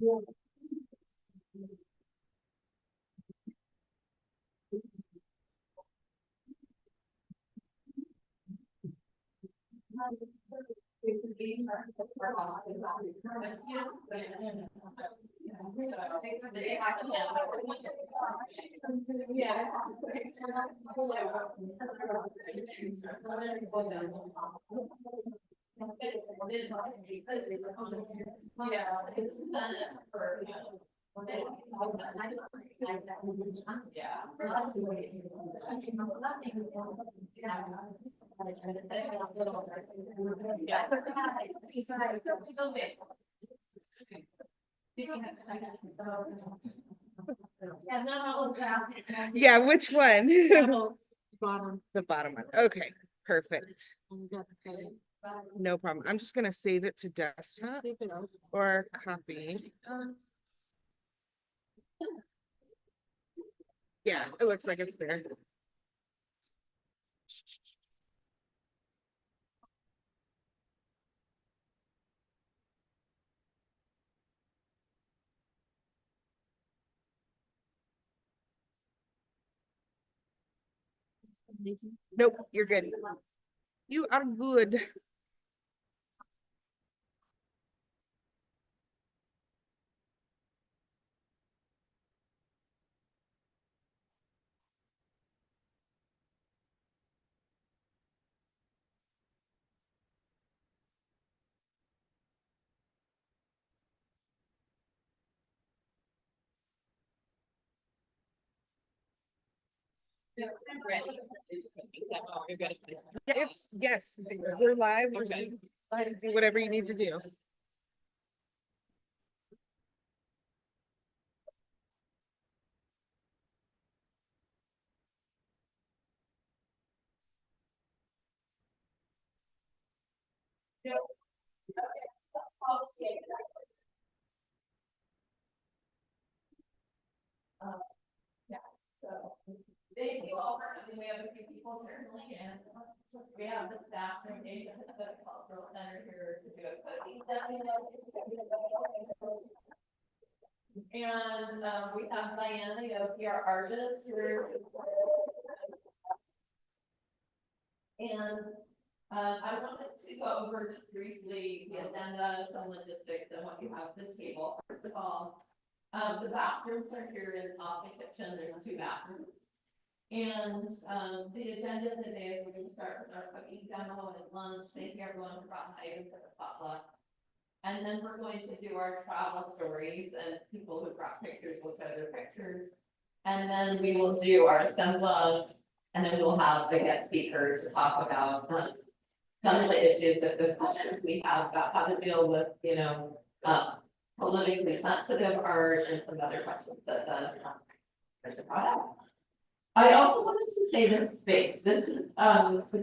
Yeah, which one? Bottom. The bottom one. Okay, perfect. And you got the page. No problem. I'm just gonna save it to desktop See if it opens. or copy. Yeah, it looks like it's there. Nope, you're good. You are good. Yeah, it's yes, we're live. Okay. Do whatever you need to do. Thank you all for coming. We have a few people certainly, and we have the staff from Asia, the cultural center here to do a cooking ceremony. And we have Diana, the OPR artist here. And I wanted to go over just briefly the agenda, some logistics, and what you have at the table. First of all, the bathrooms are here in the kitchen. There's 2 bathrooms. And the agenda today is we're going to start with our cooking demo and lunch. Thank you everyone who brought items for the potluck. And then we're going to do our travel stories, and people who brought pictures will show their pictures. And then we will do our assemblage, and then we'll have the guest speakers to talk about some of the issues that the questions we have about how to deal with, you know, politically sensitive art and some other questions that the product. I also wanted to say this space, this is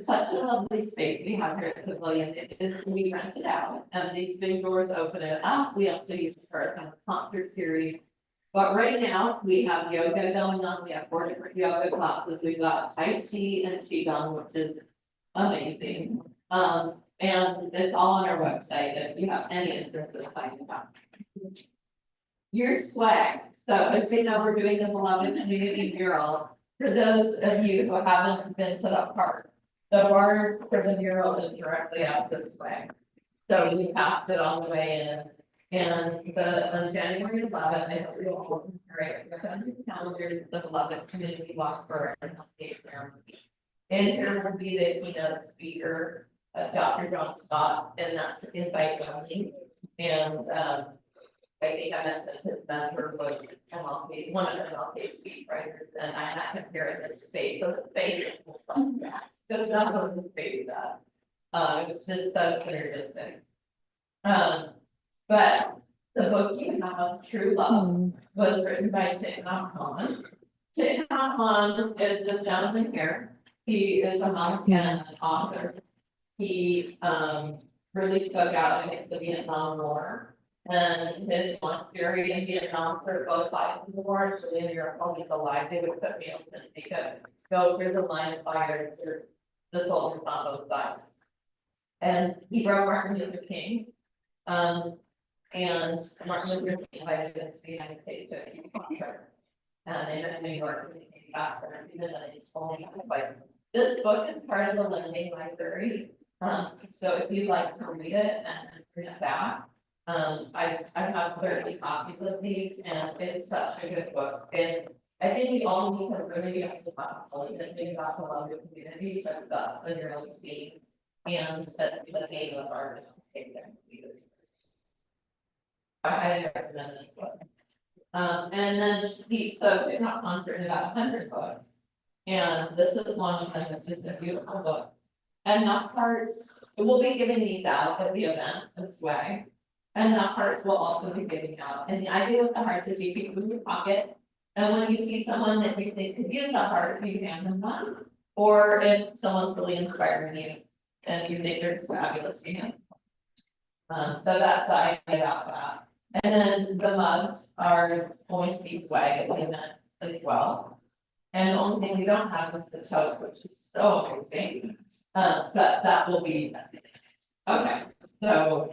such a lovely space we have here at the Pavilion. It is, we rent it out, and these big doors open it up. We also use it for a concert series. But right now, we have yoga going on, we have 4 different yoga classes, we've got Tai Chi and Qigong, which is amazing. And it's all on our website if you have any interest in finding out. Your swag, so as you know, we're doing the Beloved Community Mural. For those of you who haven't been to the park, the bar for the mural is directly out this way. So we passed it on the way in, and on January 11th, I hope you all right, the calendar, the Beloved Community Walk for an update ceremony. And here will be the keynote speaker, Dr. John Scott, and that's invite only. And I think I mentioned his mentor was MLK, one of the MLK speechwriters, and I had him here in this space, so the space from that. Because not on the space that. It was just so synergistic. But the book you have, True Love, was written by Thich Nhat Hanh. Thich Nhat Hanh is this gentleman here. He is a Montana author. He really spoke out against the Vietnam War. And his story in Vietnam for both sides of the war, so in your Republic alive, they would put meals and they could go through the line of fire to the soldiers on both sides. And he wrote Martin Luther King. And Martin Luther King invited us to the United States to a conference. And in New York, we came back and even though it's only twice. This book is part of the lending library, so if you'd like to read it and bring it back. I have 30 copies of these and it's such a good book, and I think we all need to really get the platform and think about the love of community, so that's the real speed. And that's the name of our. I highly recommend this book. And then so we've not concert in about 100 books. And this is one of them, it's just a beautiful book. And Nut Hearts, we'll be giving these out at the event this way. And Nut Hearts will also be giving out. And the idea with the hearts is you keep them in your pocket. And when you see someone that you think could use the heart, you hand them one. Or if someone's really inspiring you and you think they're fabulous, you know. So that's the idea about that. And then the mugs are going to be swag at the event as well. And the only thing we don't have is the tote, which is so amazing. But that will be. Okay, so.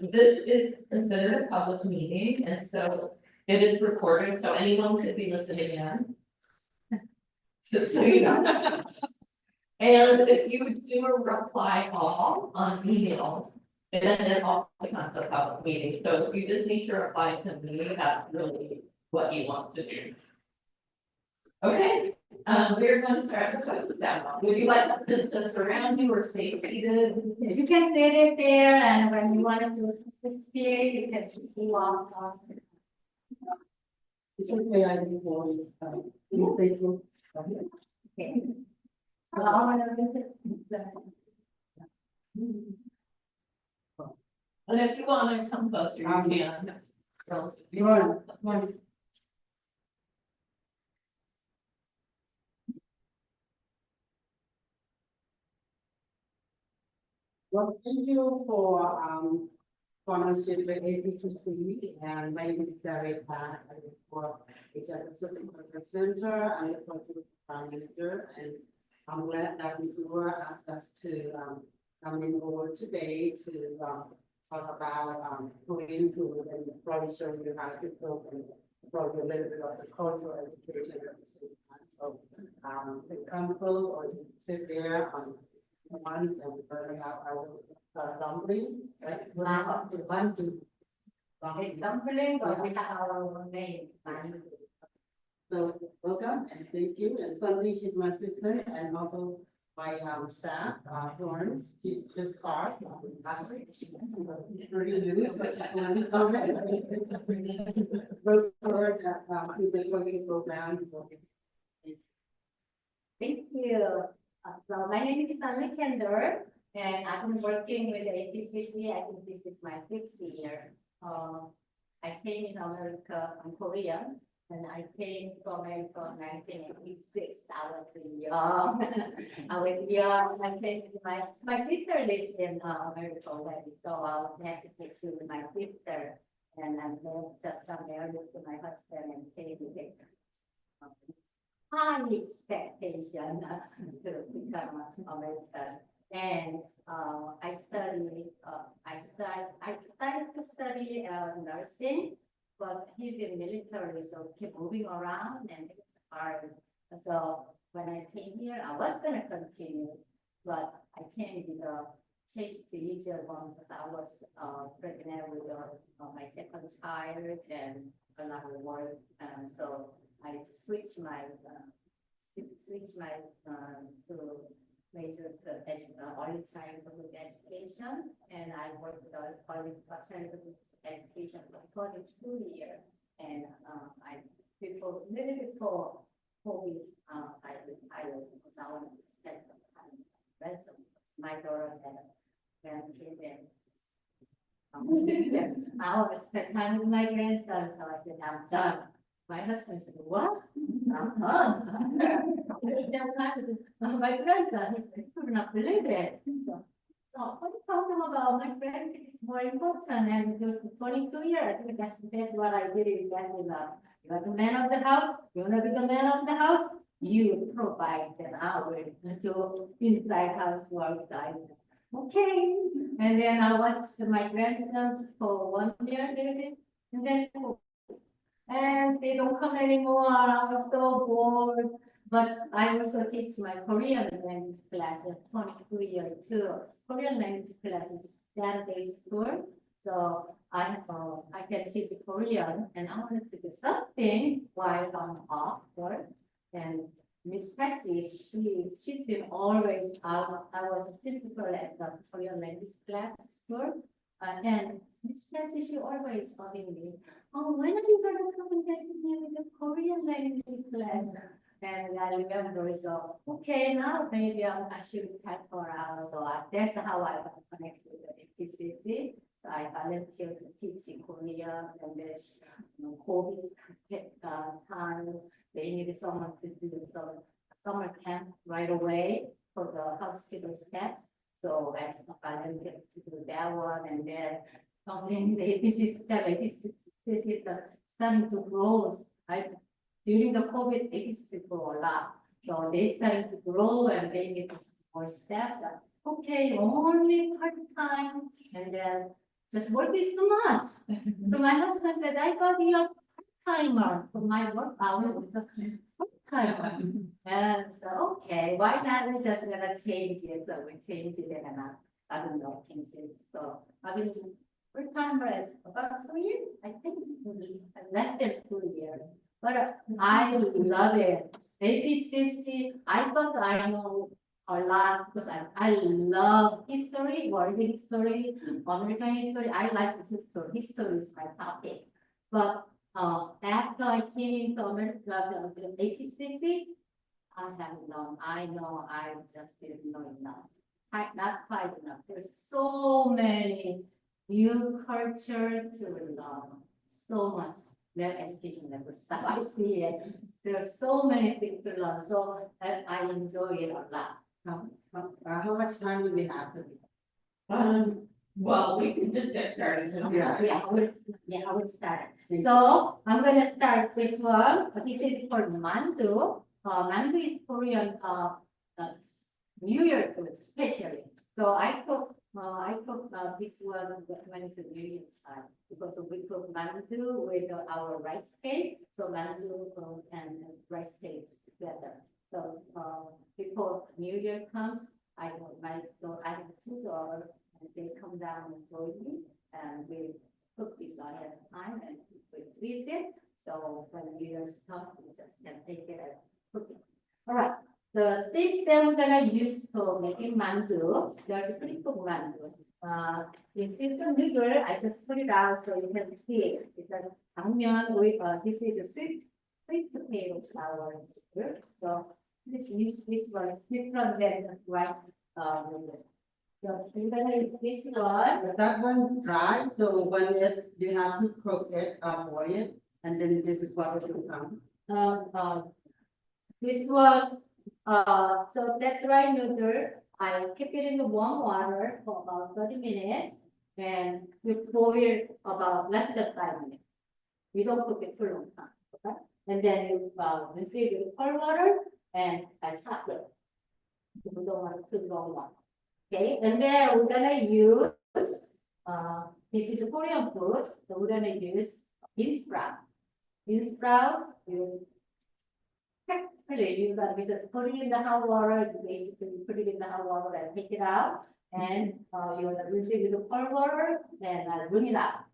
This is considered a public meeting, and so it is recorded, so anyone could be listening in. Just so you know. And if you would do a reply all on emails, then it also counts as a public meeting, so if you just need to reply to me, that's really what you want to do. Okay, we're going to start the close down. Would you like us to just surround you or stay seated? You can sit it there, and when you wanted to speak, you can walk on. It's okay, I didn't know you Facebook. Okay. And if you want to come closer, you can. One. Well, thank you for partnership with APCC and my name is Derek Pan. I work for Executive Corporate Center and the Corporate Manager, and I'm glad that Ms. Laura asked us to come in over today to talk about Korean food and probably show you how to cook and probably a little bit of the cultural education at the same time. So come close or sit there one and burning out our dumpling, right? We're up to one to. It's dumpling, but we have our own name. So welcome and thank you. And Sunny, she's my sister and also my staff, Florence, she just started last week. Pretty new, so she's learning from it. Work for that, we've been working program. Thank you. So my name is Stanley Kendor, and I've been working with the APCC. I think this is my 5th year. I came in America, I'm Korean, and I came to America in 1986. I was young. I was young. I came with my sister lives in America already, so I was happy to take with my sister, and I just got married to my husband and came with him. High expectation to become an American, and I started to study nursing, but he's in military, so keep moving around and it's hard. So when I came here, I was gonna continue, but I changed to easier one because I was pregnant with my second child and a lot of work, and so I switched my to major to early childhood education, and I worked with early childhood education for 42 years. And I little before COVID, I wanted to spend some time with my daughter and grandkids. I want to spend time with my grandson, so I said, I'm done. My husband said, what? I'm done. I spent time with my grandson. He said, I could not believe it. So when you talk about my grandkids is more important, and it was 22 years. I think that's what I did. You guys will you are the man of the house. You want to be the man of the house? you provide them hour to inside housework. So I said, okay, and then I watched my grandson for 1 year, maybe, and then and they don't come anymore. I was so bored. But I also teach my Korean language class at 22 year too. Korean language class is Saturday school. So I can teach Korean and I wanted to do something while I'm off work. And Miss Patty, she's been always out. I was a principal at the Korean language class school. And Miss Patty, she always calling me, oh, when are you gonna come and get me with the Korean language class? And I remember, so, okay, now maybe I should help her out. So that's how I got connected with the APCC. So I volunteered to teach in Korea and then, COVID time, they needed someone to do some summer camp right away for the hospital staffs. So I volunteered to do that one and then the APCC starting to grow. During the COVID, APCC grew a lot. So they started to grow and they need more staff. Okay, only part-time and then just work is too much. So my husband said, I thought you're part-timer for my work hours. Part-timer. And so, okay, why not? We're just gonna change it. So we changed it and I've been working since. So I've been part-timer as about 2 years, I think, less than 2 years. But I love it. APCC, I thought I know a lot because I love history, world history, American history. I like history. History is my topic. But after I came into America, the APCC, I know I just didn't know enough. Not quite enough. There's so many new culture to learn. So much. Their education level stuff. I see it. There's so many things to learn. So I enjoy it a lot. How much time do we have? Well, we can just get started. Yeah. I will start. So I'm gonna start this one. This is called mandu. Mandu is Korean New Year food, especially. So I cook this one when it's a New Year time because we cook mandu with our rice cake. So mandu and rice cake together. So before New Year comes, I have $2 and they come down and join me and we cook this ahead of time and we freeze it. So when New Year's comes, we just can take it and cook it. All right. The things that we're gonna use for making mandu, there's a pretty cool mandu. This is the noodle. I just put it out so you can see it. It's a 당면 with this is a sweet potato flour. So let's use this one different than just rice noodle. So we're gonna use this one. That one dry, so when you have to cook it, boil it, and then this is what it will come. This one. So that dry noodle, I keep it in the warm water for about 30 minutes and we boil about less than 5 minutes. We don't cook it for a long time, okay? And then you rinse it with cold water and chop it. We don't want it too long. Okay, and then we're gonna use, this is a Korean food, so we're gonna use bean sprout. Bean sprout, we just put it in the hot water, basically put it in the hot water and take it out. And you want to rinse it with the cold water and bring it out.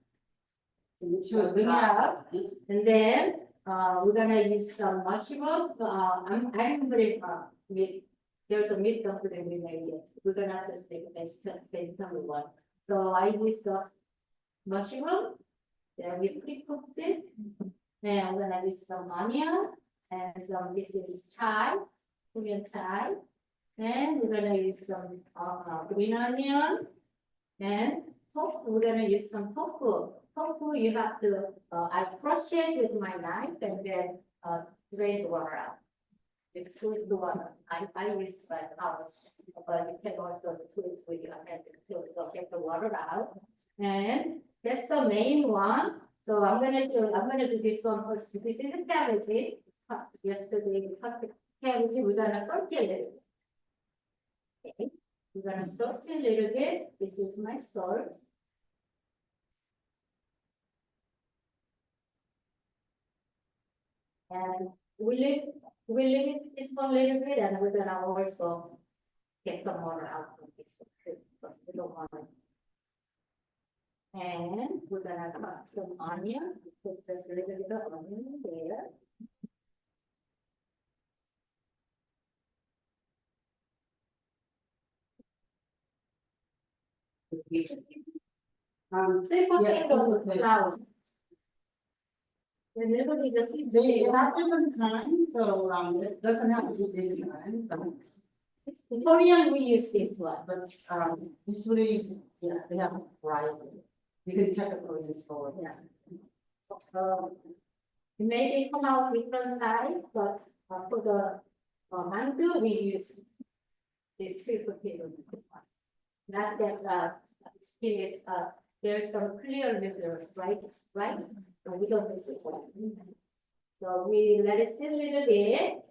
So bring it out. And then we're gonna use some mushroom. I'm putting meat. There's a meat dump that we made it. We're gonna just make a vegetable one. So I use the mushroom. Then we pre-cooked it. Then I'm gonna use some onion. And so this is chai, Korean chai. And we're gonna use some green onion. And tofu, we're gonna use some tofu. Tofu, you have to, I crush it with my knife and then drain the water out. You squeeze the water. I use my pouch, but you can also squeeze with your hand too. So get the water out. And that's the main one. So I'm gonna do this one first. This is the cabbage. Yesterday we cut cabbage, we're gonna salt it a little. Okay, we're gonna salt it a little bit. This is my salt. And we leave this for a little bit and we're gonna also get some water out of this because we don't want it. And we're gonna cut some onion, put just a little bit of onion there. Say potato flour. The little is a seed. They have different kinds, so it doesn't have to be big kind, but Korean, we use this one. usually, yeah, they have variety. You can check the Korean store. Yeah. It may come out different types, but for the mango, we use this sweet potato. Not that skin is there's some clear little rice, right? But we don't use it. So we let it sit a little bit.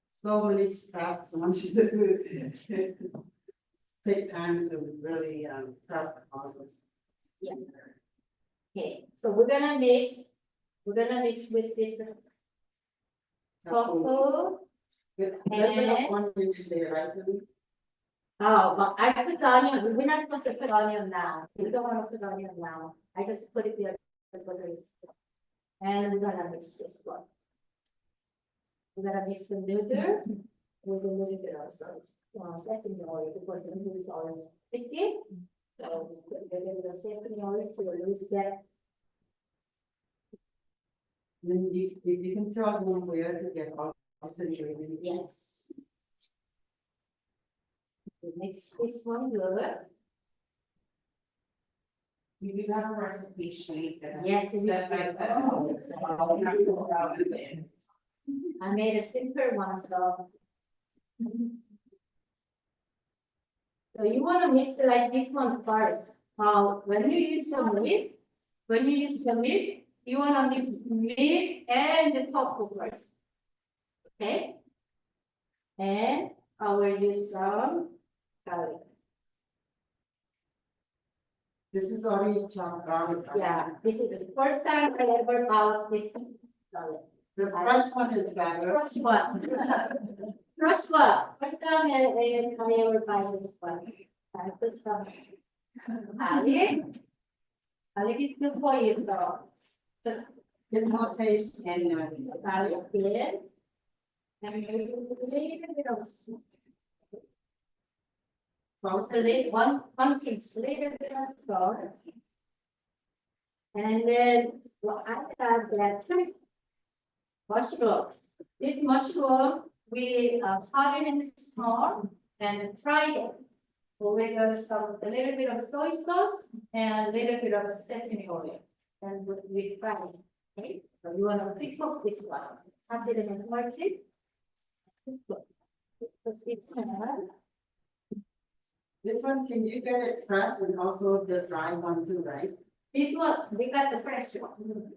So many steps once you do. Take time to really prep all this. Yeah. Okay, so we're gonna mix with this tofu. With onion there, right? Libby? Oh, but I put the onion, we're not supposed to put onion now. We don't wanna put onion now. I just put it there because it's. And we're gonna mix this one. We're gonna mix the noodle with a little bit of sauce, sesame oil, because the noodle is always sticky. So we're gonna use sesame oil to release that. Then you can tell them where to get all this ingredients. Yes. We mix this one good. You do have a recipe sheet that. Yes, we Step by do. step, so I'll have to go out with it. I made a simple one, so. So you wanna mix it like this one first. When you use the meat, you wanna mix meat and the tofu first. Okay? And I will use some garlic. This is already chopped garlic. right? Yeah, this is the first time I ever bought this garlic. The fresh one is better. Fresh one. Fresh one. First time I ever buy this one. I put some garlic. Garlic is good for you, so. Get more taste and Garlic here. And maybe a little bit of. Also, one pinch, little bit of salt. And then, well, I add that mushroom. This mushroom, we chop it in small and fry it. With a little bit of soy sauce and a little bit of sesame oil. And we fry it. Okay, so you wanna cook this one. Something that is like this. this one, can you get it fresh and also the dry one too, right? This one, we got the fresh one.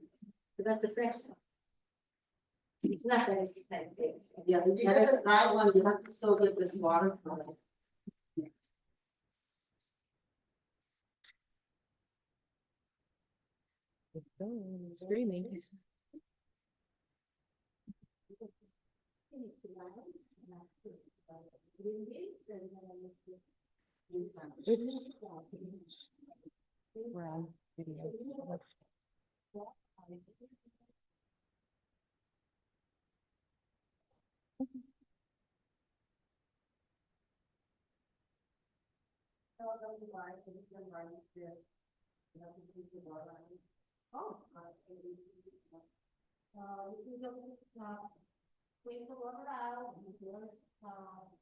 We got the fresh one. It's not that expensive. Yeah, if you get a dry one, you have to soak it with water for it. Streaming. We're on video. Take the water out,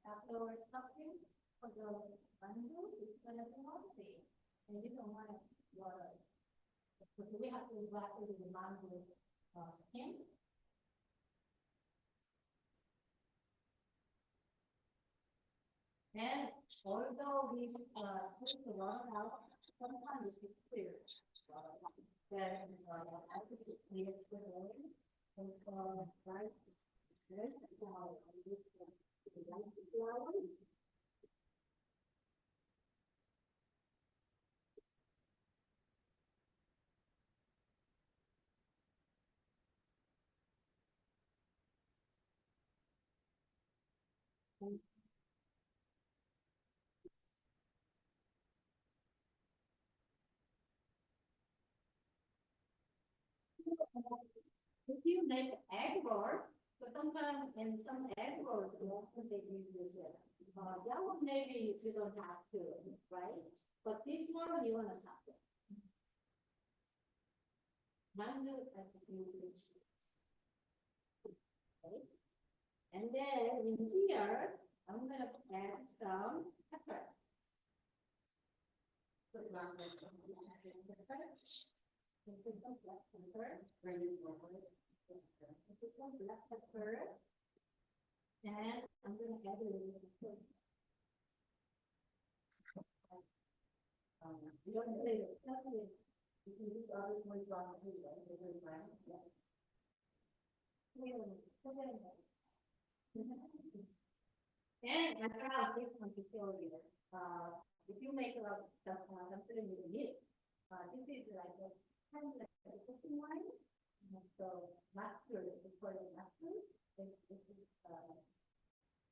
after stuffing, for the mango, it's gonna be one thing, and you don't want water. Because we have to wrap it with the mango, skin. And although we speak a lot about, sometimes it's clear. Then, I think it's clear to them, and, right? Right, now, if you make egg roll, but sometimes in some egg rolls, they use this, that one maybe you don't have to, right? But this one, you wanna stop it. Mango at the English. Right? And then in here, I'm gonna add some pepper. Put black pepper. Put some black pepper. Put some black pepper. And I'm gonna add a little bit. You don't need it. You can use other ones on the table, they're very brown, yeah. And I found this one to show you, if you make a lot of stuff, something in the meat, this is like a kind of like a cooking wine. So mustard, it's called mustard, this is,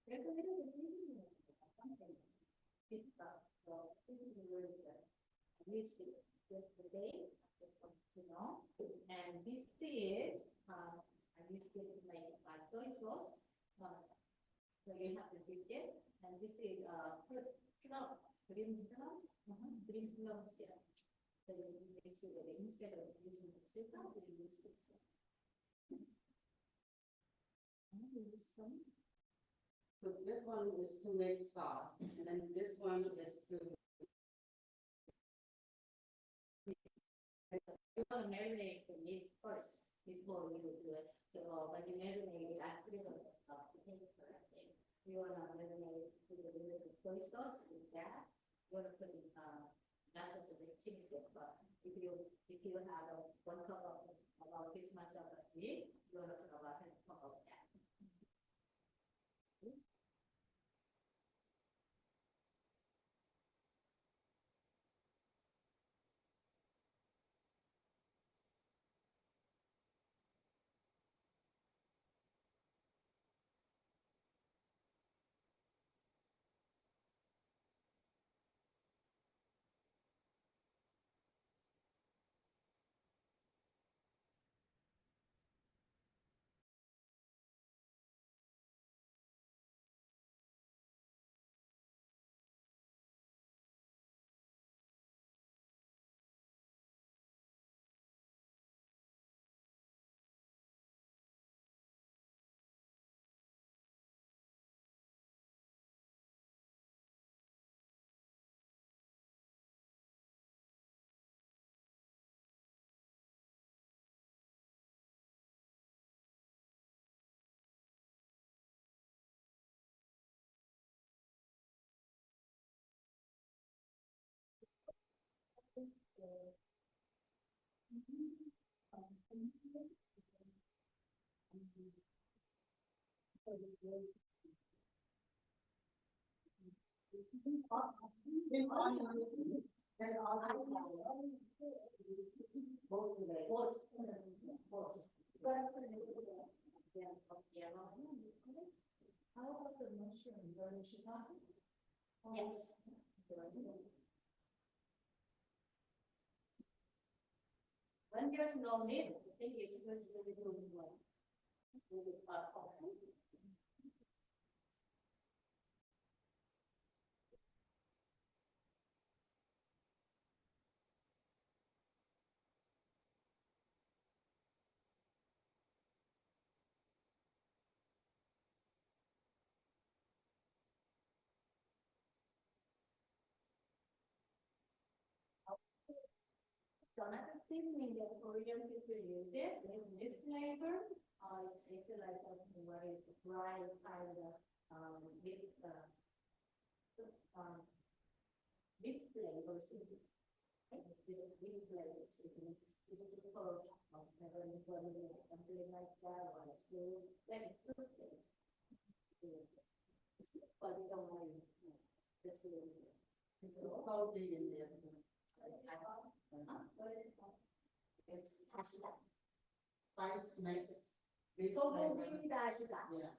there's a little bit of something. It's, so this is really good. Used to just the day, you know, and this is, I used to make soy sauce. So you have to dip it, and this is, green plum, green plum syrup. So you mix it with it instead of using the sugar, we use this one. I'm gonna use some. So this one is to make sauce, and then this one is to. You want to marinate the meat first before you do it. So when you marinate it, actually the paper, I think. You want to marinate with a little bit of soy sauce with that. You want to put in, not just a big chili dip, but if you have a 1 cup of about this much of meat, you want to put about 1 cup of that. How about the mushrooms or the shiitake? Yes. When there's no meat, I think it's good to be doing well. Tomato seasoning that Korean people use it, with flavor, it's like a very dry kind of, with, Big flavors. Is a big flavors. Is a people something like that or a school. Then it's okay. But you don't mind. How do you live? It's spice mix. With So flavor. maybe that should Yeah.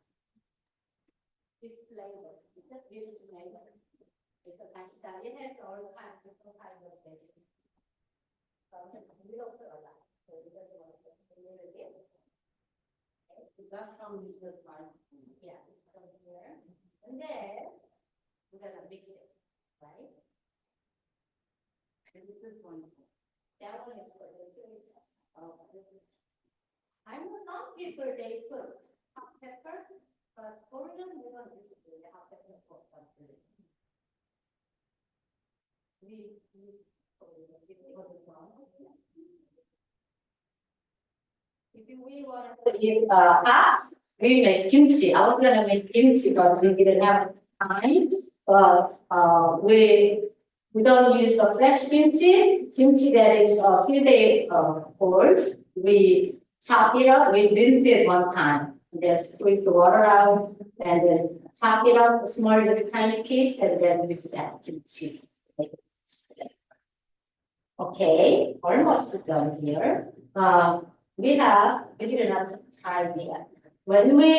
big flavor, it's just beautiful flavor. It's a pasta, it has all kinds of veggies. We don't put a lot, so it doesn't want to put a little bit. That comes with the spice. Yeah, it's from here, and then we're gonna mix it, right? And this is one. That one is for the chili sauce. I know some people they put hot pepper, but Korean we don't use the hot pepper for food. We for the song. If you really wanna put it hot, we make kimchi. I was gonna make kimchi, but we didn't have time. But we don't use the fresh kimchi that is few days old. We chop it up, we rinse it one time, then squeeze the water out, and then chop it up, small little tiny piece, and then use that kimchi. Okay, almost done here. We didn't have chive yet. When we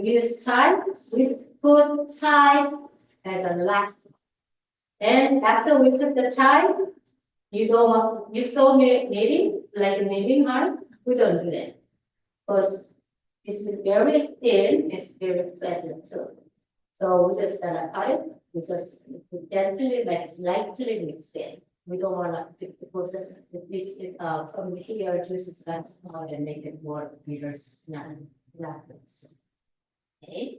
use chive, we put chive at the last. And after we put the chive, you saw me kneading, like kneading hard, we don't do that. Because it's very thin, it's very pleasant too. So we just gonna cut it, we just gently, like slightly mix it. We don't wanna, because this, from here, juice is gonna come out and make it more bitter, not this. Okay.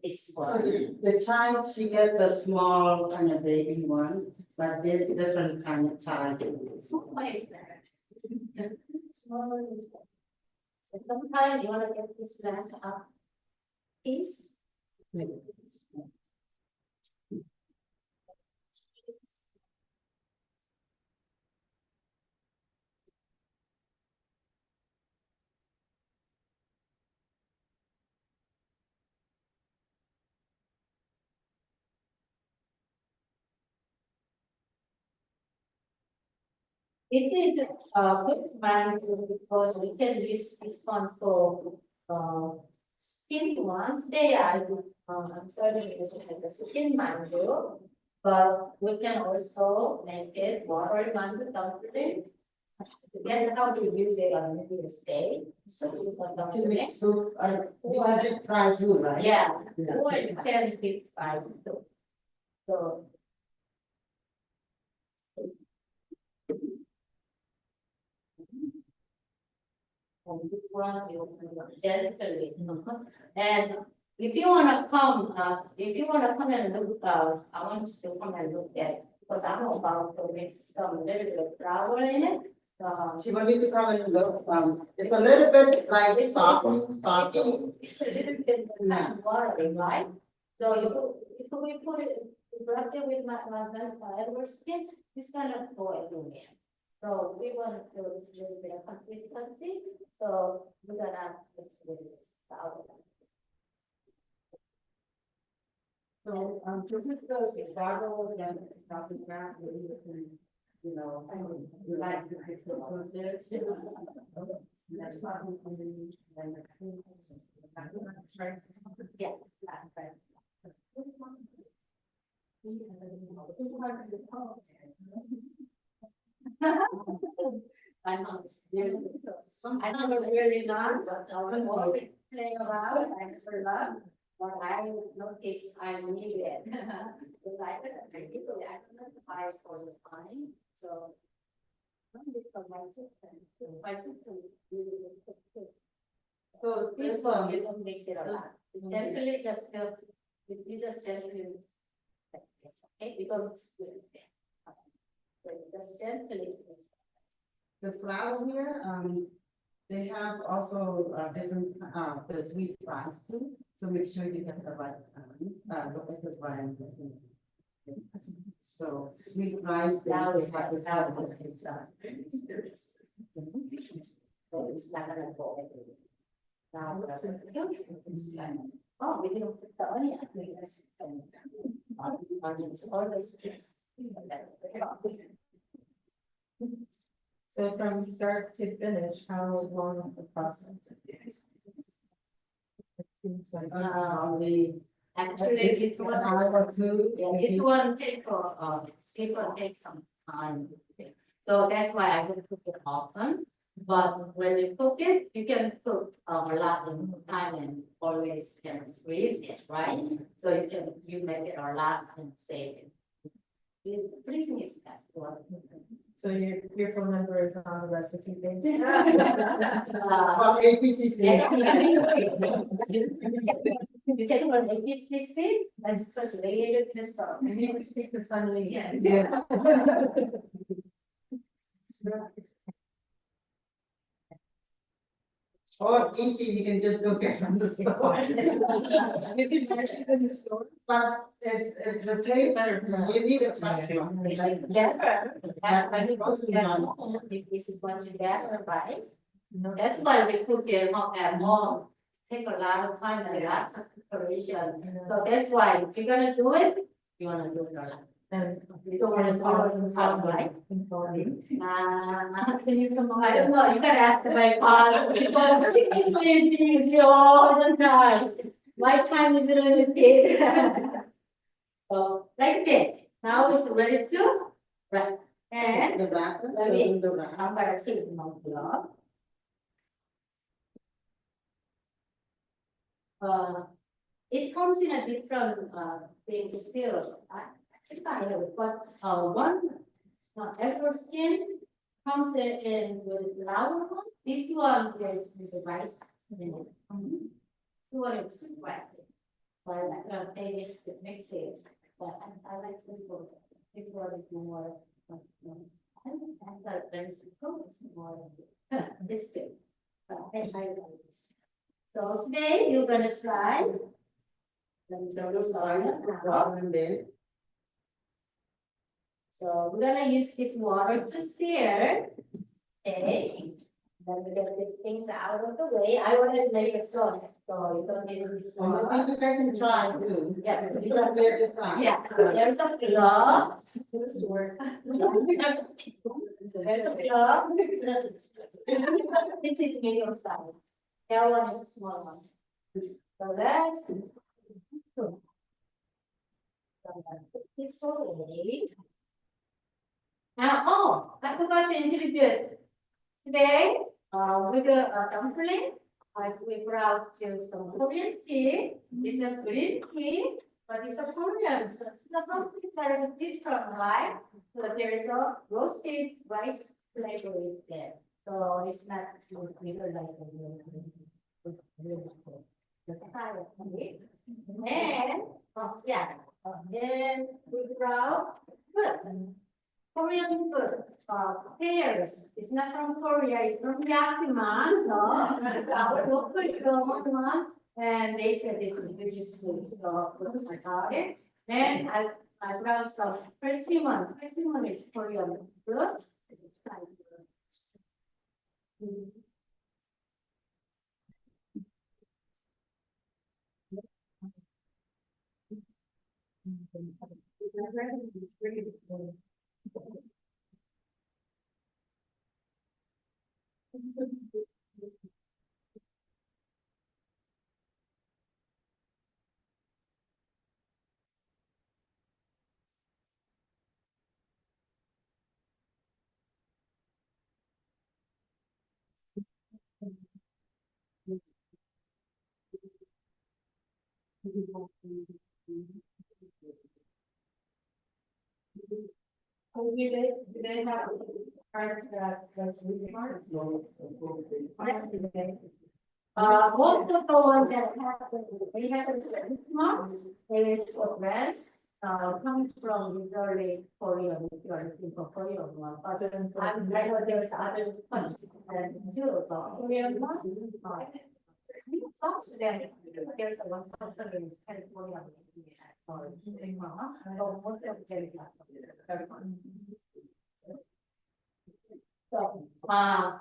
This So one. the child, she get the small kind of baby one, but they're different kind of child. Small one is better. Small one is better. So sometimes you wanna get this last piece. This is a good mango because we can use this one for skin one. Today I'm serving this as a skin mango, but we can also make it water mango dumpling. That's how we use it on this day. So we can To dumpling. make soup, you did fry soup, right? Yeah, Yeah. or you can deep fry too. So. And this one you gently. And if you wanna come and look, I want you to come and look at, because I'm about to mix some little bit of flour in it. She want me to come and look, it's a little bit like saucy. It's a little bit watery, right? So if we put it, wrap it with my Edward skin, it's gonna go everywhere. So we want to do a little bit of consistency, so we're gonna mix it with this powder. So, to put those goggles and talking about, you can, you know, you like to pick the positives. That's probably. Yeah. My mom's really, I don't know really nice, but I'm always playing around, I'm for love, but I notice I need it. But I don't buy for the time, so. Only for my sister really good too. So This this one, one, you don't mix it a lot, gently just, you just gently mix like this, okay, we don't split it. So just gently. the flour here, they have also different the sweet rice too, so make sure you get the right look at the brand. So sweet rice, they have this kind of stuff. It's not gonna go everywhere. Now, oh, we didn't put the onion, we just. Onions always. So from start to finish, how long is the process? The Actually, this this one, hour or two. yeah, this one takes some time. So that's why I don't cook it often. But when you cook it, you can cook a lot in time and always can freeze it, right? So you make it a lot and save it. Freezing is best one. So your phone number is on the recipe page? From APCC. You take one APCC, as put later this song. You need to speak the sun lead. Yes. Yeah. Or easy, you can just go get from the store. You can catch it in the store. But it's the taste, you need a fresh one. It's like gather, when you go to their home, this is what you gather, right? That's why we cook it at home, take a lot of time and lots of preparation. So that's why if you're gonna do it, you wanna do it a lot. And You don't wanna do it all the time, right? in volume. Can you come on? I don't know, you can ask my father, because she can do things all the time. My time is limited. So, like this, now it's ready to, right, and The wrapper, Ready? the wrapper. I'm gonna change my blog. It comes in a different, things too. It's not here, but, one, every skin comes in with flour one. This one is with the rice in it. This one is soup rice. But, they mix it, but I like this one. This one is more, I like very simple, it's more, it's good. But I like this. So today you're gonna try. Let me So do this this side, on. and then, So we're gonna use this water to sear. Okay. Then we get these things out of the way. I wanted to make a sauce, so you don't need this I water. think you can try too. Yes. You can bear this out. Yeah, there's a glove. There's a glove. This is medium size. That one is a small one. So let's. It's already. Now, oh, I forgot to introduce. Today, with the dumpling, we brought you some Korean tea. It's a green tea, but it's a Korean, so it's not something very different, right? So there is a roasted rice flavor is there. So it's not really like a and, yeah, then we brought food. Korean food, pears. It's not from Korea, it's from Yakima, so our local one. And they said this is really sweet, so I got it. Then I brought some persimmon. Persimmon is Korean food. They have part that most of the ones that happen, they happen this month, they is for rent. coming from Missouri, Korea, if you are looking for Korean one, but I know there's other countries that do, but Korean one. South Sudan, there's a one company in California. Or most of them is not. So,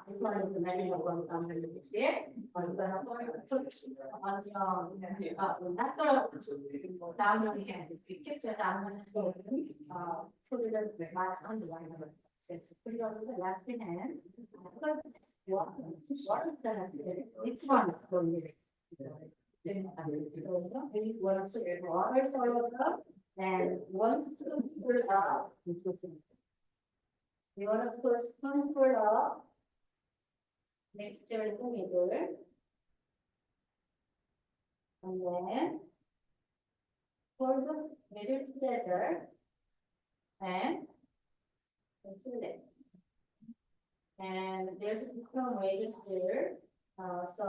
this one is the menu of one company this year. On the down on hand, we kept it down on put it on the line of it. Put it on the left hand. What is that? Which one for you? And once it's up, you want to put one foot up. Mixture in the middle. And then pour the middle together. And that's it. And there's a different way to stir. So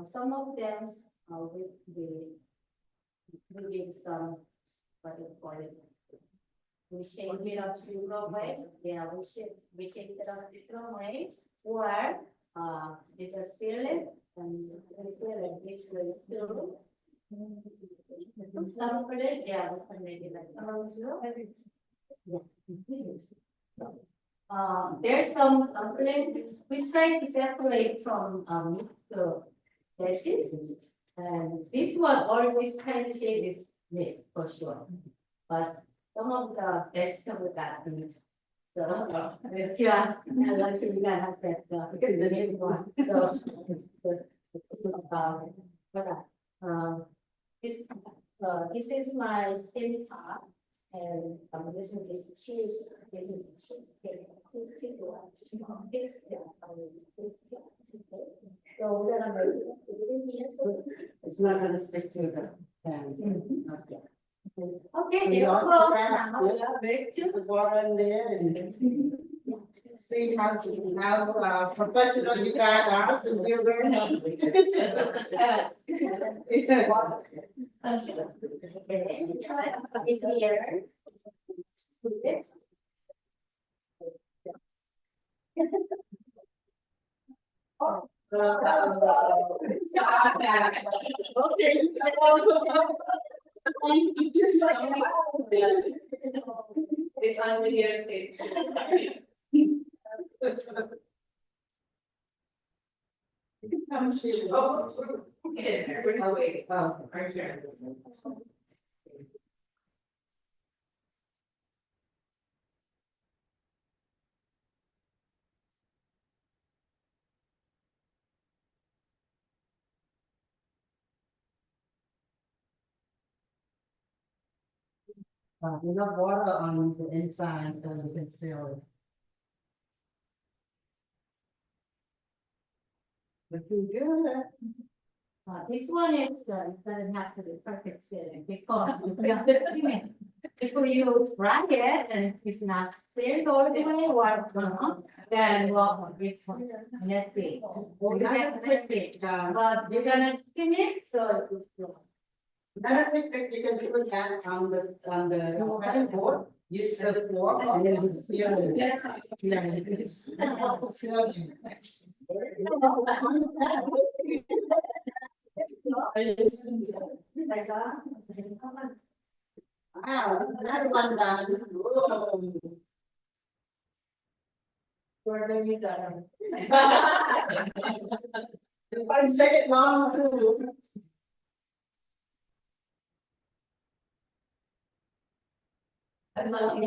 some of them we give some what do you call it? We shake it up different way. Yeah, we shake it up different way. Or we just seal it and seal it this way too. Some of it, yeah, we can make it like there's some complaints we try to separate from meat dishes, and this one always kind of shape is meat for sure, but some of the vegetable got mixed. So if you are lucky, you can have that the meat one. So this is my steam pot. And this is cheese. This is cheese cake. So we're gonna make it here. So It's not gonna stick to the pan. okay, We you all go crack, now. yeah. We are ready to. There's a water in there and see how professional you guys are, so we're very happy. This is the test. In here. This. Oh. Just like. It's on videotape. Oh, get in there. We're not waiting. Oh. Our turn. Enough water on the inside so you can seal it. Looking good. This one is, it doesn't have to be perfect sealing because if you fry it and it's not sealed all the way or then well, it's messy. You have to messy, but you're gonna steam it, so. Another thing that you can do is that on the board, use the fork and then you seal it. Yeah, it's help the sealing. Wow, that one done. Whoa. 1 second long too. I'd love to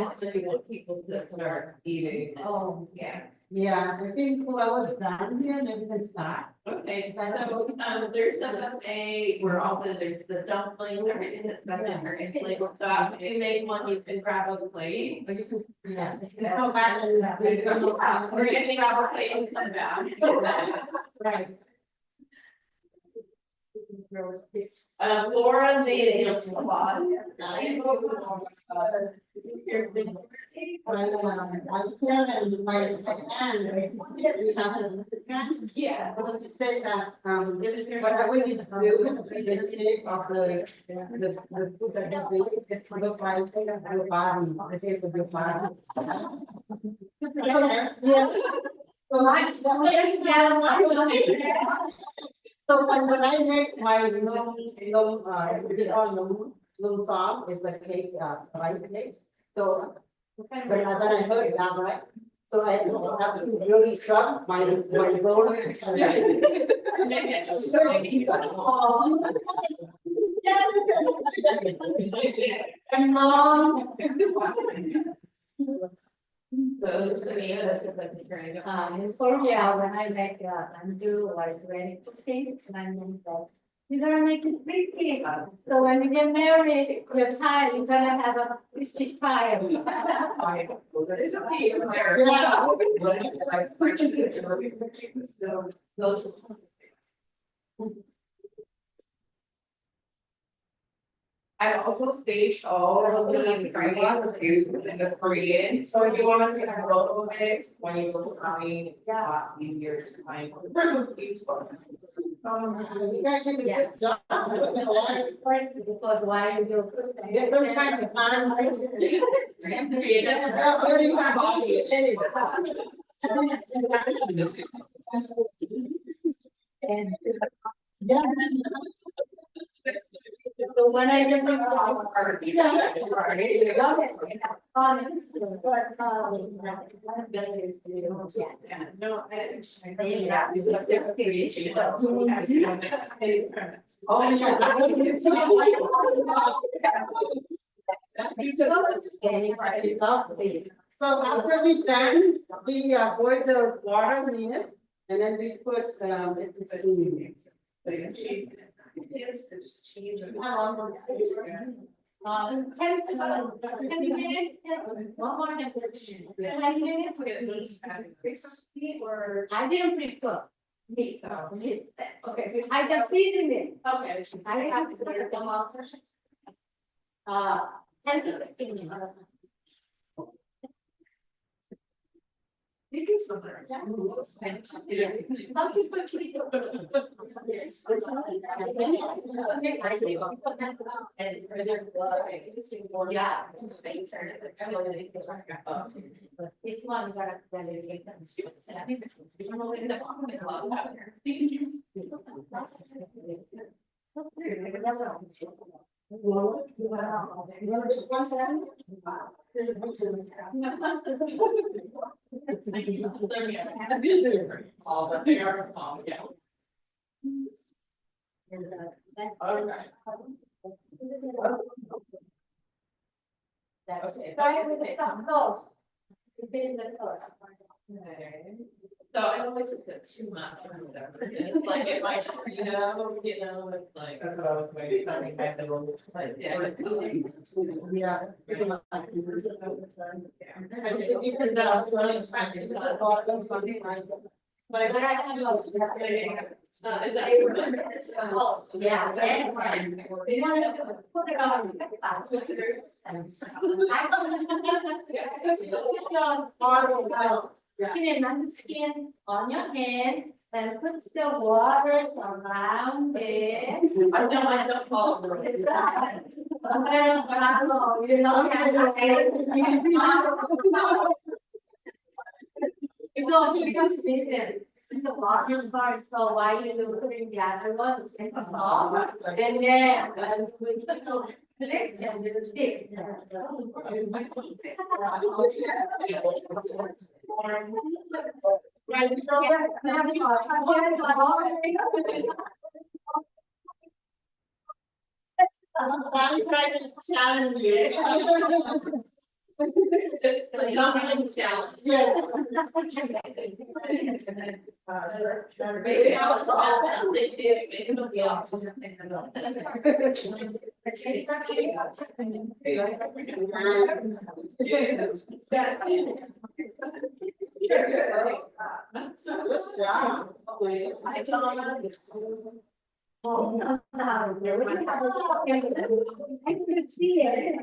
want people to start eating. Oh, Yeah. Yeah, I think whoever's done here, maybe can start. Okay, so there's some buffet where also there's the dumplings, everything that's got different labeled. So after you make one, you can grab a plate. So you can, yeah, you can come back and. Yeah, or you can grab a plate and come back. Right. Laura made a spot. My chair and my hand, we have to. Yeah. I want to say that, whatever you do, the shape of the food that you do, it's look like your body, the shape of your body. Yeah. So when I make my we all num farm, it's like cake, rice cakes, so. When I heard that, right? So I have to really scrub my roll. And mom. For me, when I make undo or when it's cake, I mean that you're gonna make it pretty. So when you get married, your child, you're gonna have a pretty child. It's okay. So those. I've also staged all of the reviews within the Korean, so if you want to see a photo of it, when you look at me, it's a lot easier to find. You guys did a good job. First, because why you do. Different kind of sign. And. So when I did my. No, Oh, So after we done, we boil the water in it, and then we put it to steam. How long does it take? 10 minutes, one more than 10 minutes. Or I didn't pre-cook. Meat. Okay. I just seasoned it. Okay. I have to put them off. 10 to 15 minutes. You can still learn. Yeah. Some people keep yeah. This one got All but they are small, yeah. Okay. Try with the sauce. The sauce. So I always put too much or whatever, and like if I, it's like. That's what I was waiting, I mean, I like, yeah. Yeah. But I is that your else? Yeah. Put it on. Put it on the skin on your hand, then put the waters around it. I don't follow the rules. It's not. You know, it becomes season. The water starts, so why you do putting the other one in the top, and then we put the place and the sticks. I'm trying to challenge you. It's like, you don't have to challenge. Maybe I was all that, they did, maybe it was the opposite. So good job. I Oh, no, sorry, we have I could see it.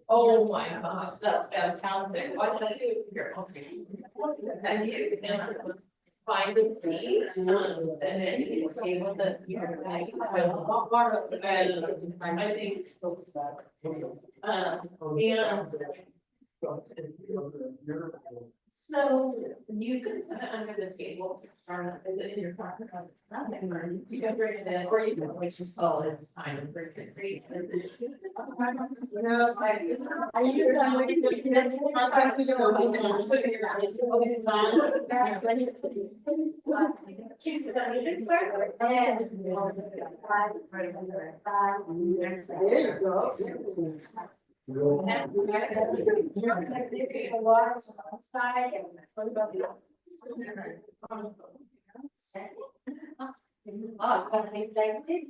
Oh my gosh, that's fantastic. What did I do here? And you can find the seats, and then you can see what the. And I think. So you can set it under the table, in your pocket, you can bring it in, or you can wait until it's time and bring it. No, I usually I'm waiting to get it. There you go. Oh, gonna be like this?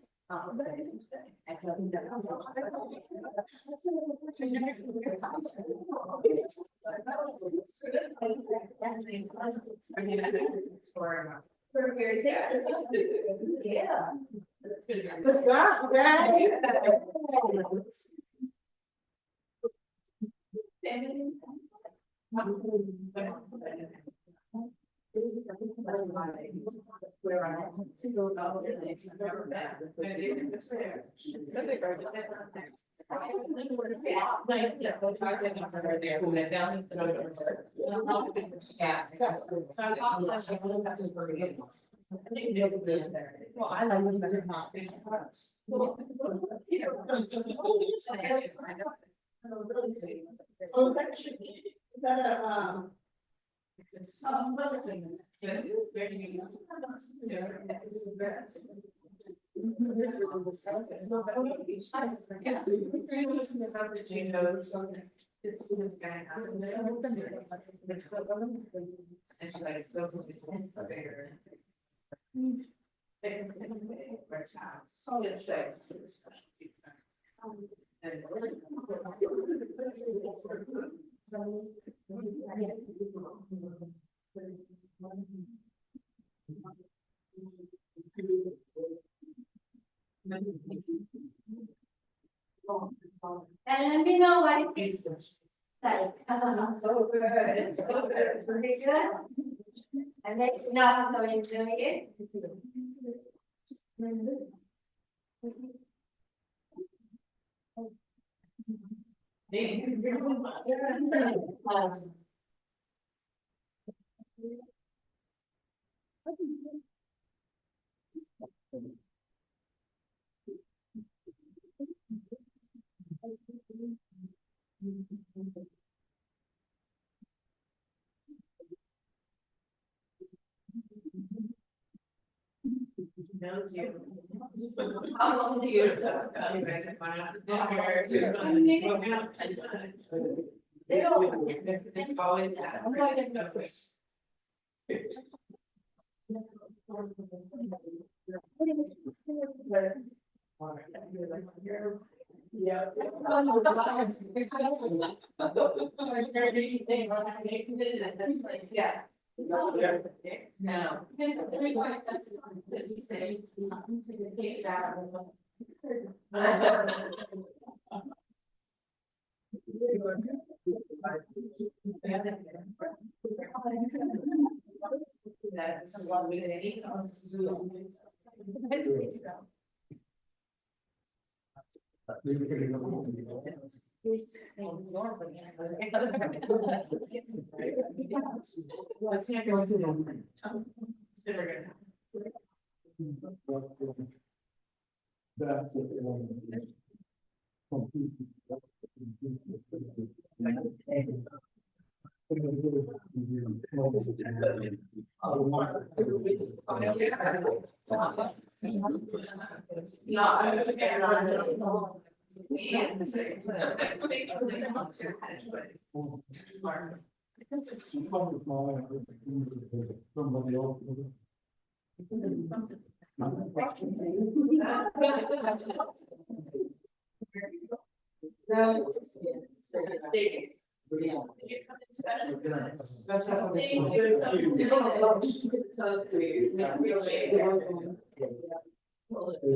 Oh, I don't Yeah. Good job, guys. Well, I like when they're not. Oh, actually, that, Some listings. Solid shape. And let me know what it is like. So good, so good, so good. And then now I'm going to do it. How long do you? It's always. Yeah. Yeah. No. That's a lot of Zoom. Somebody else.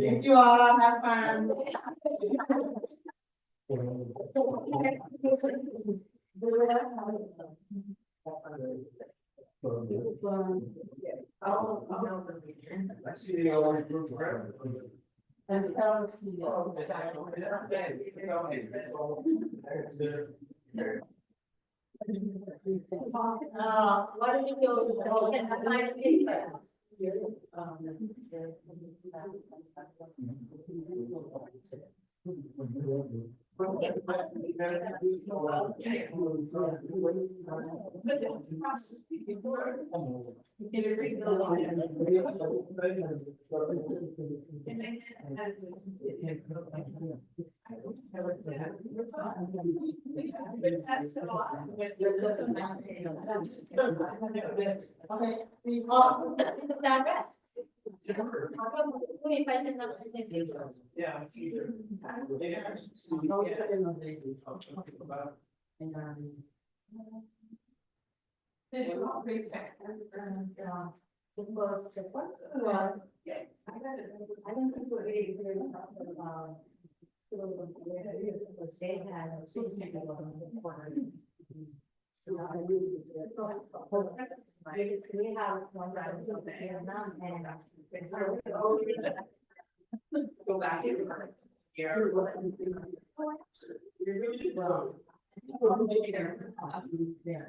Thank you all, have fun. What do you do? Can I find paper? That rest. Wait, but then Yeah. because the first one, I don't think we're really very about say that something about the corner. So we have one that is over here now and Go back in. Here. Yeah.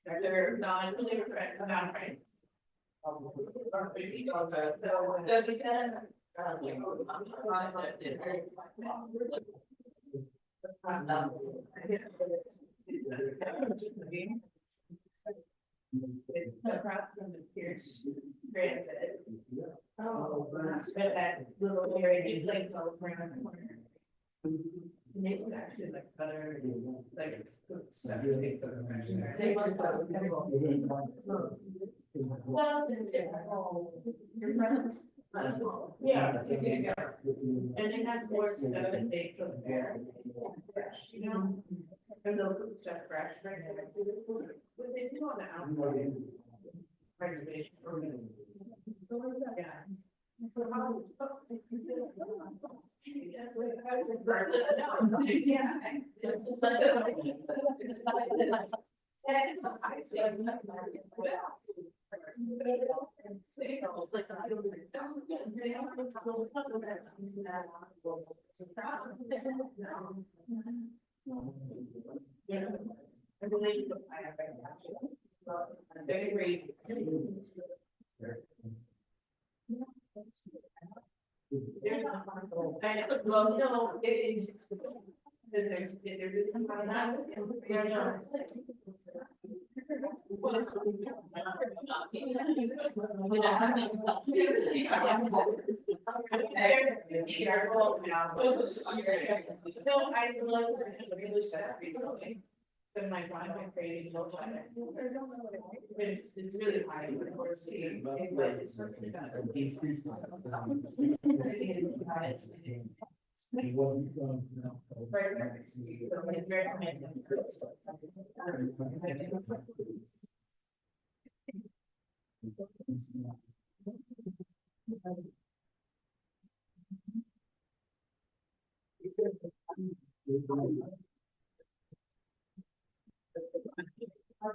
They're non-right. Across from the Pierce Transit. Oh, that little area, like, around the corner. They would actually like better, like, stuff. They want well, your friends. Yeah. And they have more stuff that they cook there. You know, and they'll cook stuff fresh, right? What they do on the outside. Reservation. Yeah. I believe very great. Well, no, it is. There's no, I love really sad recently. But my God, I'm creating no plan. It's really high, we're seeing, but it's something that.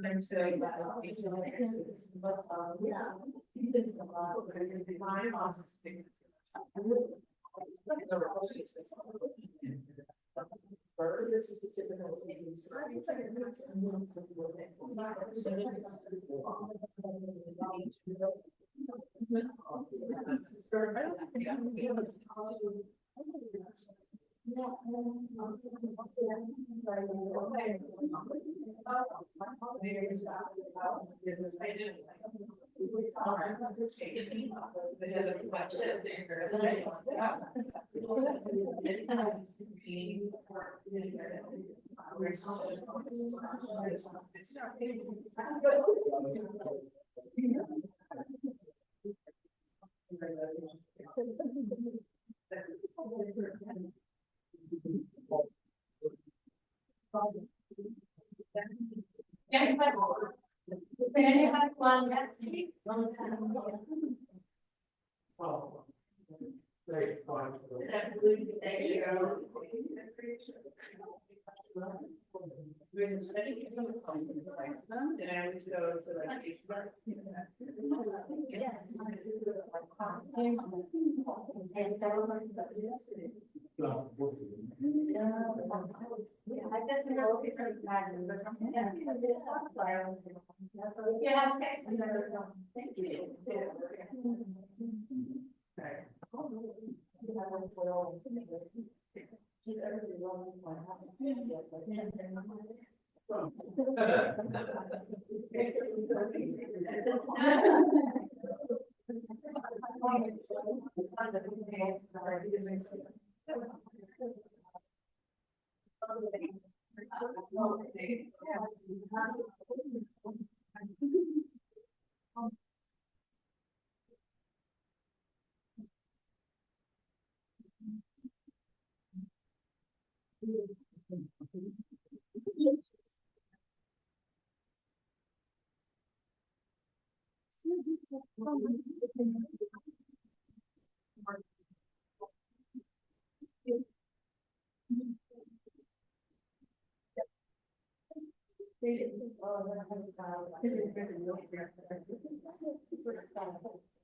I'm saying that. But, yeah. My boss is big. This is the typical thing.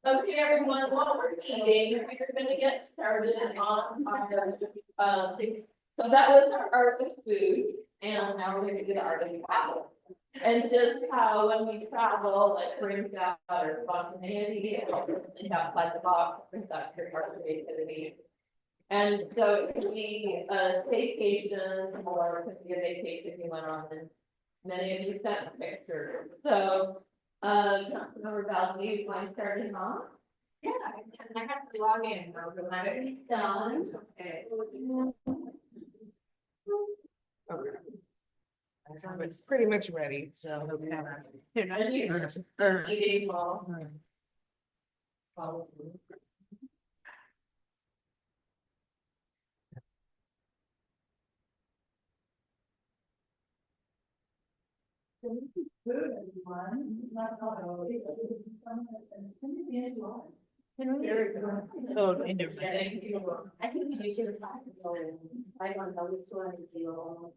Okay, everyone, while we're eating, we're gonna get started on our, so that was our art of food, and now we're gonna do the art of travel. And just how when we travel, like brings out our spontaneity, it helps us think outside the box, brings out your creativity. And so it could be a staycation or it could be a vacation you went on, and many of you sent pictures, so. Councilmember Val, do you mind starting off? Yeah, I have to log in, though, the matter is done. Okay. So it's pretty much ready, so. Eating well. Oh, in there. Thank you. I think you should have. I don't know which one is the almost.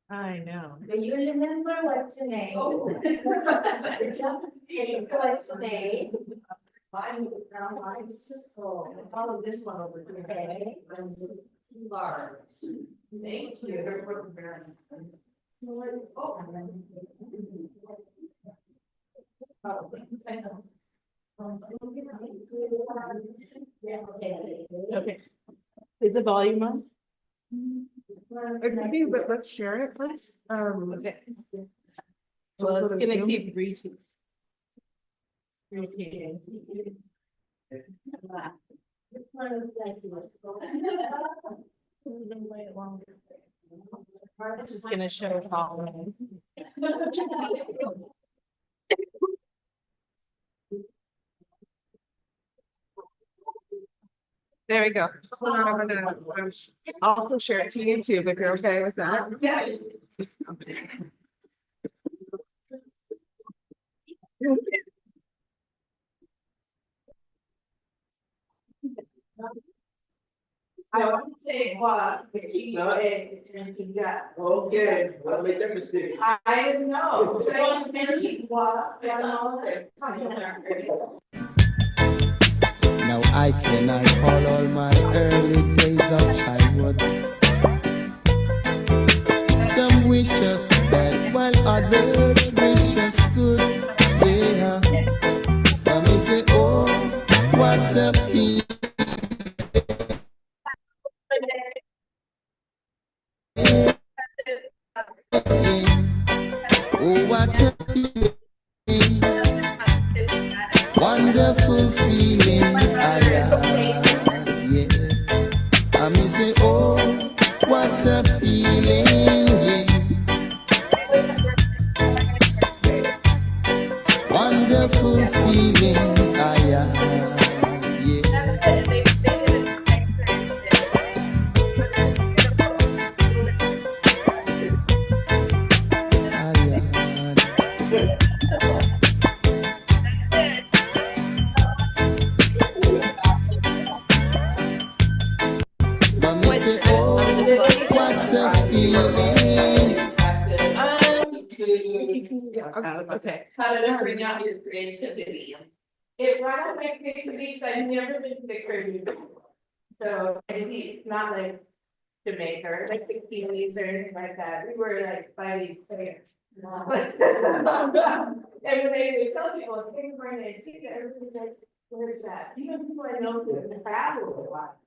I know. Do you remember what to name? What to name? I'm brown rice. Oh, follow this one over to okay. Large. Thank you. Okay. Is the volume on? It could be, but let's share it, please. Okay. Well, Well, it's gonna Zoom. keep reaching. Repeating. This is gonna show how. There we go. Hold on, I'm gonna also share it to YouTube if you're okay with that. Yeah. I want to say what the key is and you got. Okay, I'll make that mistake. I know. I want to mention what. Now I can recall all my early days of childhood. Some wish us bad while others wish us good. Yeah. But me say, oh, what a feeling. what a feeling, wonderful feeling I had, yeah. I may say, oh, what a feeling, yeah. Wonderful feeling I had, yeah. But me say, oh, what a feeling. Okay. How did it bring out your creativity? It brought out my creativity because I've never been to the Caribbean. So, and he, not like Jamaica, or like the Keys or anything like that, we were like fighting players. And when they would tell people, hey, we're going to Antigua, everybody's like, where's that? Even people I know who travel a lot.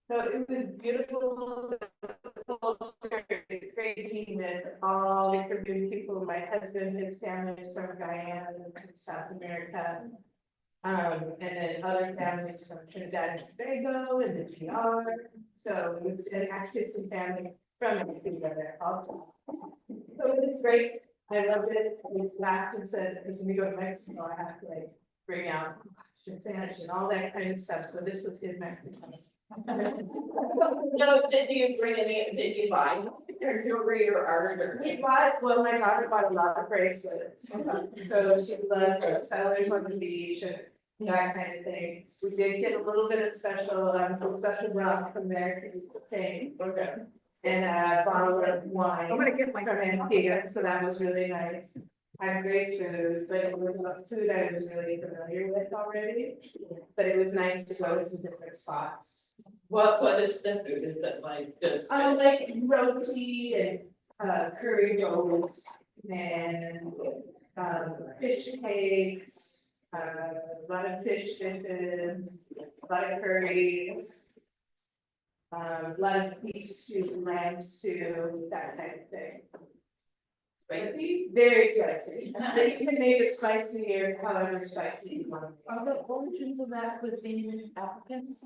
So it was beautiful. It's great meeting with all the Caribbean people. My husband, his family is from Guyana and South America. And then other families from Trinidad and Tobago and the TR. So it's and actually some family from Antigua there also. So it was great. I loved it. We laughed and said, when we go to Mexico, I have to like bring out Spanish and all that kind of stuff. So this was in Mexico. So did you bring any, did you buy your jewelry or art or? We bought, well, my daughter bought a lot of bracelets. So she loves sellers on the beach and that kind of thing. We did get a little bit of special rock from there, thing. Okay. And a bottle of wine. I'm gonna get my. From Antigua, so that was really nice. Had great food, but it was food I was really familiar with already. But it was nice to go to some different spots. What is the food? Is it like just? Like roti and curry goat and fish cakes, a lot of fish dishes, a lot of curries. A lot of beef soup, lamb stew, that kind of thing. Spicy? Very spicy. But you can make it spicy or however spicy you want. Are the origins of that cuisine African?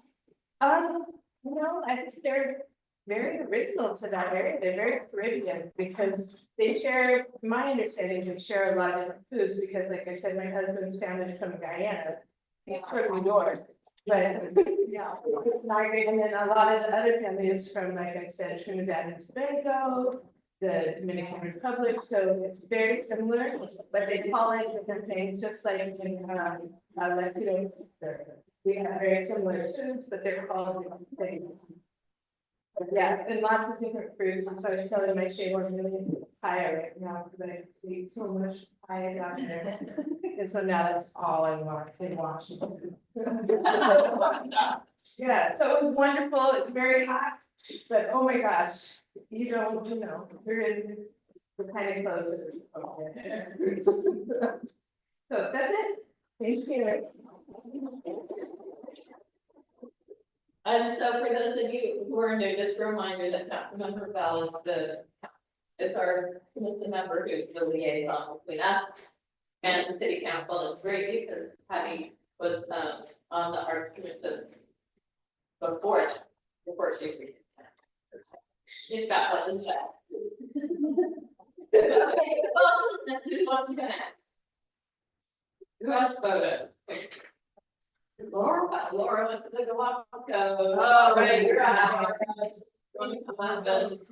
No, I think they're very original to that area. They're very Caribbean because they share, my understanding, they share a lot of different foods because like I said, my husband's family is from Guyana. He's from New York, but yeah. And then a lot of the other families from, like I said, Trinidad and Tobago, the Dominican Republic, so it's very similar, but they call it different things, just like in Latino. We have very similar foods, but they're called different things. But yeah, and lots of different fruits, so I was telling my shade we're really high right now, because I eat so much pie down there. And so now that's all I want in Washington. Yeah, so it was wonderful, it's very hot, but oh my gosh, you don't, you're in the kind of close. So that's it, thank you. And so for those of you who are new, just a reminder that Councilmember Bell is our commission member who's the liaison between us and the city council. It's great because Patty was on the arts commission before she's got what to say. Okay, who wants to connect? Who has photos? Laura wants to go up. Oh, right, you're out.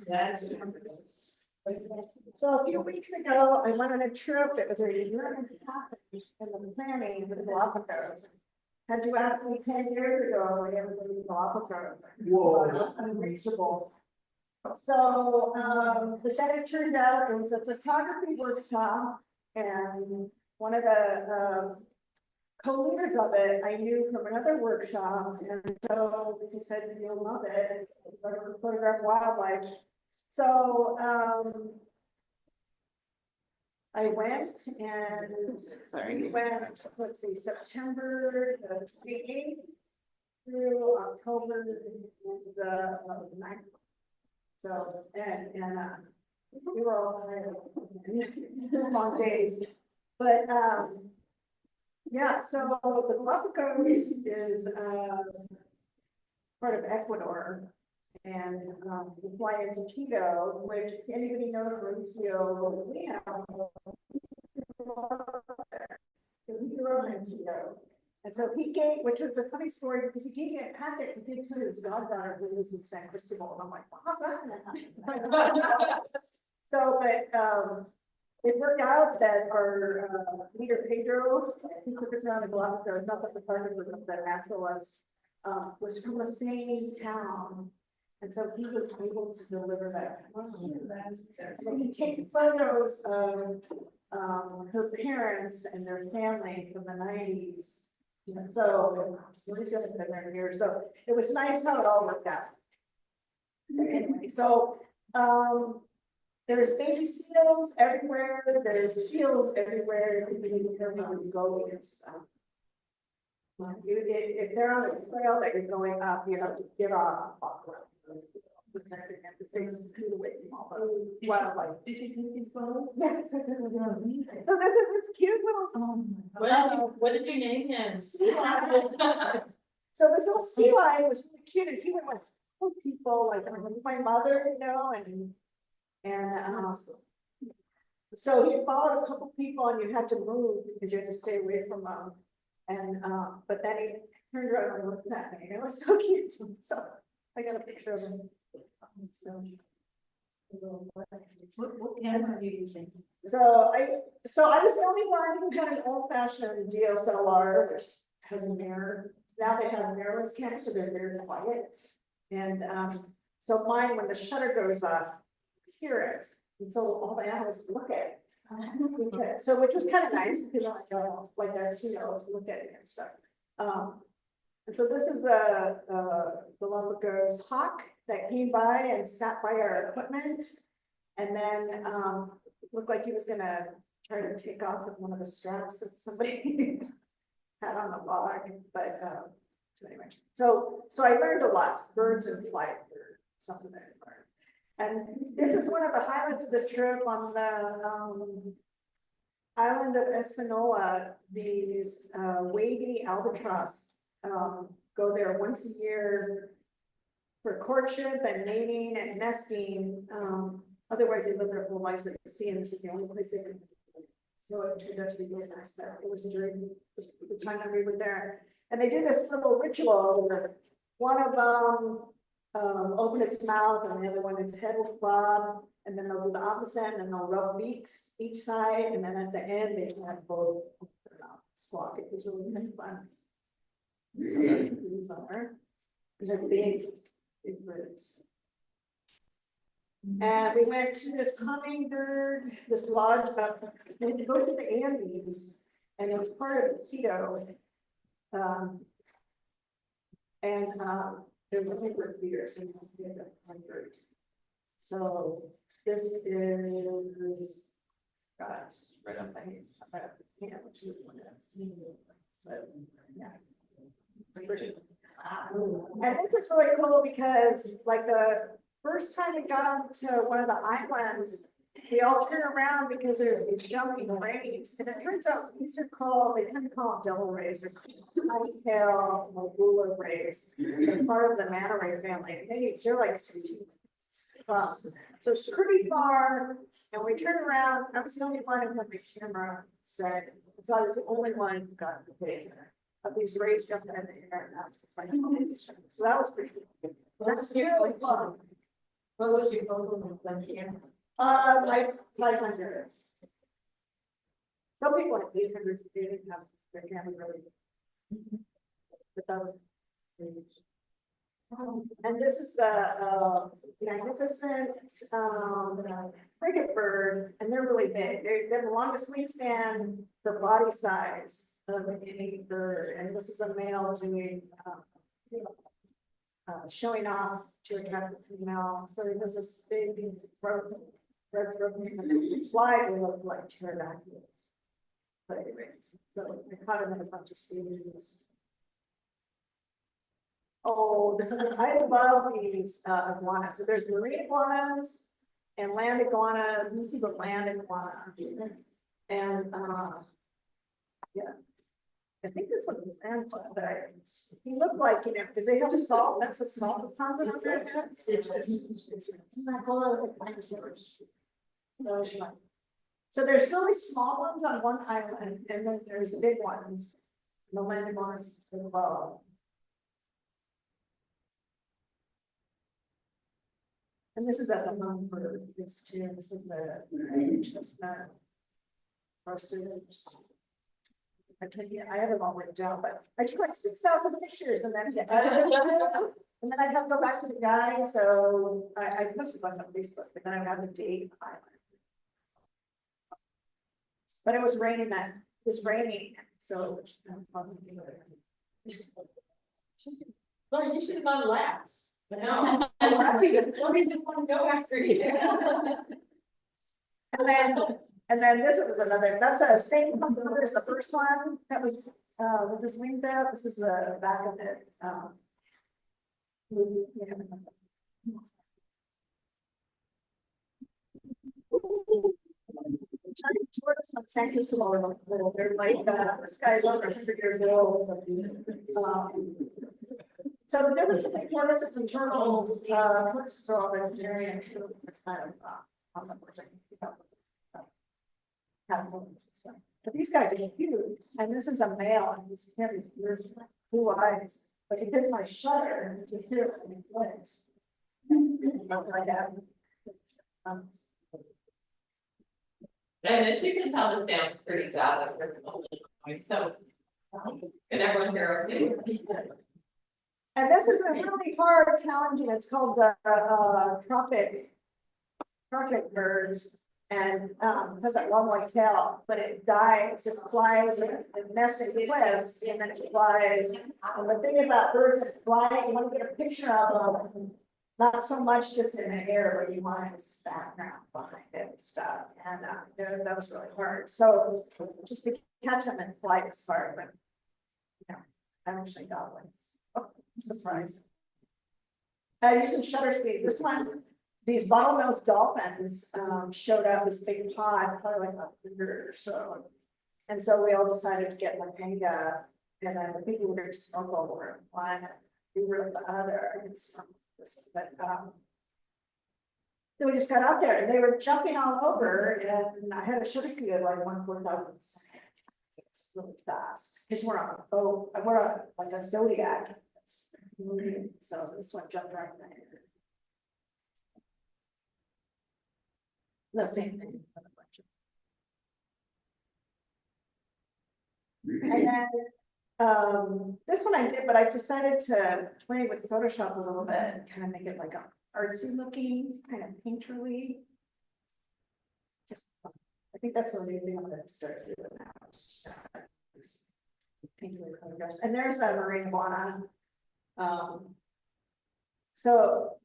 That's. So a few weeks ago, I went on a trip, it was a year and a half in the planning with the Galapagos. Had you asked me 10 years ago, I ever been to Galapagos? Whoa. It was unreachable. So, but then it turned out it was a photography workshop and one of the, co-leaders of it, I knew from another workshop, and so he said, you'll love it, photograph wildlife. So, I went and, we went, let's see, September the 28th through October the 9th. So, and We were all tired. Long days, but, yeah, so the Galapagos is, part of Ecuador. And, we fly into Quito, which if anybody knows Mauricio Leo. He grew up in Quito. And so he gave, which was a funny story, because he gave me a packet to give to his goddaughter who lives in San Cristobal, and I'm like, well, how's that gonna happen? So, but, it worked out that our, leader Pedro, he took us around the Galapagos, not the photographer, but the naturalist, was from the same town. And so he was able to deliver that. So he taken photos of, her parents and their family from the nineties. So, Mauricio had been there years, so it was nice how it all worked out. Anyway, so, there's baby seals everywhere, there's seals everywhere, you can be careful when you go and stuff. If they're on a trail that you're going up, you have to get off. Things away from all the wildlife. Did you take his photo? Yeah. So there's this cute little. What did you name him? So this little sea lion was really cute, and he would like follow people, like my mother, and so he followed a couple people, and you had to move because you had to stay away from them. And but then he turned around and looked at me, and it was so cute. So I got a picture of him. So. What camera are you using? So I was the only one who had an old fashioned DSLR, which has a mirror. Now they have mirrorless cameras, so they're very quiet. And so mine, when the shutter goes off, you hear it. And so all the animals look at it. So which was kind of nice because I like that, to look at it and stuff. And so this is a Galapagos hawk that came by and sat by our equipment. And then looked like he was gonna try to take off with one of the straps that somebody had on the log, but so anyway. So I learned a lot, birds and flight or something that I learned. And this is one of the highlights of the trip on the island of Espanola. These wavy albatross go there once a year for courtship and mating and nesting. Otherwise they live their whole lives at sea, and this is the only place they can. So it turned out to be really nice there. It was during the time that we were there. And they do this little ritual where one of them open its mouth and the other one its head will bob, and then they'll do the opposite, and then they'll rub beaks each side, and then at the end they have both squawk. It was really kind of fun. So that's what these are. These are big birds. And we went to this hummingbird, this lodge up, we go to the Andes, and it's part of Quito. There was hummingbird feeders and we had a hummingbird. So this is got right on the hand, which is one but yeah. And this is really cool because like the first time we got onto one of the islands, we all turn around because there's these jumping rays, and it turns out these are called, they kind of call them devil rays, they're high-tail Mogula rays. They're part of the manta ray family. They're like 16 plus, so it's pretty far. And we turn around. I was the only one who had the camera set, so I was the only one who got the picture of these rays jumping in the air. And so that was pretty cool. That's really fun. What was your photo like here? Like 500. Some people like 800, they didn't have their camera really. But that was. And this is a magnificent frigate bird, and they're really big. They're the longest wingspan, the body size of any bird, and this is a male doing showing off to attract the female. So this is big throat, red throat, and fly, they look like pterodactyls. But anyway, so I caught them in a bunch of stages. Oh, I love these iguanas. So there's marine iguanas, and land iguanas, and this is a land iguana. And, yeah. I think that's what the sand was, but he looked like, you know, because they have salt, that's a salt deposit on their heads. It's not whole other dinosaurs. So there's really small ones on one island, and then there's big ones, the land iguanas as well. And this is at the home for this too, this is the chestnut. Roasters. I can't, I have it all written down, but I took like 6,000 pictures and that's it. And then I'd have to go back to the guy, so I posted one on Facebook, but then I would have the date. But it was raining so it was kind of fun to do it. Well, you should have gone last. No. Nobody's gonna want to go after you. And then this was another, that's a same, there's the first one that was, with his wings out, this is the back of it, Tortoise on San Cristobal, they're like, this guy's over 100 years old. So the difference between tortoises and turtles, tortoises are all vegetarian, on the but these guys are huge, and this is a male, and he's got these blue eyes, but he hits my shutter, and you hear it from his legs. Like that. And as you can tell, the sound's pretty bad, like, we're the only point, so. Can everyone hear okay? And this is a really hard, challenging, it's called tropic birds. And has that long white tail, but it dives, it flies, it nests in cliffs, and then it flies. And the thing about birds that fly, you want to get a picture of them, not so much just in the air, but you want this background behind it and stuff. And that was really hard. So just to catch them and fly is hard, but you know, I actually got one. Oh, surprise. Using shutter speeds. This one. These bottlenose dolphins showed up this big pod, probably like 100 or so. And so we all decided to get Lapanga, and then the people were going to snorkel were one, we were the other. I didn't snorkel this, but then we just got out there and they were jumping all over, and I had a shutter speed of like 1/4,000 seconds. It's really fast because we're on a boat, we're on like a Zodiac. So this one jumped right in there. The same thing. And then, this one I did, but I decided to play with Photoshop a little bit and kind of make it like a artsy looking, kind of painterly. Just, I think that's the only thing I'm gonna start doing now. Painterly photographs, and there's a marine iguana. So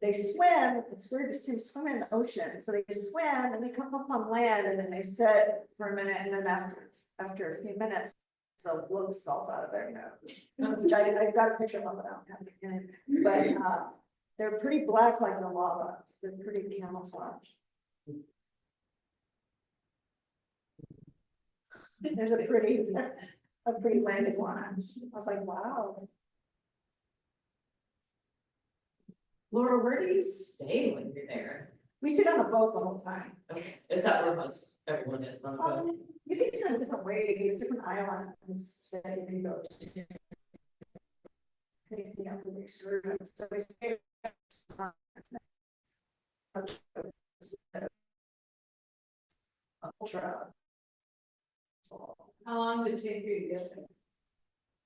they swim, it's weird to see them swim in the ocean, so they swim and they come up on land and then they sit for a minute, and then after a few minutes, they'll blow salt out of their nose. Which I've got a picture of it, I don't have it in it, but they're pretty black like the lava, they're pretty camouflaged. There's a pretty land iguana. I was like, wow. Laura, where do you stay when you're there? We sit on a boat the whole time. Okay, is that where most everyone is on the boat? You can do it different ways, different islands that you can go to. You know, for the excursion, so we stay. Ultra. How long did it take you to get there?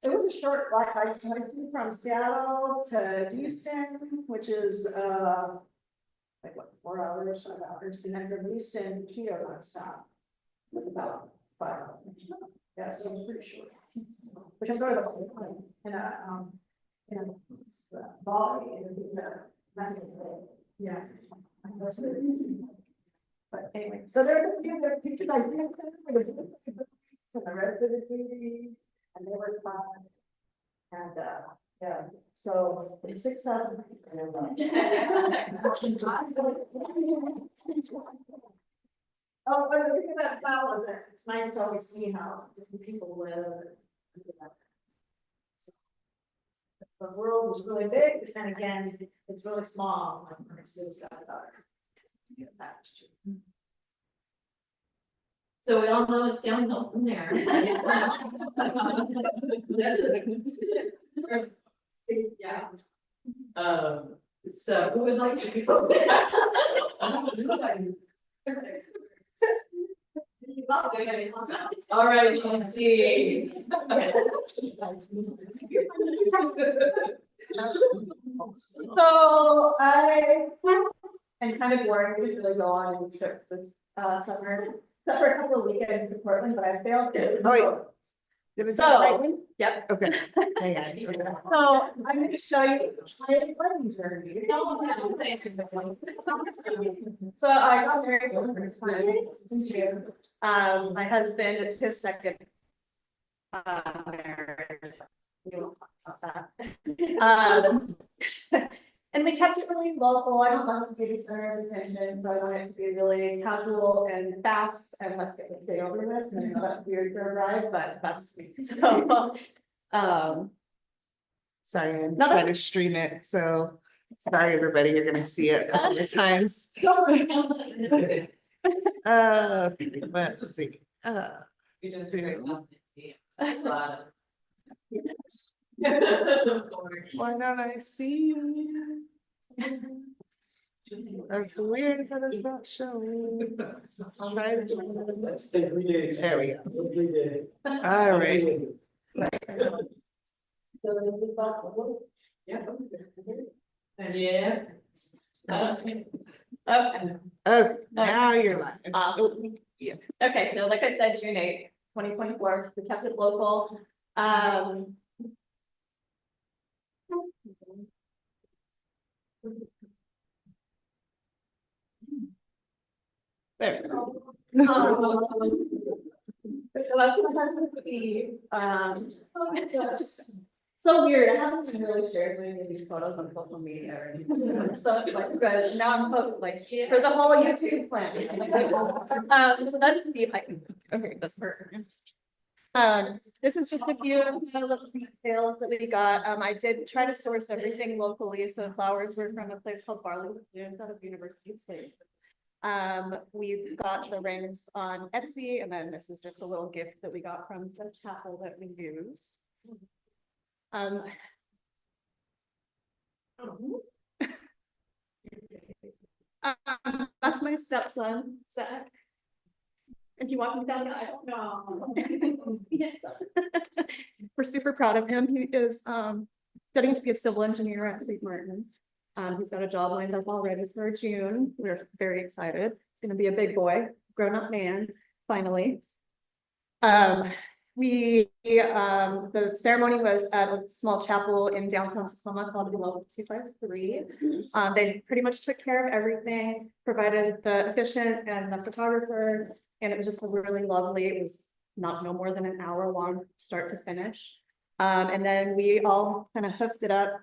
It was a short flight. I flew from Seattle to Houston, which is like what, 4 hours, 5 hours, and then from Houston to Quito nonstop. It was about 5 hours. Yeah, so it was pretty short. Which is sort of Bali and yeah. That's what it is. But anyway, so there's a few other pictures I didn't include for the red footed babies, and they were fun. And yeah, so 6,000. Oh, but the thing about towel is that it's nice to always see how different people live. The world is really big, but then again, it's really small, like next to this guy. So we all know it's downhill from there. Yeah. So who would like to go next? All right, let's see. So I am kind of bored, we didn't really go on any trips this summer, except for a couple of weekends to Portland, but I failed to. So, yep. Okay. So I'm going to show you my wedding journey. So I got married for the first time in June. My husband, it's his second marriage. We won't talk about that. And we kept it really local. I don't want it to be the center of attention, so I want it to be really casual and fast and let's get the day over with. And I know that's weird for a bride, but that's me. So, Sorry, I'm No, that's- trying to stream it, so sorry, everybody, you're gonna see it a couple of times. Let's see. You just Zoom. Why don't I see you? That's weird that it's not showing. I'll try to do it. There we go. All right. Yeah. Okay. Oh, now you're live. Awesome. Yeah. Okay, so like I said, June 8th, 2024, we kept it local. There we go. So that's my husband Steve. Just so weird. I haven't been really shared any of these photos on social media or anything. So it's like good. Now I'm hooked like for the whole YouTube plan. So that's Steve. I can. Okay, that's her. This is just a few of the little details that we got. I did try to source everything locally. So flowers were from a place called Barlow's Dunes out of University Place. We've got the rings on Etsy, and then this is just a little gift that we got from the chapel that we used. That's my stepson, Zach. If you want him down, I don't know. Yes. We're super proud of him. He is studying to be a civil engineer at St. Martin's. He's got a job lined up already for June. We're very excited. It's gonna be a big boy, grown-up man, finally. The ceremony was at a small chapel in downtown Tacoma called Globe 253. They pretty much took care of everything, provided the officiant and the photographer, and it was just a really lovely, it was no more than an hour long start to finish. And then we all kind of hoofed it up.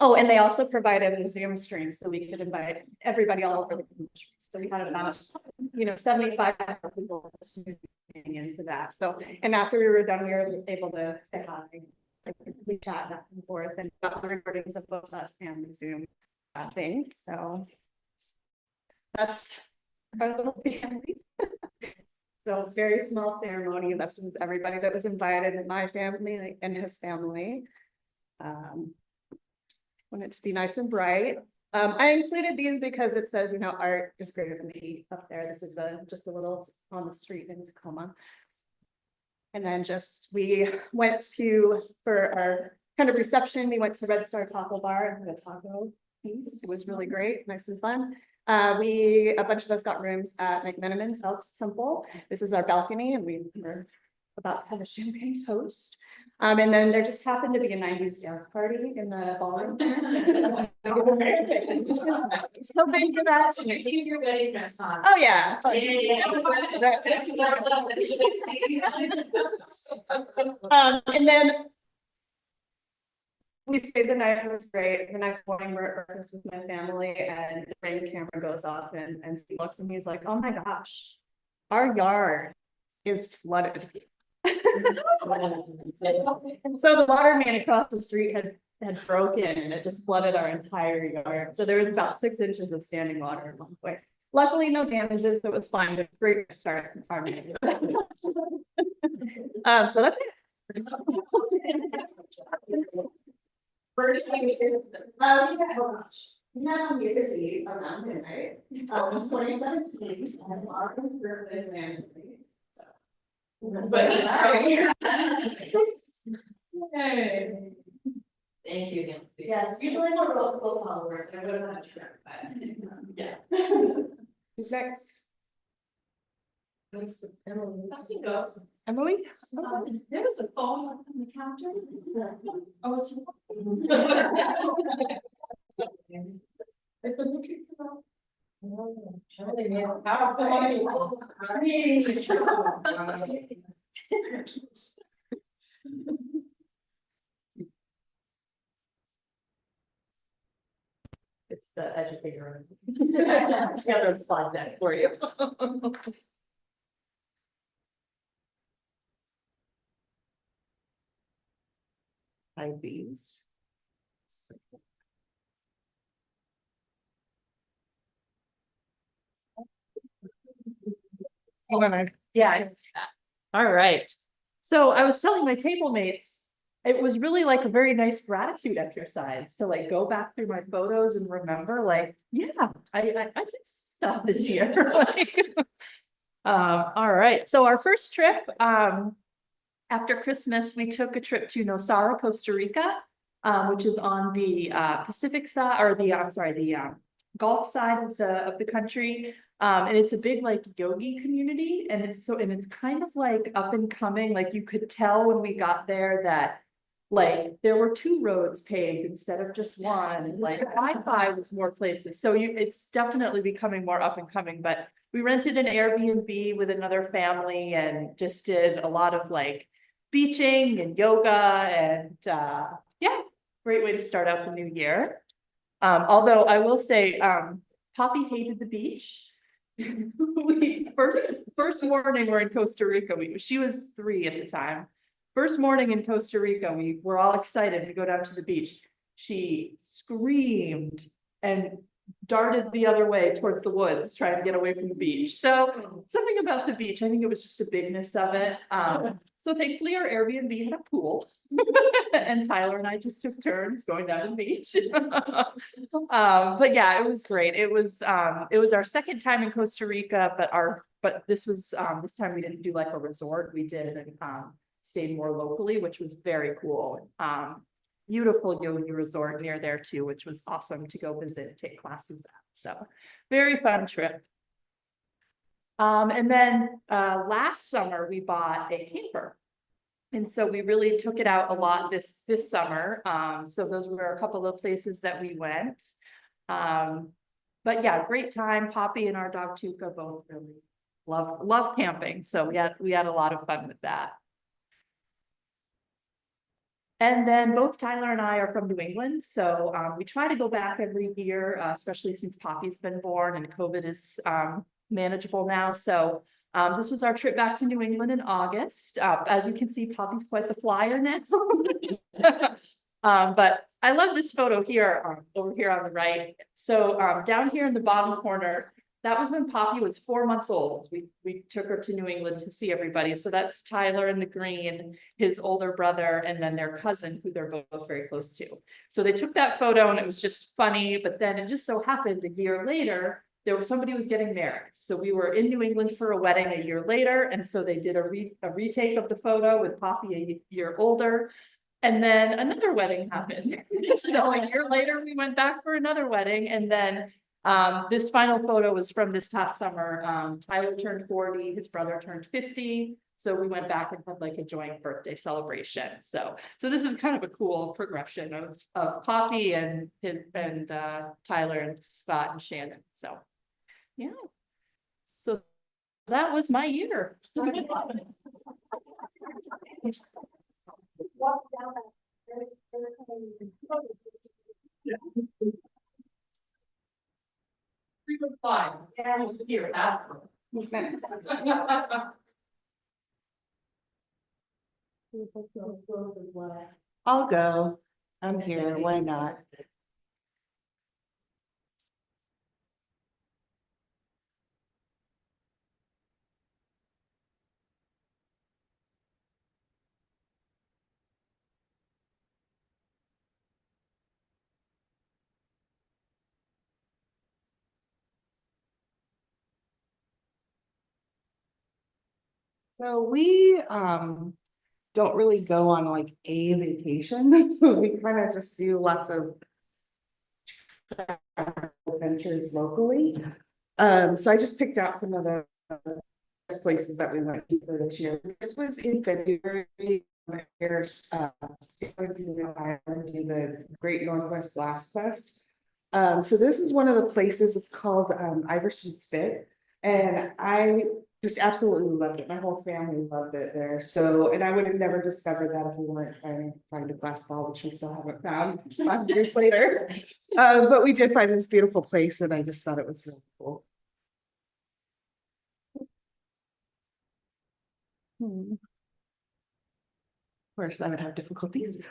Oh, and they also provided a Zoom stream so we could invite everybody all over the country. So we had about, 75 people tuning into that. So, and after we were done, we were able to say hi, like we chat back and forth and got the recordings of both us and the Zoom thing. So that's our little family. So it's a very small ceremony. This was everybody that was invited in my family and his family. Want it to be nice and bright. I included these because it says, art is greater than me up there. This is just a little on the street in Tacoma. And then we went for our kind of reception, we went to Red Star Taco Bar and had a taco piece. It was really great, nice and fun. A bunch of us got rooms at McMenamin South Temple. This is our balcony and we were about to have a champagne toast. And then there just happened to be a 90s dance party in the ballroom. Hoping for that. You're keeping your wedding dress on. Oh yeah. And then We stayed the night, it was great. The next morning, we're at breakfast with my family and the ring camera goes off and Steve looks at me, he's like, oh my gosh, our yard is flooded. And so the water main across the street had broken and it just flooded our entire yard. So there was about 6 inches of standing water at one point. Luckily, no damages, so it was fine, but great start. So that's it. We had on New Year's Eve around midnight, 2017, and our birthday land. But he's right here. Yay. Thank you, Nancy. Yes, usually more local followers, so I would have had a trip, but yeah. Who's next? Nothing goes. Emily? There was a phone on the counter. Oh, it's. It's the educator. Together slide that for you. Hide these. Yeah. All right. So I was telling my table mates, it was really like a very nice gratitude exercise to like go back through my photos and remember like, yeah, I did stuff this year. Like, all right. So our first trip, after Christmas, we took a trip to Nosara, Costa Rica, which is on the Pacific side, or the the Gulf side of the country. And it's a big like yogi community, and it's kind of like up and coming. Like you could tell when we got there that like there were 2 roads paved instead of just one, and like Wi-Fi was more places. So it's definitely becoming more up and coming. But we rented an Airbnb with another family and just did a lot of like beaching and yoga, and yeah, great way to start out the new year. Although I will say, Poppy hated the beach. First morning we're in Costa Rica. She was 3 at the time. First morning in Costa Rica, we were all excited to go down to the beach. She screamed and darted the other way towards the woods, trying to get away from the beach. So something about the beach, I think it was just the bigness of it. So thankfully our Airbnb had a pool and Tyler and I just took turns going down to the beach. But yeah, it was great. It was our second time in Costa Rica, but this was this time we didn't do like a resort. We did and stayed more locally, which was very cool. Beautiful yogi resort near there too, which was awesome to go visit, take classes at. So very fun trip. And then last summer we bought a camper. And so we really took it out a lot this summer. So those were a couple of places that we went. But yeah, great time. Poppy and our dog Tuka both really love camping. So we had a lot of fun with that. And then both Tyler and I are from New England, so we try to go back every year, especially since Poppy's been born and COVID is manageable now. So this was our trip back to New England in August. As you can see, Poppy's quite the flyer now. But I love this photo here, over here on the right. So down here in the bottom corner, that was when Poppy was 4 months old. We took her to New England to see everybody. So that's Tyler in the green, his older brother, and then their cousin, who they're both very close to. So they took that photo and it was just funny, but then it just so happened a year later, somebody was getting married. So we were in New England for a wedding a year later. And so they did a retake of the photo with Poppy a year older. And then another wedding happened. So a year later, we went back for another wedding. And then this final photo was from this past summer. Tyler turned 40, his brother turned 50. So we went back and had like a joint birthday celebration. So this is kind of a cool progression of Poppy and Tyler and Scott and Shannon. So yeah. So that was my year. Fine. Here, ask I'll go. I'm here, why not? So we don't really go on like a vacation. We kind of just do lots of adventures locally. So I just picked out some of the places that we went to for this year. This was in February. Here's the Great Northwest Glass Fest. So this is one of the places. It's called Iverson Spit, and I just absolutely loved it. My whole family loved it there. So, and I would have never discovered that if we weren't trying to find a glass ball, which we still haven't found 5 years later. But we did find this beautiful place, and I just thought it was really cool. Of course, I would have difficulties.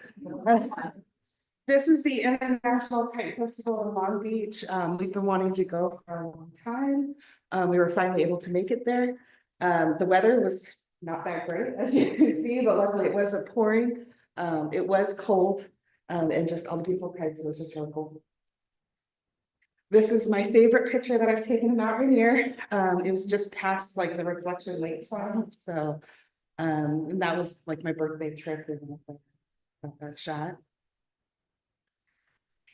This is the International Kite Festival in Long Beach. We've been wanting to go for a long time. We were finally able to make it there. The weather was not that great, as you can see, but luckily it wasn't pouring. It was cold, and just all the beautiful kites. It was just really cool. This is my favorite picture that I've taken of Mount Rainier. It was just past like the Reflection Lake song. So and that was like my birthday trip and that shot.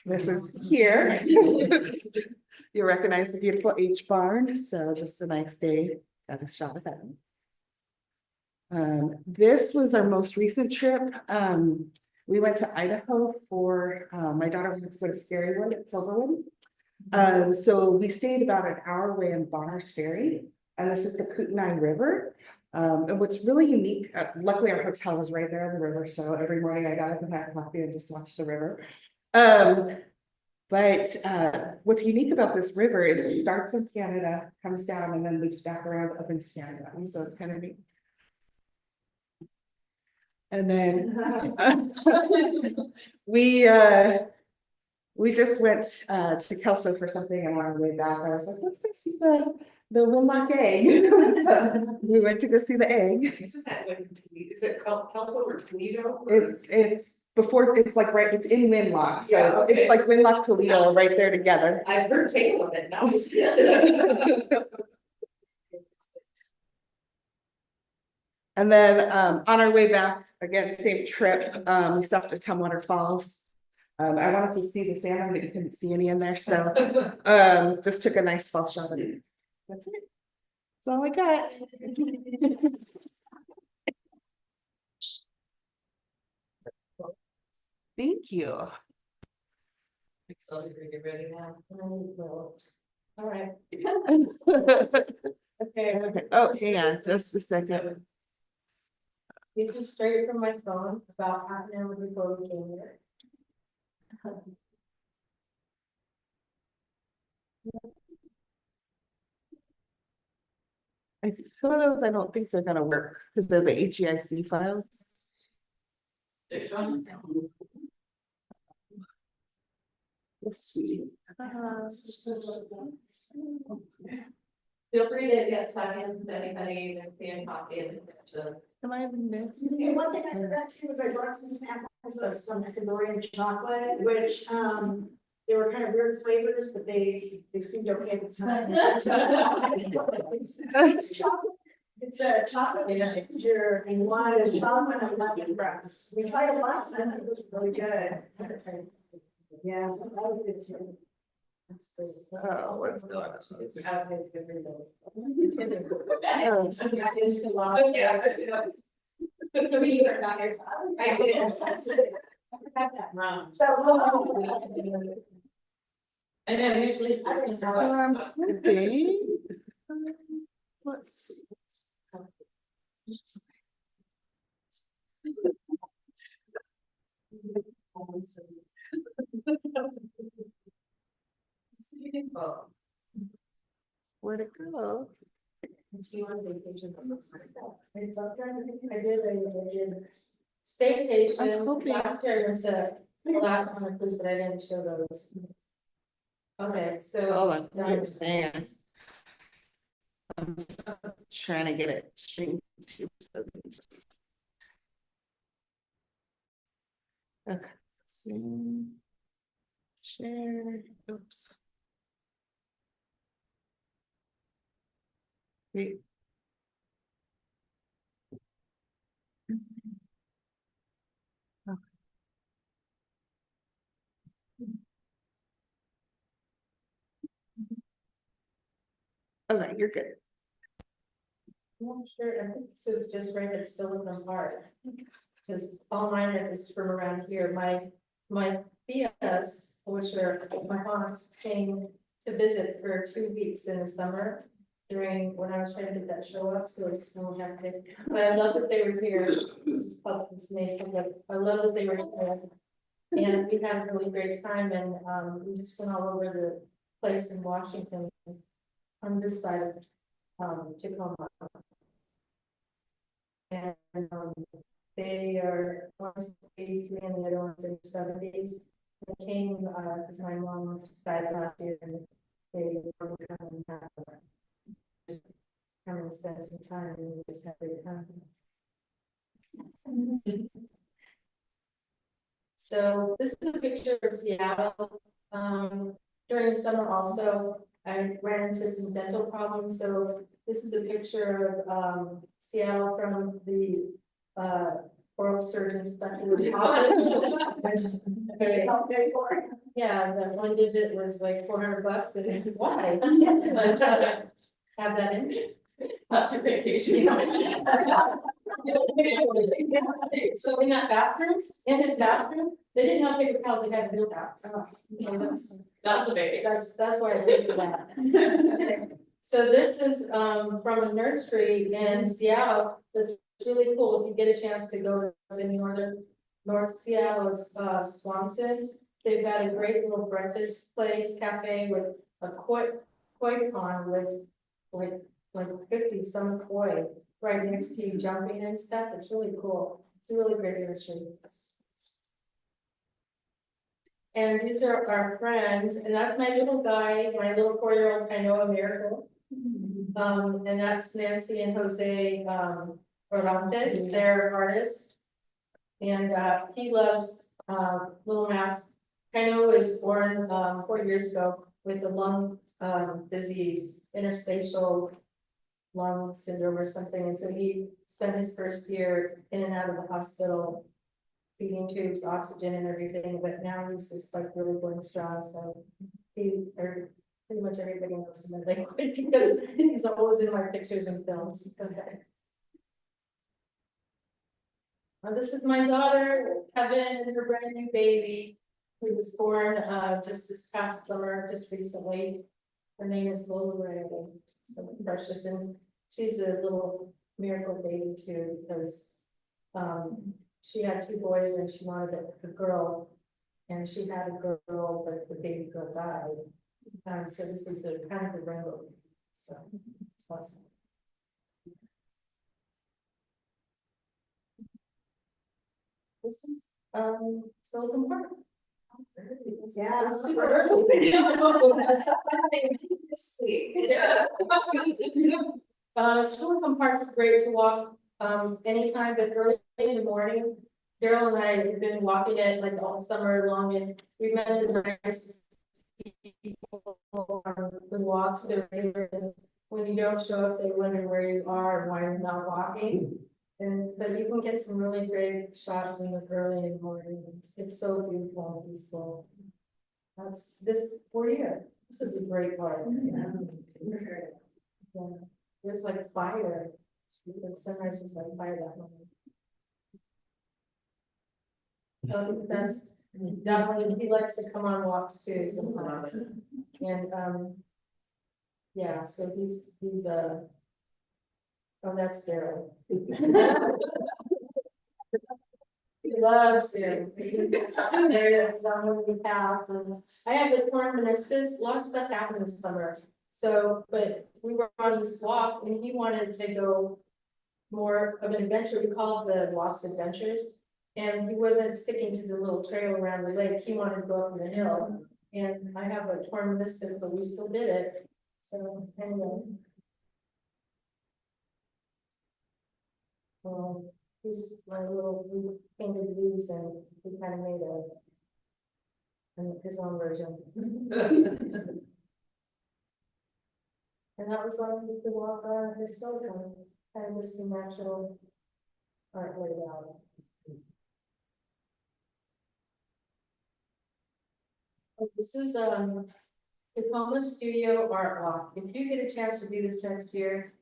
This is here. You recognize the beautiful H barn. So just a nice day. Got a shot of that. This was our most recent trip. We went to Idaho for my daughter went to go to Scarywood at Silverwood. So we stayed about an hour away in Bonners Ferry, and this is the Kootenai River. And what's really unique, luckily our hotel is right there on the river, so every morning I got up and had coffee and just watched the river. But what's unique about this river is it starts in Canada, comes down, and then loops back around up into Canada, so it's kind of neat. And then we just went to Kelso for something, and on our way back, I was like, let's go see the Winlock egg. So we went to go see the egg. Isn't that what, is it called Kelso or Toledo? It's before, it's like right, it's in Winlock, so Yeah, okay. it's like Winlock, Toledo, right there together. I've heard tales of it now. And then on our way back, again, same trip, we stopped at Tumwater Falls. I wanted to see the salmon, but you couldn't see any in there, so just took a nice fall shot of it. That's it. That's all I got. Thank you. So you're get ready now. All right. Okay. Okay. Oh, yeah, just a second. These are straight from my phone about half an hour before we came here. Some of those I don't think they're gonna work because they're the HEIC files. This one. Let's see. Feel free to get seconds, anybody, there's the copy of the. Am I having this? And one thing I forgot too was I brought some samples of some Himalayan chocolate, which they were kind of weird flavors, but they seemed okay at the time. It's chocolate. It's a chocolate ginger and one is chocolate and lemongrass. We tried it last time, it was really good. Yeah, that was good too. That's great. Oh, what's going on? It's out there every day. I did. And then usually. So I'm hoping. Let's see. Where'd it go? It's up there. I did staycation. I'm hoping- Last year was the last one I cruised, but I didn't show those. Okay, so. Oh, I understand. I'm just trying to get it streamed to. So let me just- Okay, see. Share, oops. Wait. Okay, you're good. I'm sure, I think this is just right at Silicon Park. Because all mine is from around here, my tias, which are my aunts, came to visit for 2 weeks in the summer. During, when I was trying to get that show up, so it's so hectic, but I love that they were here, this is public information, but I love that they were here. And we had a really great time, and we just went all over the place in Washington. On this side of Tacoma. And they are one's 83 and the other one's in their 70s. They came because my mom died last year, and they were coming and just come and spend some time, and we just had a great time. So this is a picture of Seattle. During the summer also, I ran into some dental problems, so this is a picture of Seattle from the oral surgeon specialist office. They help pay for it. Yeah, that one visit was like $400, and this is why. So, have that in. That's your vacation. So in that bathroom, in his bathroom, they didn't have paper towels, they had real towels. That's a vacation. That's why I did that. So this is from a nursery in Seattle, that's really cool, if you get a chance to go, it's in North Seattle, it's Swanson's. They've got a great little breakfast place, cafe with a koi pond with like 50 some koi right next to you jumping and stuff, it's really cool, it's a really great nursery. And these are our friends, and that's my little guy, my little 4-year-old Kainoa Miracle. And that's Nancy and Jose Orantes, they're artists. And he loves Little Mask. Kainoa was born 4 years ago with a lung disease, interstitial lung syndrome or something, and so he spent his first year in and out of the hospital, feeding tubes, oxygen and everything, but now he's just like really going strong, so or pretty much everybody knows him in Lakewood because he's always in my pictures and films. Okay. This is my daughter, Kevin, and her brand new baby, who was born just this past summer, just recently. Her name is Lola Ray, so precious, and she's a little miracle baby too, because she had 2 boys and she wanted a girl, and she had a girl, but the baby girl died. So this is the kind of the rainbow, so it's awesome. This is Silicon Park. Yeah. Super. Silicon Park's great to walk anytime, but early in the morning. Daryl and I have been walking it like all summer long, and we've met the nicest people on the walks. They're regulars, and when you don't show up, they wonder where you are and why you're not walking. But you can get some really great shots in the early in the morning. It's so beautiful and peaceful. That's this 4 year. This is a great park. Yeah. There's like fire. The sunrise was like fire that morning. That's that one. He likes to come on walks too sometimes. And yeah, so he's oh, that's Daryl. loves to. There's on the paths and I have the torn meniscus, a lot of stuff happened this summer. So, but we were on this walk and he wanted to go more of an adventure, we call it the Walks Adventures. And he wasn't sticking to the little trail around the lake, he wanted to go up the hill. And I have a torn meniscus, but we still did it, so anyway. He's my little, we painted leaves and he kind of made his own version. And that was on the walk, historic, kind of just the natural art laid out. This is Tacoma Studio Art Walk. If you get a chance to do this next year,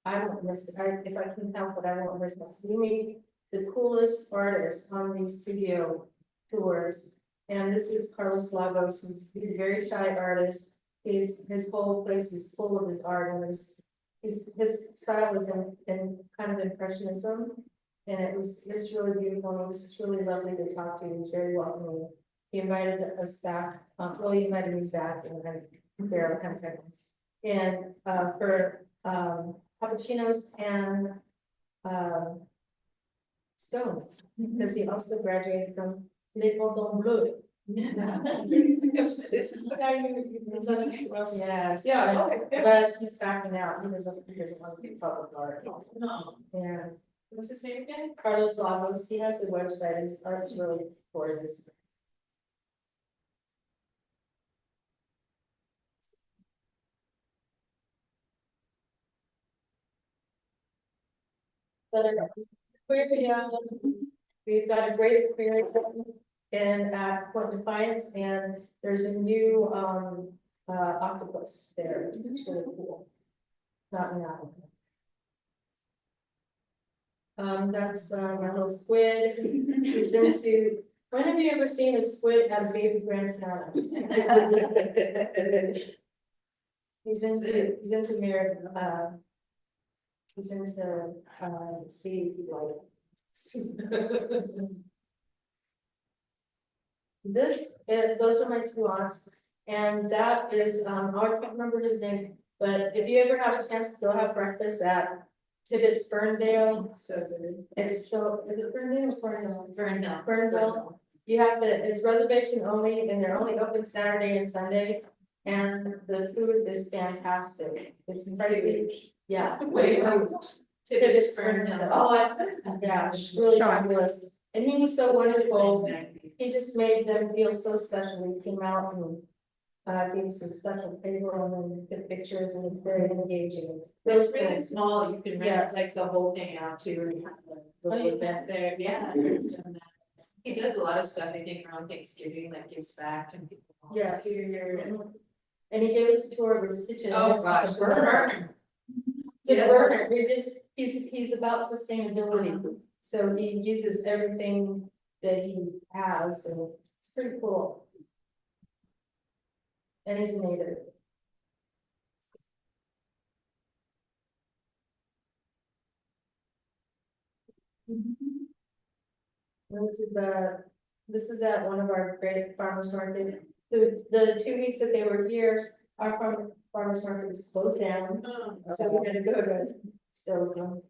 I won't miss it. If I can help it, I won't miss this. We meet the coolest artists on these studio tours. And this is Carlos Lagos. He's a very shy artist. His whole place is full of his art, and his style is in kind of impressionism. And it was just really beautiful. And it was just really lovely to talk to. He was very welcoming. He invited us back, well, he invited me back and there kind of time. And for cappuccinos and stones, because he also graduated from Les Cordons Bleus. This is the guy you presented to us. Yes. Yeah, okay. But he's backing out, he doesn't want to be public art. No, Yeah, what's his name again? Carlos Lagos, he has a website, his art's really gorgeous. But we've got a great experience in Point Defiance, and there's a new octopus there. It's really cool. Not in that one. That's my little squid. He's into. When have you ever seen a squid at a baby Grand Canyon? He's into mirror. He's into sea life. Those are my two aunts, and that is, I can't remember his name, but if you ever have a chance to go have breakfast at Tibbetts Ferndale. So good. Is it Ferndale or Ferndale? Ferndale. You have to, it's reservation only, and they're only open Saturday and Sunday, and the food is fantastic. It's pricey. Yeah. Wait, Tibbetts Ferndale. Oh, Yeah, it's really fabulous. And he was so wonderful. He just made them feel so special. He came out and gave us a special table and then took pictures, and it's very engaging. it's really small, you can rent Yes. like the whole thing out too, and have the little event there, yeah. he's done that. He does a lot of stuff, I think, around Thanksgiving that gives back and people. Yes. volunteer. And he gave us a tour of his kitchen. Oh, It's gosh, a burner. It's a Yeah. burner. He's about sustainability. So he uses everything that he has, and it's pretty cool. And he's a native. And this is at one of our great farmers markets. The 2 weeks that they were here, our farmers market was closed down, so we had to go to Stoughton.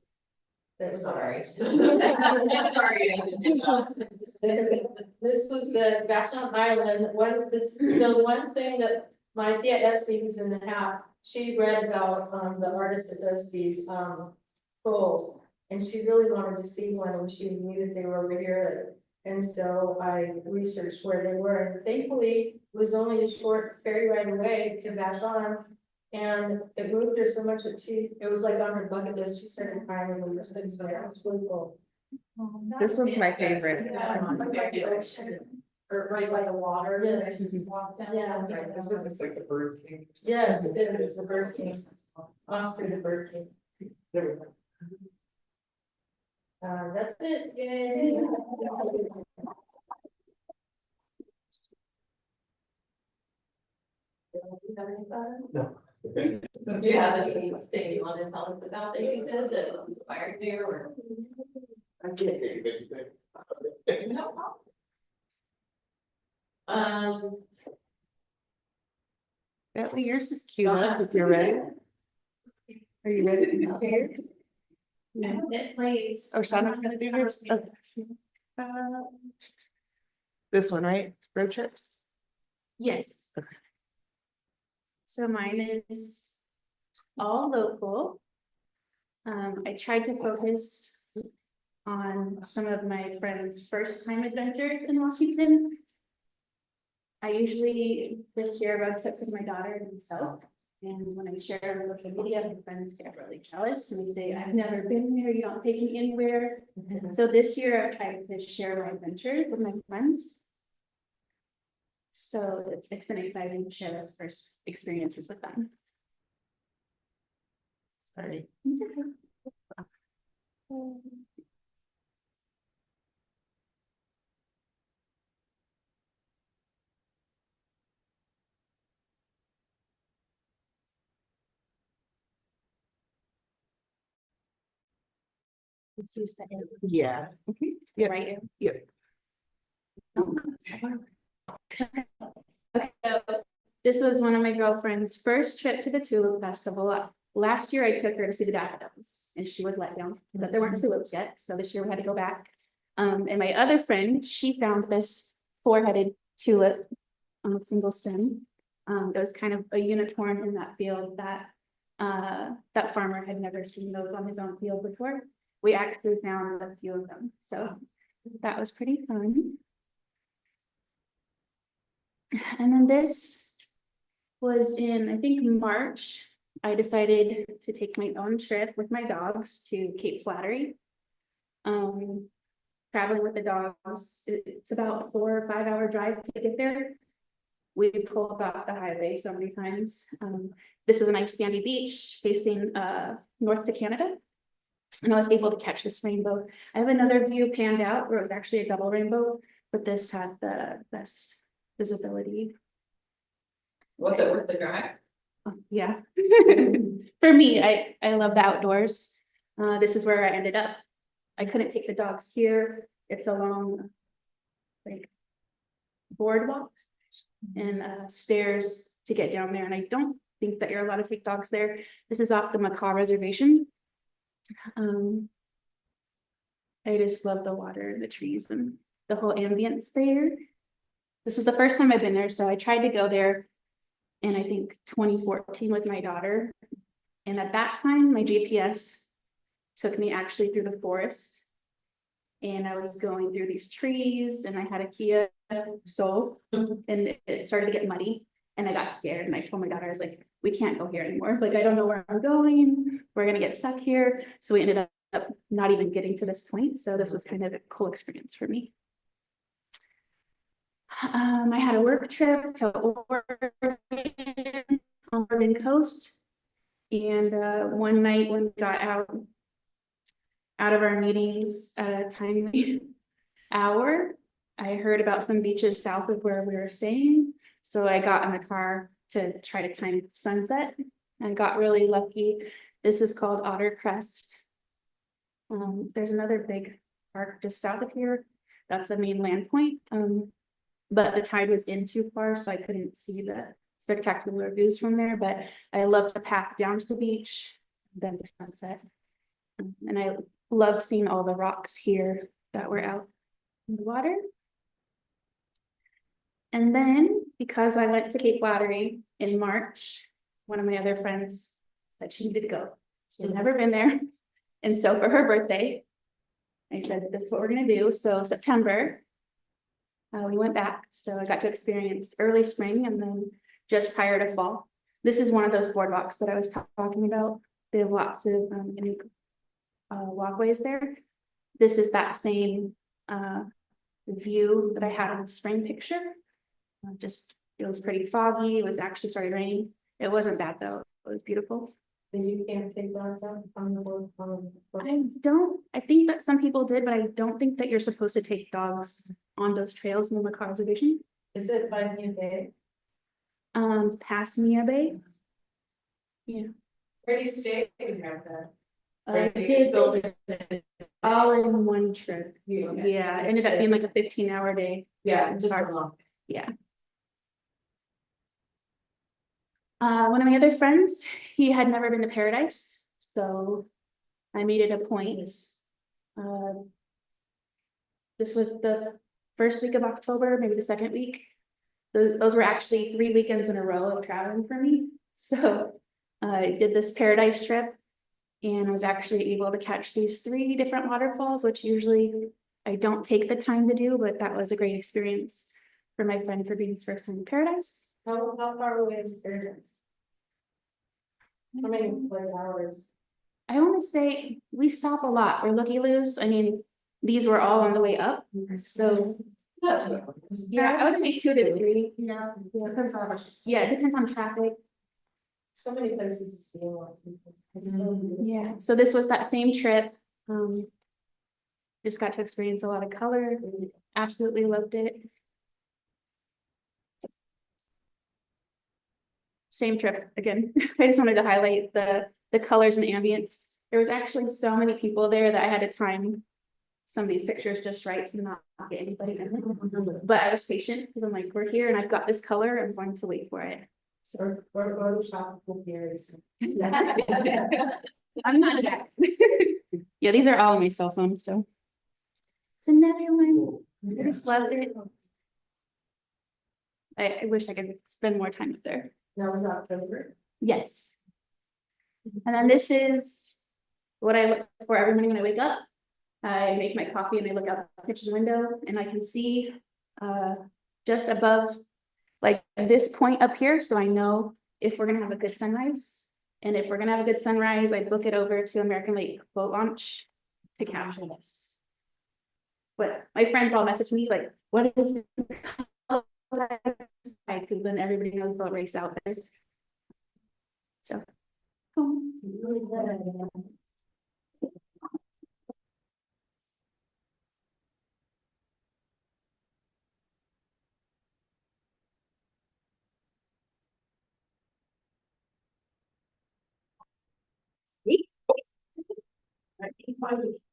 Sorry. Sorry, I didn't know. This was Vashon Island, the one thing that my tia Espy, who's in the half, she read about the artist that does these trolls. And she really wanted to see one, and she knew that they were over here. And so I researched where they were, and thankfully it was only a short ferry ride away to Vashon. And it moved her so much that it was like on her bucket list. She started crying when we were sitting there. It was really cool. This one's my favorite. Yeah, like the ocean, or right by the water. Yes. Walk down. Yeah. Isn't this like the Bird King? Yes, it is. It's the Bird King. Oscar the Bird King. There we go. That's it. Yay. No. Do you have anything you want to tell us about that you did that inspired you or? I can't think of anything. No problem. Bentley, yours is cute, if you're ready. Are you ready to be prepared? It plays. Oh, Shauna's gonna do hers. Okay. This one, right? Road trips? Yes. Okay. So mine is all local. I tried to focus on some of my friends' first time adventures in Washington. I usually just share road trips with my daughter and myself. And when I share on social media, my friends get really jealous and they say, I've never been there, you don't take me anywhere. So this year I tried to share my adventures with my friends. So it's been exciting to share those first experiences with them. Sorry. It's used to it. Yeah. Yep. Right here. Yep. Okay, so this was one of my girlfriend's first trip to the Tulip Festival. Last year I took her to see the daffodils and she was let down, but there weren't tulips yet, so this year we had to go back. And my other friend, she found this four-headed tulip on a single stem. It was kind of a unicorn in that field that that farmer had never seen those on his own field before. We actually found a few of them, so that was pretty fun. And then this was in, I think, March. I decided to take my own trip with my dogs to Cape Flattery. Traveling with the dogs, it's about 4 or 5 hour drive to get there. We pulled off the highway so many times. This was a nice sandy beach facing north to Canada. And I was able to catch this rainbow. I have another view panned out where it was actually a double rainbow, but this had the best visibility. Was it worth the drive? Yeah. For me, I love the outdoors. This is where I ended up. I couldn't take the dogs here. It's a long, like, boardwalk and stairs to get down there. And I don't think that you're allowed to take dogs there. This is off the Macaw Reservation. I just love the water and the trees and the whole ambience there. This is the first time I've been there, so I tried to go there in, I think, 2014 with my daughter. And at that time, my GPS took me actually through the forest. And I was going through these trees and I had a Kia Soul and it started to get muddy. And I got scared and I told my daughter, I was like, we can't go here anymore. Like, I don't know where I'm going. We're gonna get stuck here. So we ended up not even getting to this point. So this was kind of a cool experience for me. I had a work trip to Oregon coast. And one night when we got out of our meetings at a timely hour, I heard about some beaches south of where we were staying. So I got in the car to try to time sunset and got really lucky. This is called Otter Crest. There's another big park just south of here. That's a main land point. But the tide was in too far, so I couldn't see the spectacular views from there. But I loved the path down to the beach, then the sunset. And I loved seeing all the rocks here that were out in the water. And then, because I went to Cape Flattery in March, one of my other friends said she needed to go. She had never been there. And so for her birthday, I said, that's what we're gonna do. So September, we went back. So I got to experience early spring and then just prior to fall. This is one of those boardwalks that I was talking about. They have lots of unique walkways there. This is that same view that I had in the spring picture. It was pretty foggy. It was actually started raining. It wasn't bad though. It was beautiful. Did you can't take dogs out on the board? I think that some people did, but I don't think that you're supposed to take dogs on those trails in the Macaw Reservation. Is it by New Bay? Past Nia Bay. Yeah. Where do you stay? You have that. I did go all in one trip. Okay. Yeah, it ended up being like a 15-hour day. Yeah, just a long. Yeah. One of my other friends, he had never been to Paradise, so I made it a point. This was the first week of October, maybe the second week. Those were actually 3 weekends in a row of traveling for me. So I did this Paradise trip and I was actually able to catch these 3 different waterfalls, which usually I don't take the time to do, but that was a great experience for my friend for being his first time in Paradise. How far away is Paradise? How many hours? I want to say we stop a lot. We're looky-loos. I mean, these were all on the way up, so. Yeah, I would say 2 to 3. Yeah, depends on what you see. Yeah, it depends on traffic. So many places to see a lot of people. It's so beautiful. Yeah, so this was that same trip. Just got to experience a lot of color. Absolutely loved it. Same trip again. I just wanted to highlight the colors and the ambience. There was actually so many people there that I had to time some of these pictures just right to not get anybody in. But I was patient because I'm like, we're here and I've got this color. I'm going to wait for it. Or Photoshop for Paris. I'm not that. Yeah, these are all on my cell phone, so. It's another one. I just loved it. I wish I could spend more time up there. That was October. Yes. And then this is what I look for every morning when I wake up. I make my coffee and I look out the kitchen window and I can see just above like this point up here. So I know if we're gonna have a good sunrise. And if we're gonna have a good sunrise, I book it over to American Lake Boat Launch to capture this. But my friends all message me like, what is this? Because then everybody knows they'll race out there. So.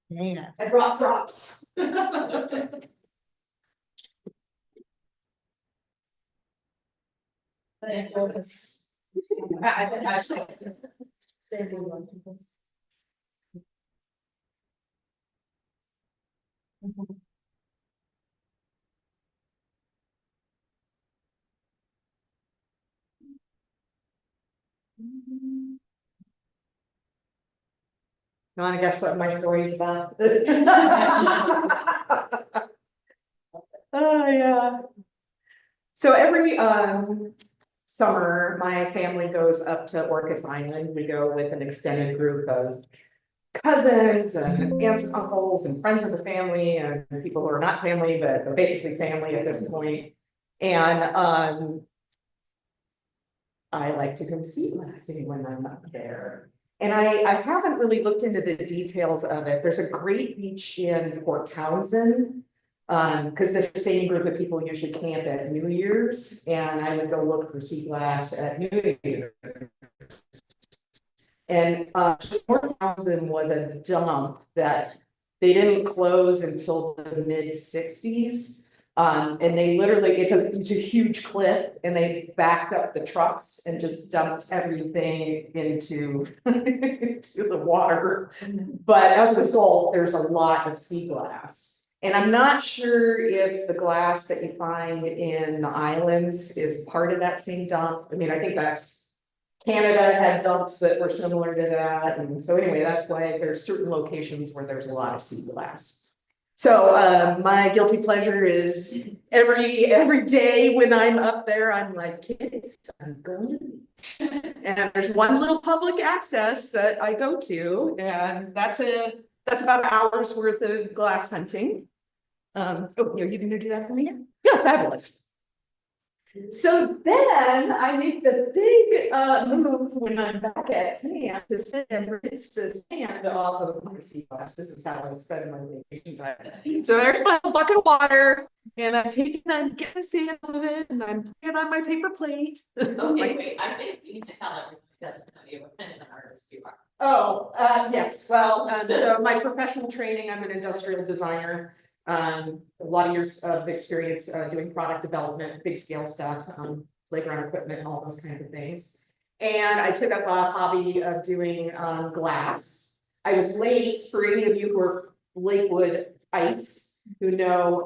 Yeah. I brought props. You wanna guess what my story's about? Oh, yeah. So every summer, my family goes up to Orcas Island. We go with an extended group of cousins and aunts and uncles and friends of the family and people who are not family, but are basically family at this point. And I like to go sea glassing when I'm up there. And I haven't really looked into the details of it. There's a great beach in Port Townsend. Because the same group of people usually camp at New Year's, and I would go look for sea glass at New Year's. And Port Townsend was a dump that they didn't close until the mid-60s. And they literally, it's a huge cliff, and they backed up the trucks and just dumped everything into into the water. But as a result, there's a lot of sea glass. And I'm not sure if the glass that you find in the islands is part of that same dump. I mean, I think that's Canada had dumps that were similar to that. And so anyway, that's why there's certain locations where there's a lot of sea glass. So my guilty pleasure is every day when I'm up there, I'm like, kids, I'm going. And there's one little public access that I go to, and that's about an hour's worth of glass hunting. Oh, are you gonna do that for me? Yeah, fabulous. So then I make the big move when I'm back at camp to sit and rinse the sand off of my sea glass. This is how I spend my vacation time. So there's my bucket of water, and I'm taking the sand out of it, and I'm putting it on my paper plate. Okay, wait, I think you need to tell everybody doesn't know you, what kind of an artist you are. Oh, yes, well, so my professional training, I'm an industrial designer. A lot of years of experience, doing product development, big scale stuff, playground equipment and all those kinds of things. And I took up a hobby of doing, glass. I was late, for any of you who are Lakewoodites who know,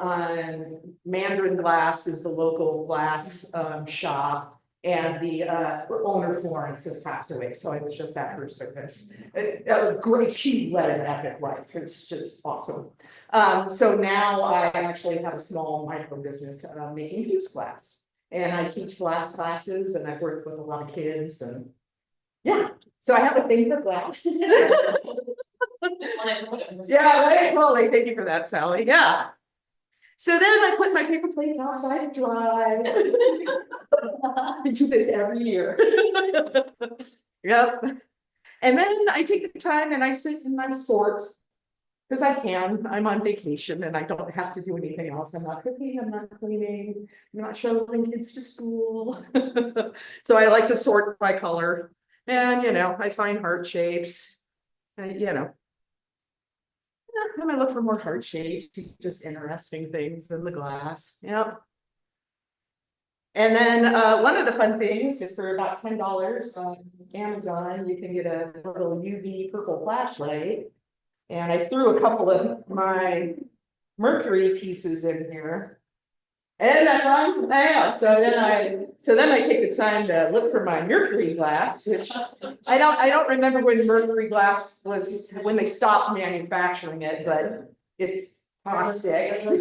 Mandarin Glass is the local glass, shop. And the owner Florence has passed away, so I was just at her service. That was great, she led an epic life, it's just awesome. So now I actually have a small micro business making fuse glass. And I teach glass classes and I've worked with a lot of kids and. Yeah, so I have a thing for glass. Just wanted to put it. Yeah, right, totally, thank you for that, Sally, yeah. So then I put my paper plates outside to dry. I do this every year. Yep. And then I take the time and I sit and I sort. Cause I can, I'm on vacation and I don't have to do anything else. I'm not cooking, I'm not cleaning, I'm not shuttling kids to school. So I like to sort by color and, you know, I find heart shapes. And, you know. Yeah, and I look for more heart shapes, just interesting things in the glass, yep. And then one of the fun things is for about $10 on Amazon, you can get a little UV purple flashlight. And I threw a couple of my mercury pieces in here. And I found, yeah, so then I take the time to look for my mercury glass, which I don't remember when mercury glass was, when they stopped manufacturing it, but it's toxic. You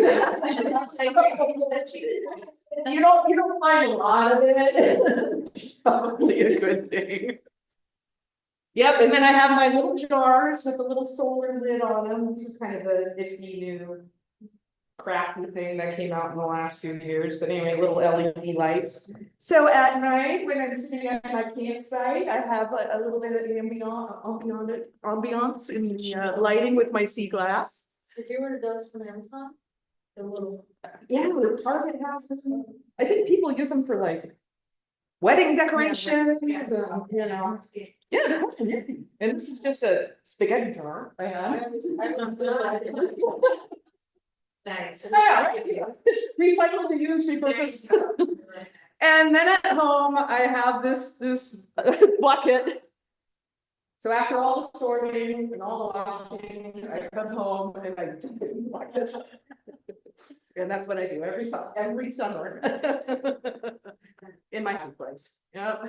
don't find a lot of it. It's probably a good thing. Yep, and then I have my little jars with a little solar lid on them. This is kind of a nifty new crafty thing that came out in the last few years, but anyway, little LED lights. So at night, when I'm sitting at my campsite, I have a little bit of ambiance in the lighting with my sea glass. Did you order those from Amazon? The little. Yeah, the Target has them. I think people use them for like wedding decorations, you know. Yeah, they're awesome. And this is just a spaghetti jar. Thanks. Yeah, right. Recycle, reuse, repurpose. And then at home, I have this bucket. So after all the sorting and all the washing, I come home and I dump it in the bucket. And that's what I do every summer. In my happy place, yep.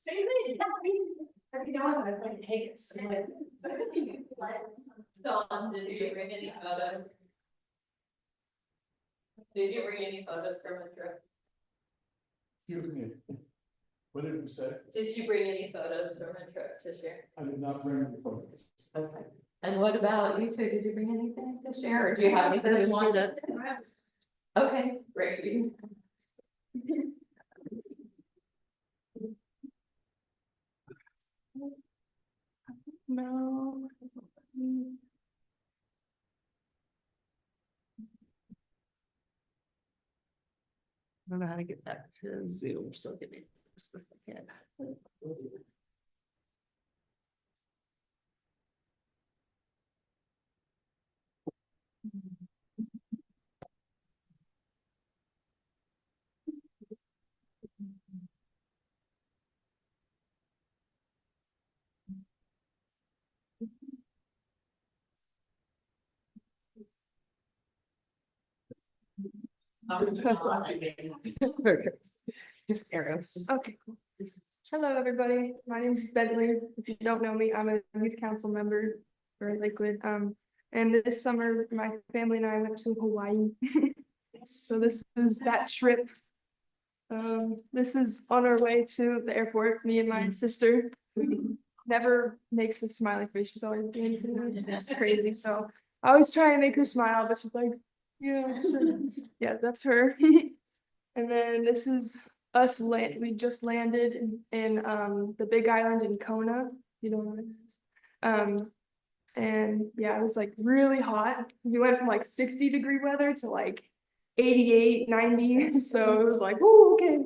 Same thing. Every now and then I hate it. So, did you bring any photos? Did you bring any photos from a trip? Excuse me, what did you say? Did you bring any photos from a trip to share? I did not bring any photos. Okay. And what about you two? Did you bring anything to share, or do you have anything you want to? Okay, great. No. I don't know how to get back to Zoom, so give me just a second. Just arrows. Okay, cool. Hello, everybody. My name is Bentley. If you don't know me, I'm a youth council member for Lakewood. And this summer, my family and I went to Hawaii. So this is that trip. This is on our way to the airport, me and my sister. Who never makes a smiley face. She's always doing something crazy. So I always try and make her smile, but she's like, yeah, sure. Yeah, that's her. And then this is us we just landed in the Big Island in Kona, you know what it is. And yeah, it was like really hot. We went from like 60-degree weather to like 88, 90. So it was like, oh, okay.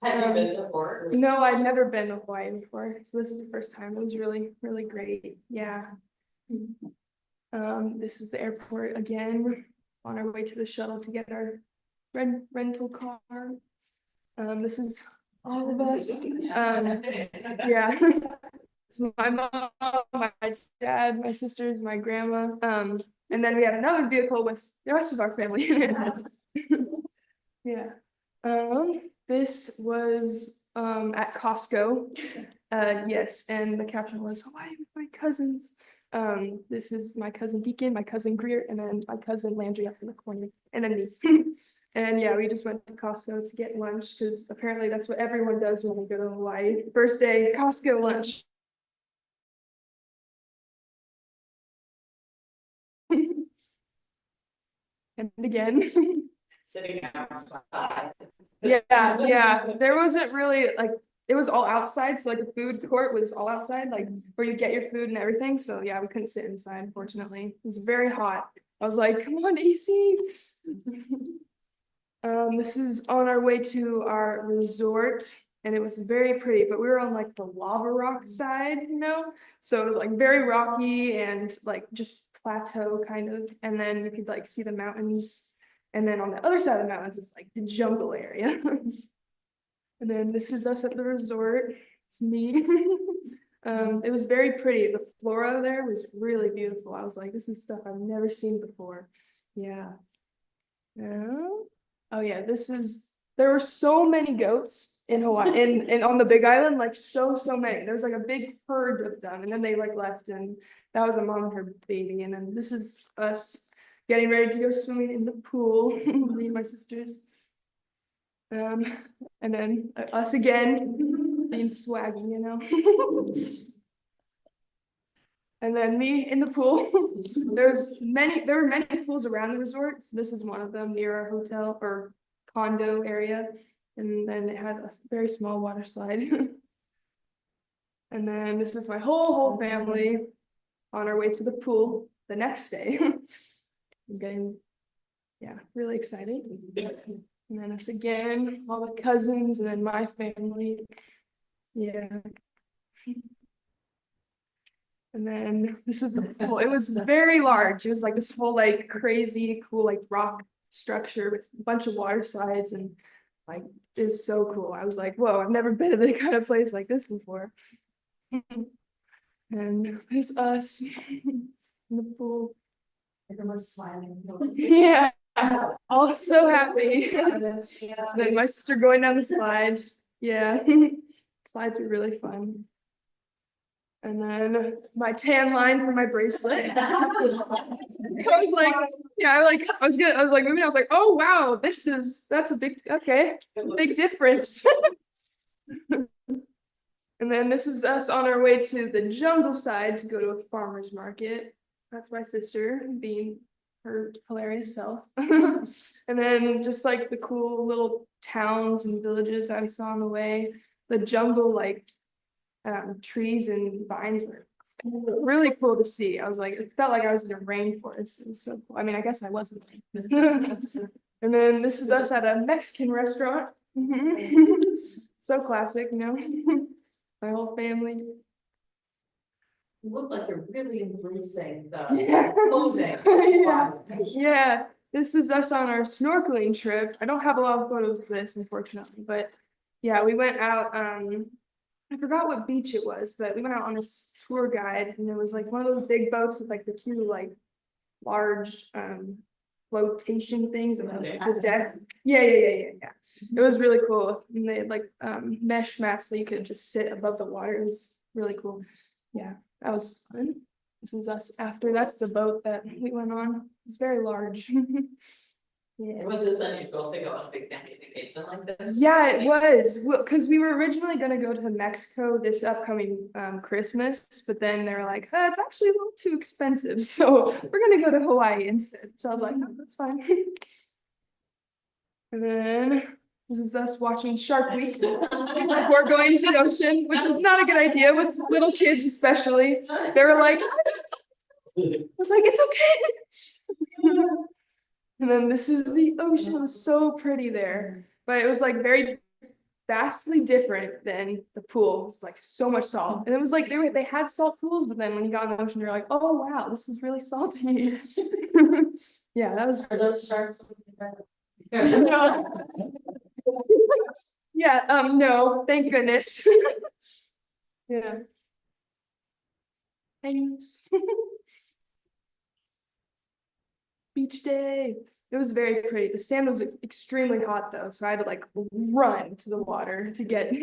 Have you been to Hawaii? No, I'd never been to Hawaii before, so this is the first time. It was really, really great. Yeah. This is the airport again, on our way to the shuttle to get our rental car. This is all of us. Yeah. So my mom, my dad, my sisters, my grandma, and then we had another vehicle with the rest of our family in it. Yeah. This was at Costco. Yes, and the caption was Hawaii with my cousins. This is my cousin Deacon, my cousin Greer, and then my cousin Landry up in the corner, and then me. And yeah, we just went to Costco to get lunch because apparently that's what everyone does when they go to Hawaii. First day, Costco lunch. And again. Sitting outside. Yeah, there wasn't really like, it was all outside, so like the food court was all outside, like where you get your food and everything, so yeah, we couldn't sit inside, unfortunately. It was very hot. I was like, come on, AC. This is on our way to our resort, and it was very pretty, but we were on like the lava rock side, so it was like very rocky and like just plateau kind of, and then you could like see the mountains. And then on the other side of the mountains, it's like the jungle area. And then this is us at the resort. It's me. It was very pretty. The flora there was really beautiful. I was like, this is stuff I've never seen before. Yeah. Oh yeah, there were so many goats in Hawaii and on the Big Island, like so many. There was like a big herd of them, and then they like left, and that was a mom and her baby. And then this is us getting ready to go swimming in the pool, me and my sisters. And then us again, being swaggy, And then me in the pool. There were many pools around the resort, so this is one of them near our hotel or condo area. And then it had a very small water slide. And then this is my whole family on our way to the pool the next day. I'm getting, really excited. And then us again, all the cousins, and then my family. Yeah. And then this is the pool. It was very large. It was like this whole like crazy cool like rock structure with a bunch of water slides, and like it was so cool. I was like, whoa, I've never been to the kind of place like this before. And there's us in the pool. Everyone's smiling. Yeah, all so happy. Then my sister going down the slides. Yeah, slides were really fun. And then my tan line for my bracelet. I was like, I was like moving. I was like, oh wow, that's a big, okay, it's a big difference. And then this is us on our way to the jungle side to go to a farmer's market. That's my sister being her hilarious self. And then just like the cool little towns and villages that we saw on the way, the jungle like trees and vines were really cool to see. I was like, it felt like I was in a rainforest. It was so cool. I mean, I guess I wasn't. And then this is us at a Mexican restaurant. So classic, my whole family. You look like you're really embracing the Yeah. closing. Yeah, this is us on our snorkeling trip. I don't have a lot of photos of this, unfortunately, but yeah, we went out, I forgot what beach it was, but we went out on this tour guide, and it was like one of those big boats with like the two like large flotation things and the deck. Yeah. It was really cool. And they had like mesh mats so you could just sit above the water. It was really cool. Yeah, that was fun. This is us after. That's the boat that we went on. It's very large. Yeah. Was this unusual to go on a big family vacation like this? Yeah, it was. Well, because we were originally gonna go to Mexico this upcoming Christmas, but then they were like, it's actually a little too expensive, so we're gonna go to Hawaii instead. So I was like, oh, that's fine. And then this is us watching Shark Week before going to the ocean, which is not a good idea with little kids especially. They were like, was like, it's okay. And then this is the ocean. It was so pretty there, but it was like very vastly different than the pool. It was like so much salt, and it was like they had salt pools, but then when you got in the ocean, you're like, oh wow, this is really salty. Yeah, that was. Are those sharks? No. Yeah, no, thank goodness. Yeah. Thanks. Beach day. It was very pretty. The sand was extremely hot though, so I had to like run to the water to get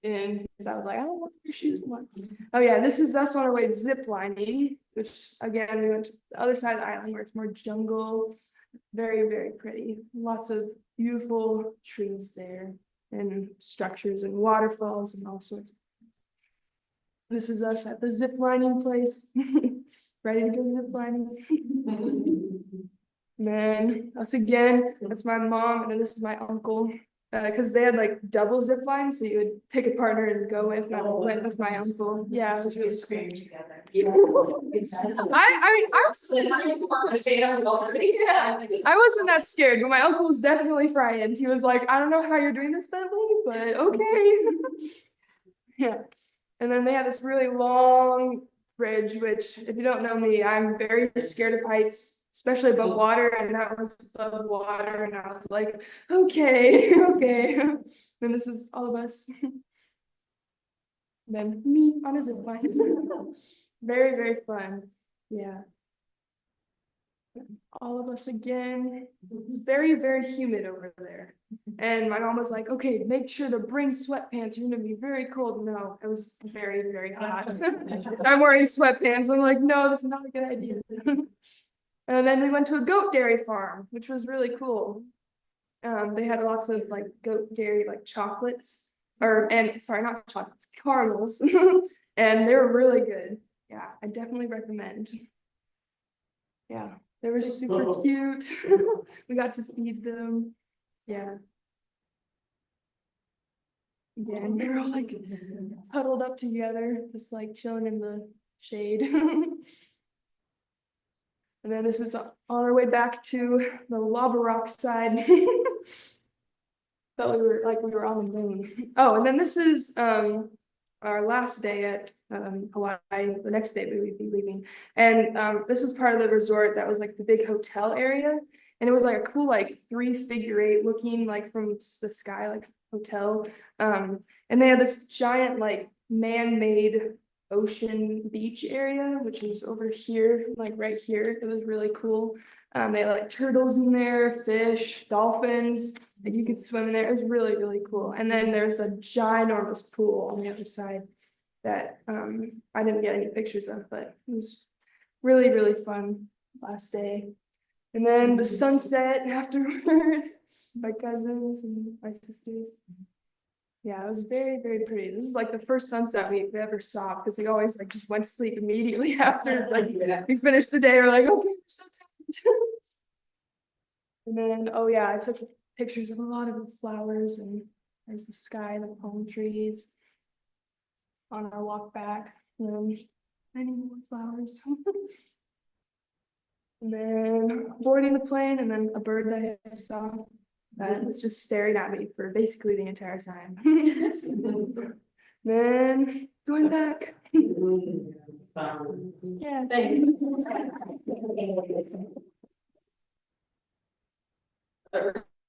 in because I was like, I don't want your shoes on. Oh yeah, this is us on our way zip lining, which again we went to the other side of the island where it's more jungle. Very, very pretty. Lots of beautiful trees there and structures and waterfalls and all sorts of things. This is us at the zip lining place. Ready to go zip lining. Man, us again. That's my mom, and then this is my uncle. Because they had like double zip lines, so you would pick a partner and go with. And I went with my uncle. Yeah, it was really cool. together. I wasn't that scared, but my uncle was definitely frightened. He was like, I don't know how you're doing this, Bentley, but okay. Yeah. And then they had this really long bridge, which if you don't know me, I'm very scared of heights, especially above water, and that was above water, and I was like, okay, okay. Then this is all of us. Then me on a zip line. Very, very fun. Yeah. All of us again. It's very, very humid over there. And my mom was like, okay, make sure to bring sweatpants. You're gonna be very cold. No, it was very, very hot. I'm wearing sweatpants. I'm like, no, this is not a good idea. And then we went to a goat dairy farm, which was really cool. They had lots of like goat dairy, like chocolates, sorry, not chocolates, caramels. And they were really good. Yeah, I definitely recommend. Yeah, they were super cute. We got to feed them. Yeah. Yeah, and they were all like huddled up together, just like chilling in the shade. And then this is on our way back to the lava rock side. Felt we were on the moon. Oh, and then this is our last day at Hawaii. The next day we would be leaving, and this was part of the resort that was like the big hotel area, and it was like a cool like 3-figure-8 looking like from the sky like hotel. And they had this giant like man-made ocean beach area, which is over here, like right here. It was really cool. They had like turtles in there, fish, dolphins. Like you could swim in there. It was really, really cool. And then there's a ginormous pool on the other side that I didn't get any pictures of, but it was really, really fun last day. And then the sunset afterward, my cousins and my sisters. Yeah, it was very, very pretty. This is like the first sunset we ever saw because we always like just went to sleep immediately after like we finished the day. We're like, okay, we're so tired. And then, oh yeah, I took pictures of a lot of the flowers, and there's the sky and the palm trees on our walk back. And many more flowers. And then boarding the plane, and then a bird that I saw that was just staring at me for basically the entire time. Then going back. Yeah, thanks.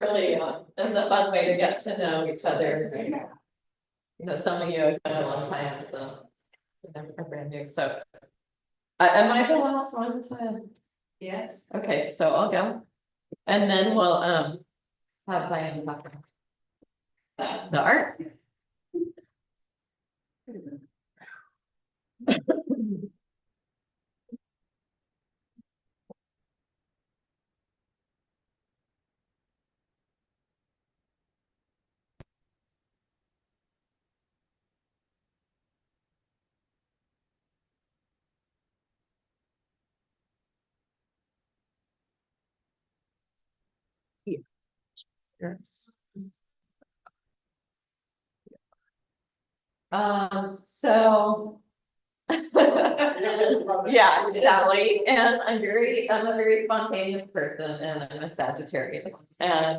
Really, it's a fun way to get to know each other. You know, some of you have been a long time, so are brand new, so. Am I the last one to? Yes. Okay, so I'll go. And then we'll have Diane talk about the art. So Yeah, Sally, and I'm a very spontaneous person and I'm a Sagittarius. And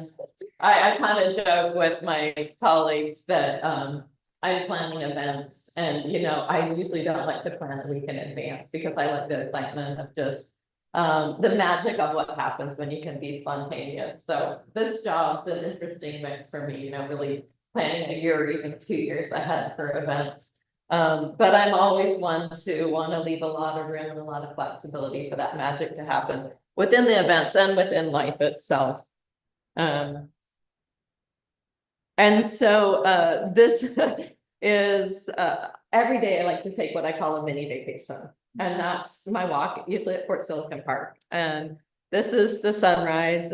I kind of joke with my colleagues that, I'm planning events and, I usually don't like to plan a week in advance because I like the excitement of just the magic of what happens when you can be spontaneous. So this job's an interesting mix for me, really planning a year or even 2 years ahead for events. But I'm always one to want to leave a lot of room and a lot of flexibility for that magic to happen within the events and within life itself. And so this is every day I like to take what I call a mini vacation. And that's my walk, usually at Fort Silicon Park. And this is the sunrise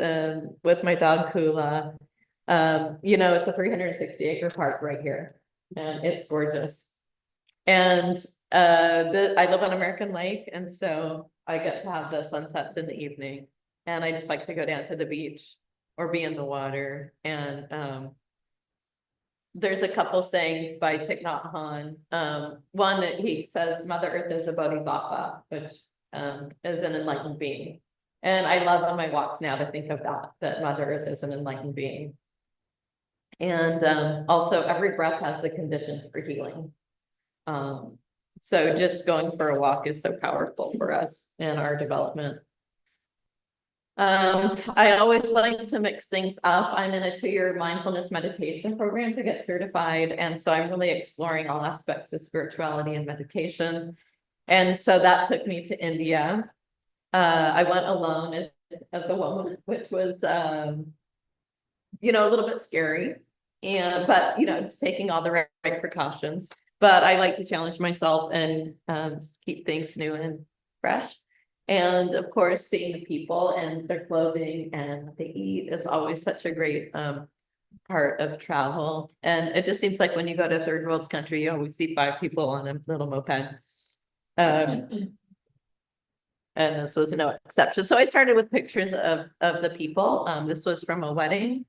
with my dog Kula. It's a 360-acre park right here. And it's gorgeous. And I live on American Lake, and so I get to have the sunsets in the evening. And I just like to go down to the beach or be in the water. And there's a couple sayings by Thich Nhat Hanh. One that he says, Mother Earth is a bodhisattva, which is an enlightened being. And I love on my walks now to think of that Mother Earth is an enlightened being. And also every breath has the conditions for healing. So just going for a walk is so powerful for us in our development. I always like to mix things up. I'm in a 2-year mindfulness meditation program to get certified. And so I'm really exploring all aspects of spirituality and meditation. And so that took me to India. I went alone as a woman, which was, a little bit scary. But just taking all the right precautions. But I like to challenge myself and keep things new and fresh. And of course, seeing the people and their clothing and what they eat is always such a great part of travel. And it just seems like when you go to a third world country, you always see 5 people on a little moped. And this was no exception. So I started with pictures of the people. This was from a wedding,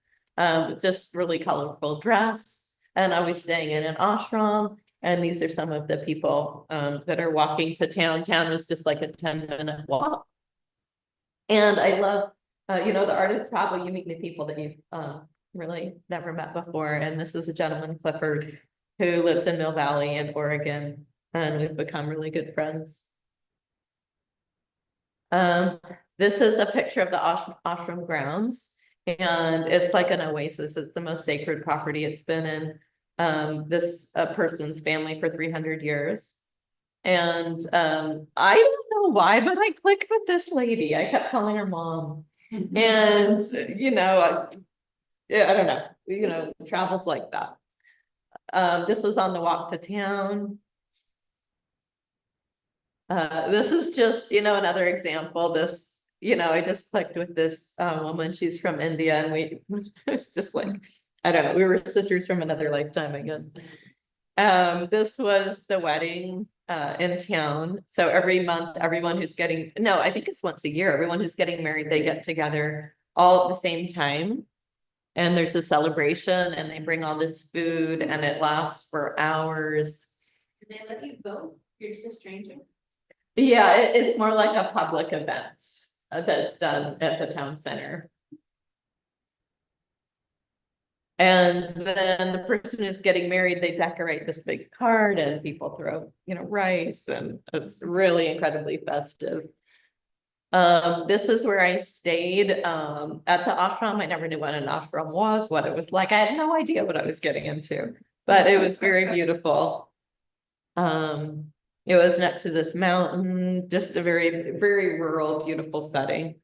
just really colorful dress. And I was staying in an ashram. And these are some of the people that are walking to town. Town was just like a 10-minute walk. And I love, the art of travel. You meet new people that you've really never met before. And this is a gentleman, Clifford, who lives in Mill Valley in Oregon. And we've become really good friends. This is a picture of the ashram grounds. And it's like an oasis. It's the most sacred property it's been in. This person's family for 300 years. And I don't know why, but I clicked with this lady. I kept calling her mom. And, I don't know, travels like that. This is on the walk to town. This is just, another example. This, I just clicked with this woman. She's from India, and it's just like, I don't know, we were sisters from another lifetime, I guess. This was the wedding in town. So every month, everyone who's I think it's once a year, everyone who's getting married, they get together all at the same time. And there's a celebration and they bring all this food and it lasts for hours. Did they let you go? You're just a stranger? Yeah, it's more like a public event that's done at the town center. And then the person who's getting married, they decorate this big cart and people throw, rice, and it's really incredibly festive. This is where I stayed at the ashram. I never knew what an ashram was, what it was like. I had no idea what I was getting into, but it was very beautiful. It was next to this mountain, just a very, very rural, beautiful setting.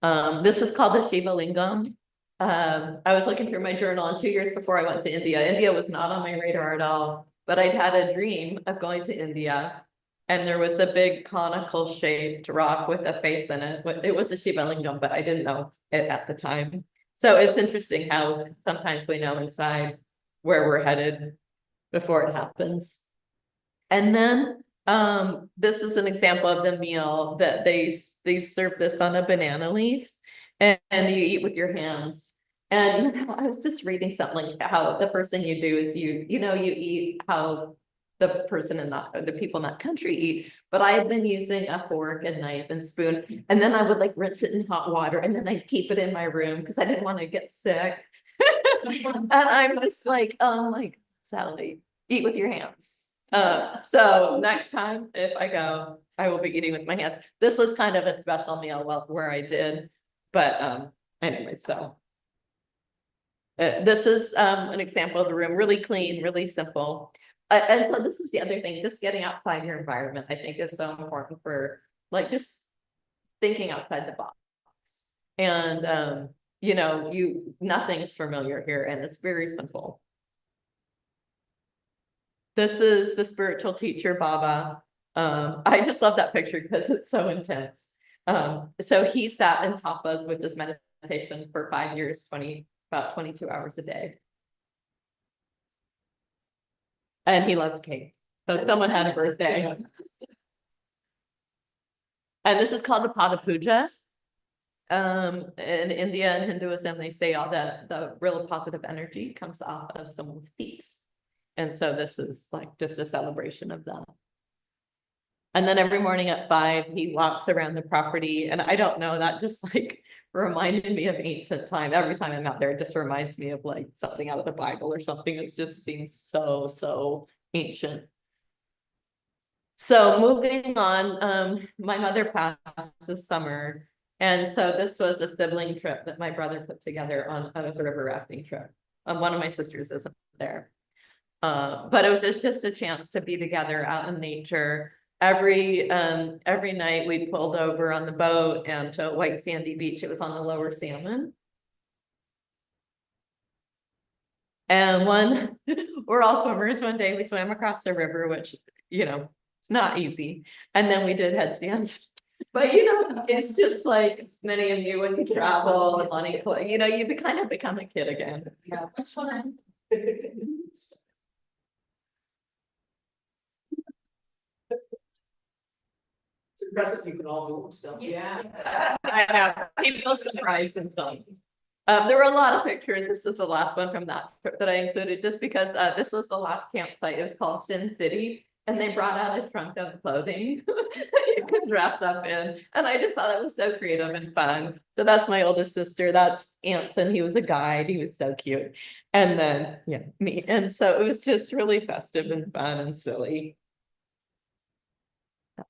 This is called the Shiva Lingam. I was looking through my journal, and 2 years before I went to India. India was not on my radar at all, but I'd had a dream of going to India, and there was a big conical shaped rock with a face in it. It was the Shiva Lingam, but I didn't know it at the time. So it's interesting how sometimes we know inside where we're headed before it happens. And then this is an example of the meal that they serve this on a banana leaf. And you eat with your hands. And I was just reading something like how the first thing you do is you eat how the person in that, or the people in that country eat. But I had been using a fork and knife and spoon, and then I would like rinse it in hot water, and then I'd keep it in my room because I didn't want to get sick. And I'm just like, oh my God, Sally, eat with your hands. So next time if I go, I will be eating with my hands. This was kind of a special meal where I did, but anyway, so. This is an example of the room, really clean, really simple. And so this is the other thing, just getting outside your environment, I think is so important for like just thinking outside the box. And you know, nothing's familiar here and it's very simple. This is the spiritual teacher, Baba. I just love that picture because it's so intense. So he sat in tapas, which is meditation, for 5 years, about 22 hours a day. And he loves cake. So someone had a birthday. And this is called the Pada Puja. In India and Hinduism, they say all the real positive energy comes off of someone's feet. And so this is like just a celebration of that. And then every morning at 5, he walks around the property. And I don't know, that just like reminded me of ancient time. Every time I'm out there, it just reminds me of like something out of the Bible or something. It just seems so ancient. So moving on, my mother passed this summer. And so this was a sibling trip that my brother put together on a river rafting trip. One of my sisters isn't there. But it was just a chance to be together out in nature. Every night we pulled over on the boat and to White Sandy Beach. It was on the Lower Salmon. And we're all swimmers. One day we swam across the river, which, you know, it's not easy. And then we did headstands. But, you know, it's just like many of you when you travel and money, you know, you kind of become a kid again. Yeah, that's fine. It's impressive you can all do them still. Yeah. I have people surprised in some. There were a lot of pictures. This is the last one from that trip that I included just because this was the last campsite. It was called Sin City. And they brought out a trunk of clothing that you could dress up in. And I just thought it was so creative and fun. So that's my oldest sister. That's Anson. He was a guide. He was so cute. And then, yeah, me. And so it was just really festive and fun and silly. So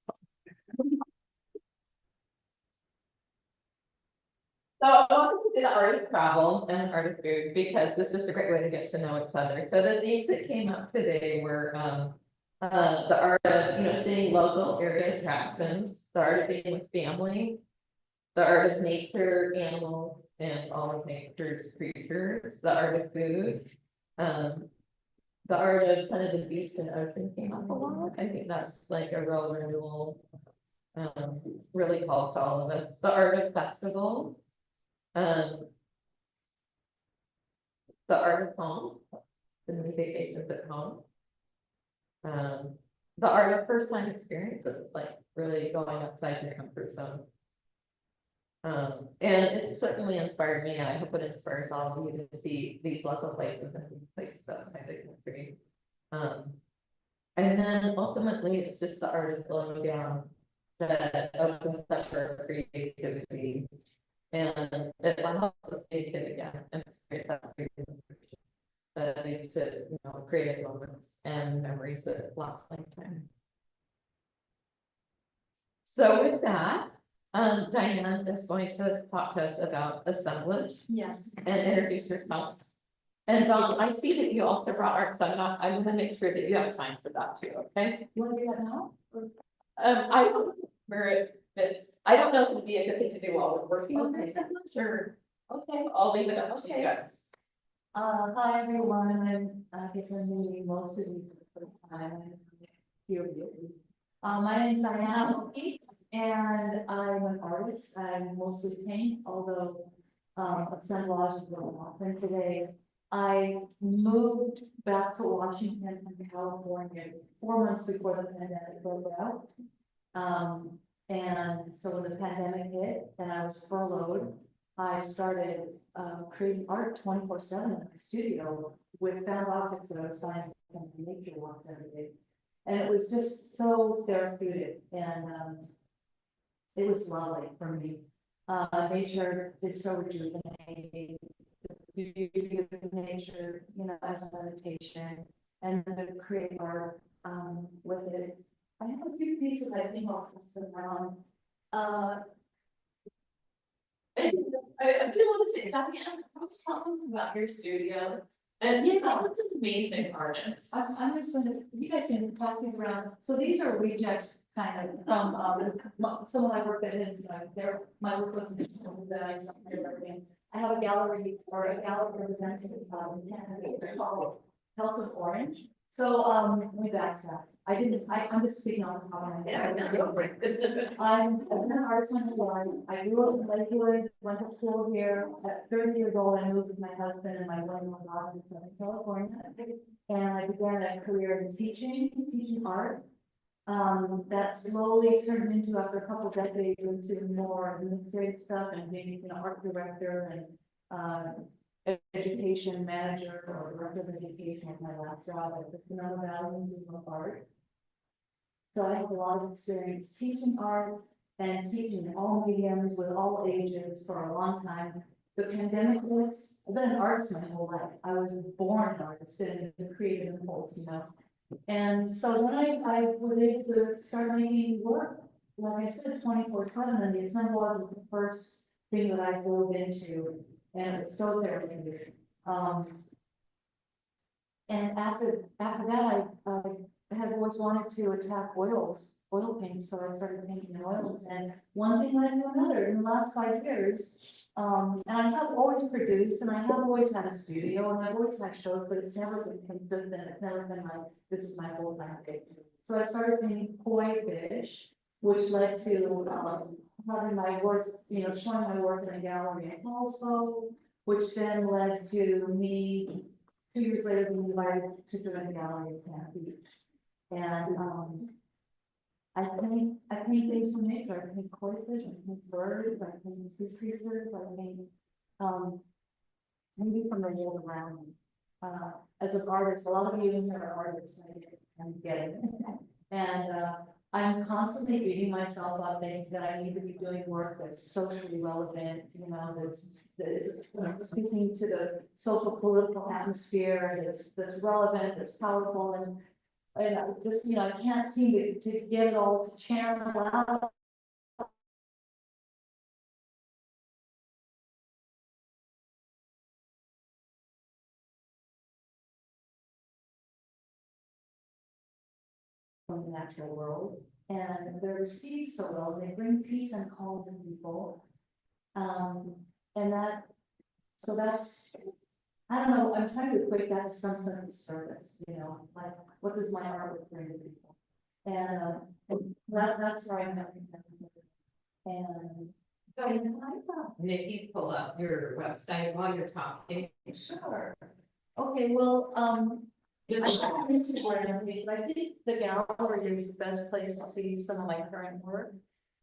I wanted to do the art of travel and art of food because this is a great way to get to know each other. So the things that came up today were the art of, you know, seeing local area attractions, the art of being with family, the art of nature, animals, and all of nature's creatures, the art of food, the art of kind of the beach and ocean came up a lot. I think that's like a real renewal, really calls to all of us. The art of festivals, the art of home, the many vacations at home. The art of first time experiences, like really going outside your comfort zone. And it certainly inspired me, and I hope it inspires all of you to see these local places and places outside the country. And then ultimately it's just the art of slowing down that opens up for creativity. And it helps us be a kid again and experience that creativity. That leads to, you know, creative moments and memories that last lifetime. So with that, Diane is going to talk to us about assemblage. Yes. And introduce yourself. And I see that you also brought art, so I'm gonna make sure that you have time for that too, okay? You wanna do that now? I don't know where it fits. I don't know if it would be a good thing to do while we're working on this assemblage, or Okay. I'll leave it up to you guys. Hi everyone, I guess I'm meeting most of you for the first time here with you. My name is Diana Oki, and I'm an artist. I mostly paint, although assemblage is what I'm offering today. I moved back to Washington from California 4 months before the pandemic broke out. And so when the pandemic hit and I was furloughed, I started creating art 24/7 in my studio with found objects that I was finding from nature walks every day. And it was just so therapeutic and, it was lovely for me. Nature is so rejuvenating. The beauty of nature, you know, as a meditation and then to create art, with it. I have a few pieces I think I'll pass around. I do want to say, Diane, can you tell me about your studio? And you know, it's an amazing artist. I'm just gonna, you guys can pass these around, so these are rejects kind of from, someone I worked at is, my work was that I started working. I have a gallery representing, called House of Orange, so, let me backtrack. I'm just speaking on the top of my head. I've been an artist my whole life. I grew up in Lakewood, went to school here. At 30 years old, I moved with my husband and my one daughter in Southern California. And I began a career in teaching art. That slowly turned into, after a couple decades, into more administrative stuff and being an art director and education manager or director of education at my last job at the Sonoma Valley Museum of Art. So I have a lot of experience teaching art and teaching in all mediums with all ages for a long time. The pandemic hits, I've been an artist my whole life. I was born an artist and the creative impulse, you know. And so then I was able to start making work, like I said, 24/7, and the assemblage was the first thing that I dove into, and it was so therapeutic. And after that, I had always wanted to attack oil paints, so I started painting in oils, and one thing led to another in the last 5 years. And I have always produced, and I have always had a studio, and I've always had shows, but it's never been consistent, it's never been this is my whole time thing. So I started painting koi fish, which led to, having my work, you know, showing my work in a gallery in Hallsville, which then led to me 2 years later being invited to join the gallery at Camp Beach. And, I paint things from nature. I paint koi fish, I paint birds, I paint sea creatures, I paint, maybe from the world around me. As an artist, a lot of you in here are artists, I'm getting. And, I'm constantly beating myself up, thinking that I need to be doing work that's socially relevant, you know, that's speaking to the social political atmosphere, that's relevant, that's powerful, and I just, you know, I can't seem to get it all to channel out. From the natural world, and they're received so well, they bring peace and calm to people. And that's, I don't know, I'm trying to equate that to some sense of service, you know, like, what does my art bring to people? And that's where I'm having. And So if you pull up your website while you're talking. sure. Okay, well, I have an Instagram page, but I think the gallery is the best place to see some of my current work,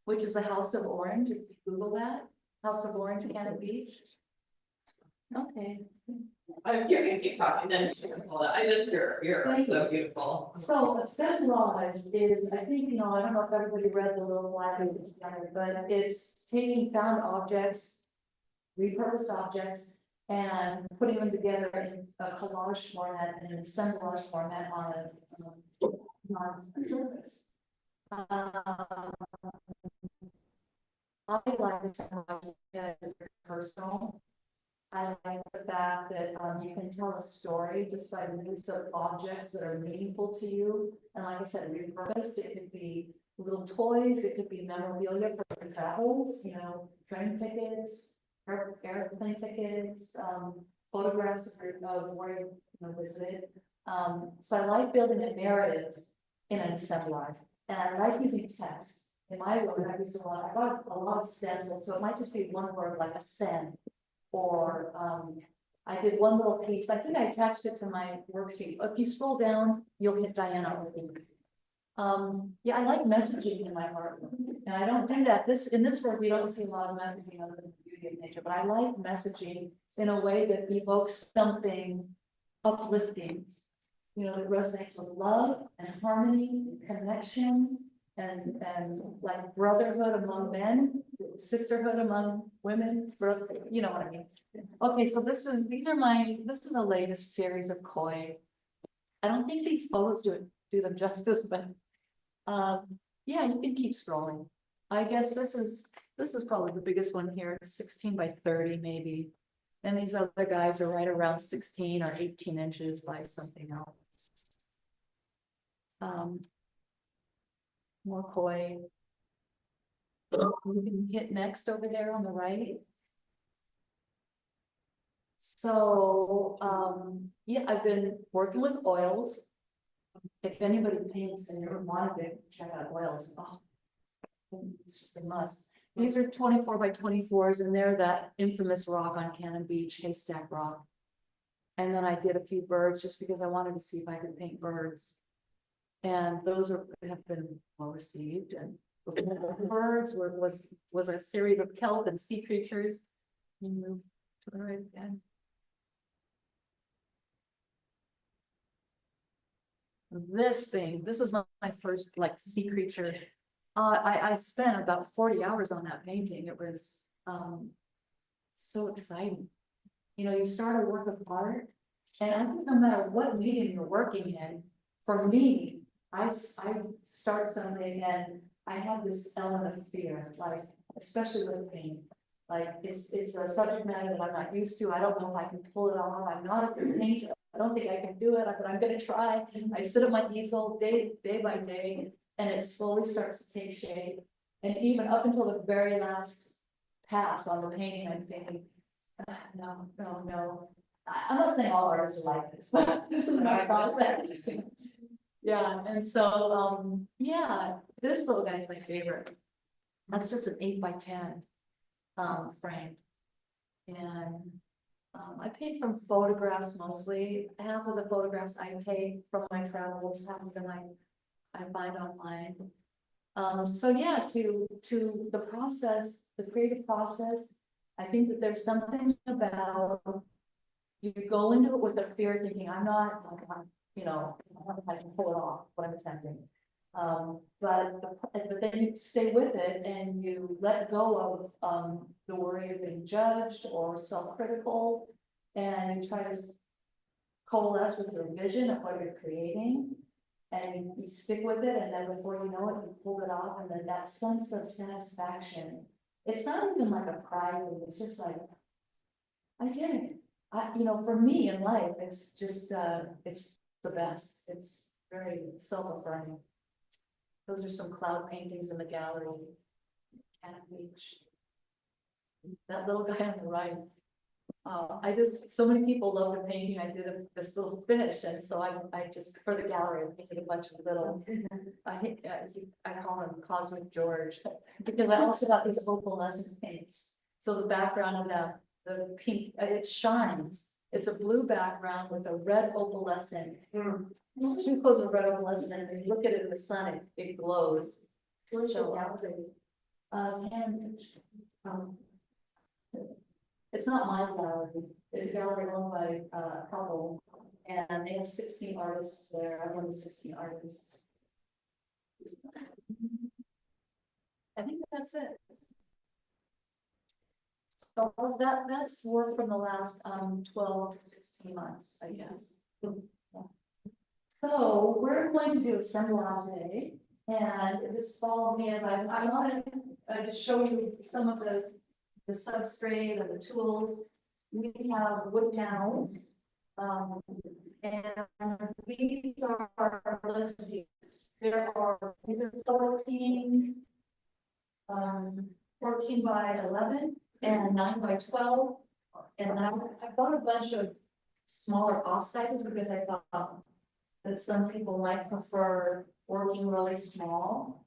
which is the House of Orange. If you Google that, House of Orange Canopies. Okay. You can keep talking, then she can pull it. I just, you're so beautiful. So assemblage is, I think, you know, I don't know if everybody read the little flyer, but it's taking found objects, repurposed objects, and putting them together in a collage format and an assemblage format on a surface. I like assemblage because it's personal. I like the fact that you can tell a story just by the use of objects that are meaningful to you. And like I said, repurposed, it could be little toys, it could be memorabilia for your travels, you know, train tickets, airplane tickets, photographs of where you visited. So I like building a narrative in an assemblage, and I like using text. In my work, I got a lot of stencils, so it might just be one word like ascend, or I did one little piece. I think I attached it to my worksheet. If you scroll down, you'll hit Diana. Yeah, I like messaging in my art, and I don't do that. In this work, we don't see a lot of messaging other than the beauty of nature, but I like messaging in a way that evokes something uplifting, you know, it resonates with love and harmony and connection and like brotherhood among men, sisterhood among women, brother, you know what I mean? Okay, so this is the latest series of koi. I don't think these photos do them justice, but yeah, you can keep scrolling. I guess this is probably the biggest one here. It's 16 by 30 maybe. And these other guys are right around 16 or 18 inches by something else. More koi. You can hit next over there on the right. So, yeah, I've been working with oils. If anybody paints and you're wanting to check out oils, oh, it's just a must. These are 24 by 24s, and they're that infamous rock on Cannon Beach, Haystack Rock. And then I did a few birds just because I wanted to see if I could paint birds. And those have been well received. And before the birds was a series of kelp and sea creatures. You move to the right again. This was my first like sea creature. I spent about 40 hours on that painting. It was so exciting. You know, you start a work of art, and I think no matter what medium you're working in, for me, I start something and I have this element of fear, like especially with paint. Like it's a subject matter that I'm not used to. I don't know if I can pull it off. I'm not a good painter. I don't think I can do it, but I'm gonna try. I sit at my easel day by day, and it slowly starts to take shape. And even up until the very last pass on the painting, I'm thinking, no. I'm not saying all artists are like this, but this is my process. Yeah, and so, yeah, this little guy's my favorite. That's just an 8 by 10 frame. And I paint from photographs mostly. Half of the photographs I take from my travels, half of them I find online. So yeah, to the process, the creative process, I think that there's something about you go into it with a fear, thinking I'm not, you know, I don't know if I can pull it off what I'm attempting. But then you stay with it and you let go of the worry of being judged or self-critical, and you try to coalesce with your vision of what you're creating, and you stick with it, and then before you know it, you pull it off, and then that sense of satisfaction, it's not even like a pride thing, it's just like, I did it. You know, for me in life, it's just, it's the best. It's very self-affirming. Those are some cloud paintings in the gallery. Cannon Beach. That little guy on the right. So many people love the painting. I did this little fish, and so I just, for the gallery, I painted a bunch of little, I call him Cosmic George, because I also got these opalescent paints. So the background of that, the pink, it shines. It's a blue background with a red opalescent. It's 2 coats of red opalescent, and when you look at it in the sun, it glows. So, it's not my gallery. It's a gallery owned by a couple, and they have 16 artists there. I'm one of the 16 artists. I think that's it. So that's work from the last 12 to 16 months, I guess. Yeah. So we're going to do assemblage day, and just follow me as I want to just show you some of the substrate and the tools. We have wood panels, and these are, let's see, there are 14 by 11 and 9 by 12, and I bought a bunch of smaller off sizes because I thought that some people might prefer working really small.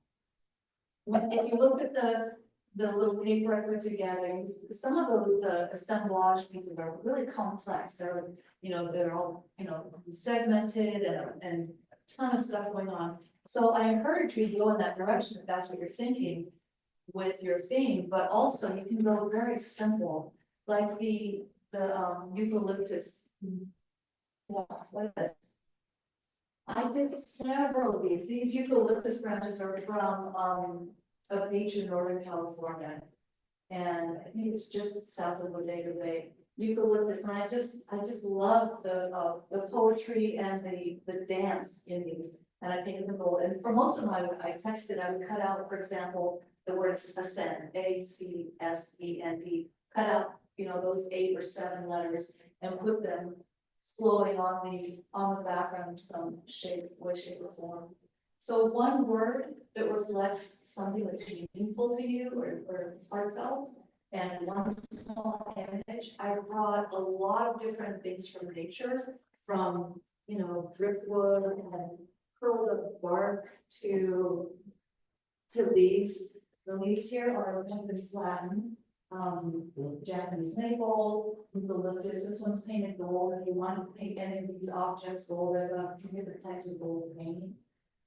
If you look at the little paper I put together, some of the assemblage pieces are really complex. They're, you know, they're all, you know, segmented and a ton of stuff going on. So I encourage you to go in that direction if that's what you're thinking with your theme, but also you can go very simple, like the eucalyptus. Yeah, like this. I did several of these eucalyptus branches are from, a beach in Northern California. And I think it's just south of Bodega Bay, eucalyptus, and I just love the poetry and the dance in these. And I painted them gold, and for most of them, I would cut out, for example, the word ascend, ACSEND, cut out, those 8 or 7 letters and put them flowing on the background in some way, shape or form. So one word that reflects something that's meaningful to you or heartfelt, and one small image. I brought a lot of different things from nature, from, driftwood and curled up bark to leaves. The leaves here are kind of flattened. Japanese maple, eucalyptus, this one's painted gold. If you want to paint any of these objects gold, I've got 2 different types of gold painting.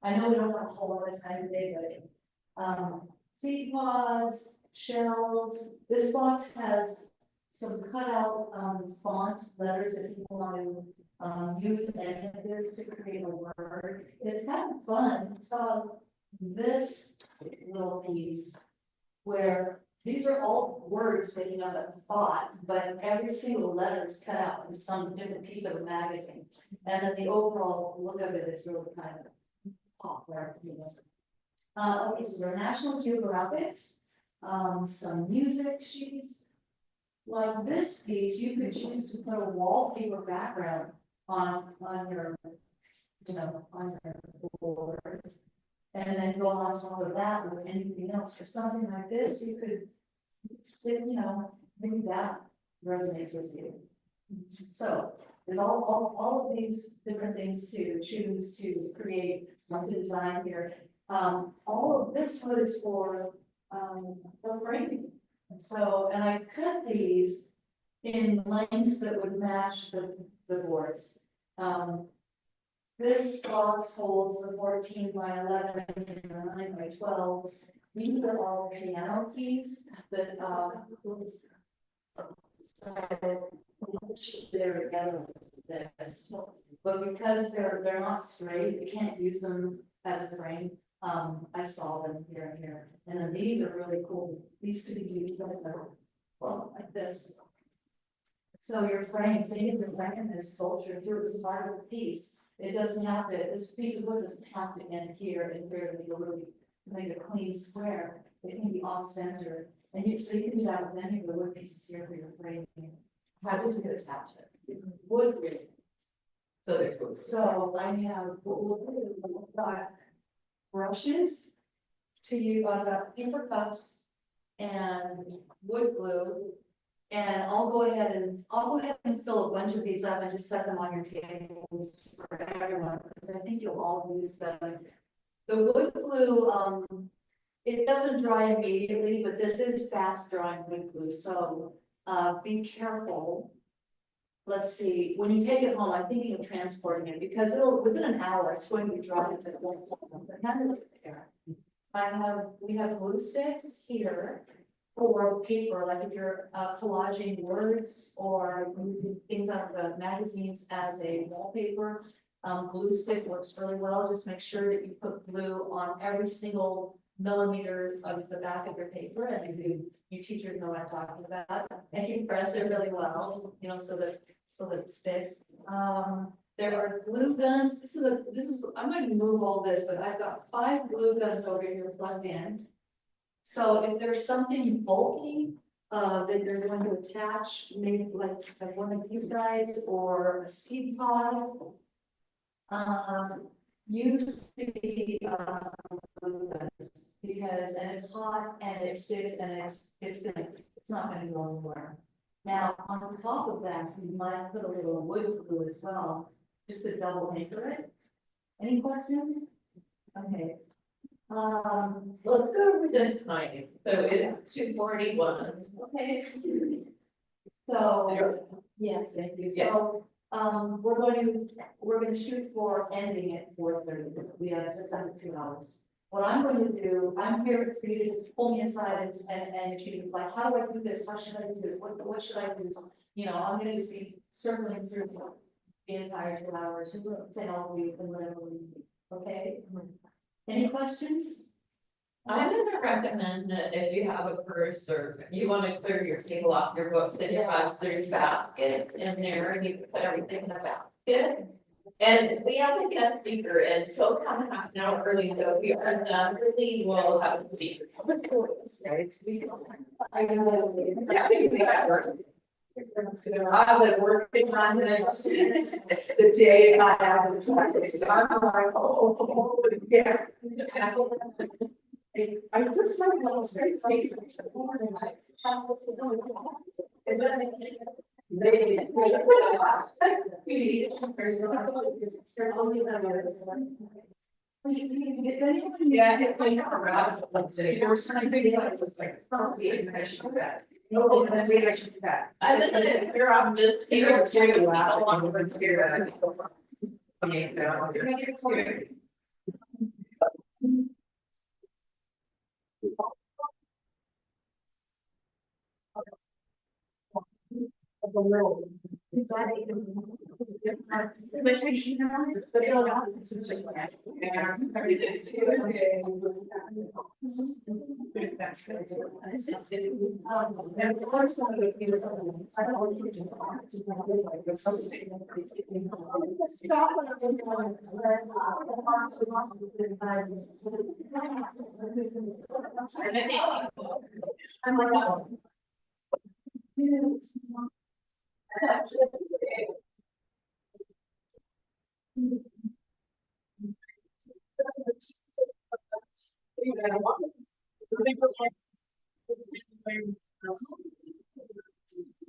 I know we don't have a whole lot of time today, but seed pods, shells. This box has some cutout font letters that people want to use any of this to create a word. It's kind of fun. So this little piece where these are all words making up a thought, but every single letter is cut out from some different piece of a magazine. And then the overall look of it is really kind of popular. Okay, so there are National Geographics, some music sheets. Like this piece, you could choose to put a wallpaper background on your, on your board. And then go on top of that with anything else. For something like this, you could stick, maybe that resonates with you. So there's all of these different things to choose to create, to design here. All of this wood is for the framing. And I cut these in lengths that would match the boards. This box holds the 14 by 11 and the 9 by 12s. These are all piano keys that they're together with this. But because they're not straight, you can't use them as a frame. I saw them here and here. And then these are really cool. These to be used as like this. So your frame, think of your frame as sculpture too, it's part of the piece. It doesn't have to, this piece of wood doesn't have to end here and here to make a clean square. It can be off center. And so you can do that with any of the wood pieces here for your frame. How did you attach it? Wood grid. So there's wood. So I have got brushes to use, I've got paper cups and wood glue. And I'll go ahead and fill a bunch of these up and just set them on your tables for everyone, because I think you'll all use them. The wood glue, it doesn't dry immediately, but this is fast drying wood glue, so be careful. Let's see, when you take it home, I'm thinking of transporting it because within an hour, it's going to be dry into we have glue sticks here. For paper, like if you're collaging words or things out of the magazines as a wallpaper, glue stick works really well. Just make sure that you put glue on every single millimeter of the back of your paper, and you teachers know what I'm talking about. And you press it really well, so that it sticks. There are glue guns. This is I'm going to move all this, but I've got 5 glue guns over here plugged in. So if there's something bulky that you're going to attach, maybe like one of these guys or a seed pod, use the glue guns because it's hot and it sticks and it's not going to go anywhere. Now on top of that, you might put a little wood glue as well, just to double anchor it. Any questions? Okay. Let's go over the time. So it's 2:41. Okay. So, yes, thank you. So, we're going to shoot for ending at 4:30. We have just under 2 hours. What I'm going to do, I'm here for you to just pull me inside and you can like, how do I do this? How should I do this? What should I do? I'm going to just be circling through the entire 2 hours to help you in whatever we need, okay? Any questions? I'm gonna recommend that if you have a purse or you wanna clear your table off your books and your bags, there's baskets in there and you can put everything in a basket. And we have a guest speaker and so come half an hour early, so if you are done early, we'll have a speaker. Right? I've been working on this since the day I have the traffic start. I'm like, oh, yeah. I just like little straight statements. Yeah, there were some things like this, like, oh, I should do that. No, then maybe I should do that. I just think if you're on this table too, you have a lot of experience.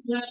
Yeah.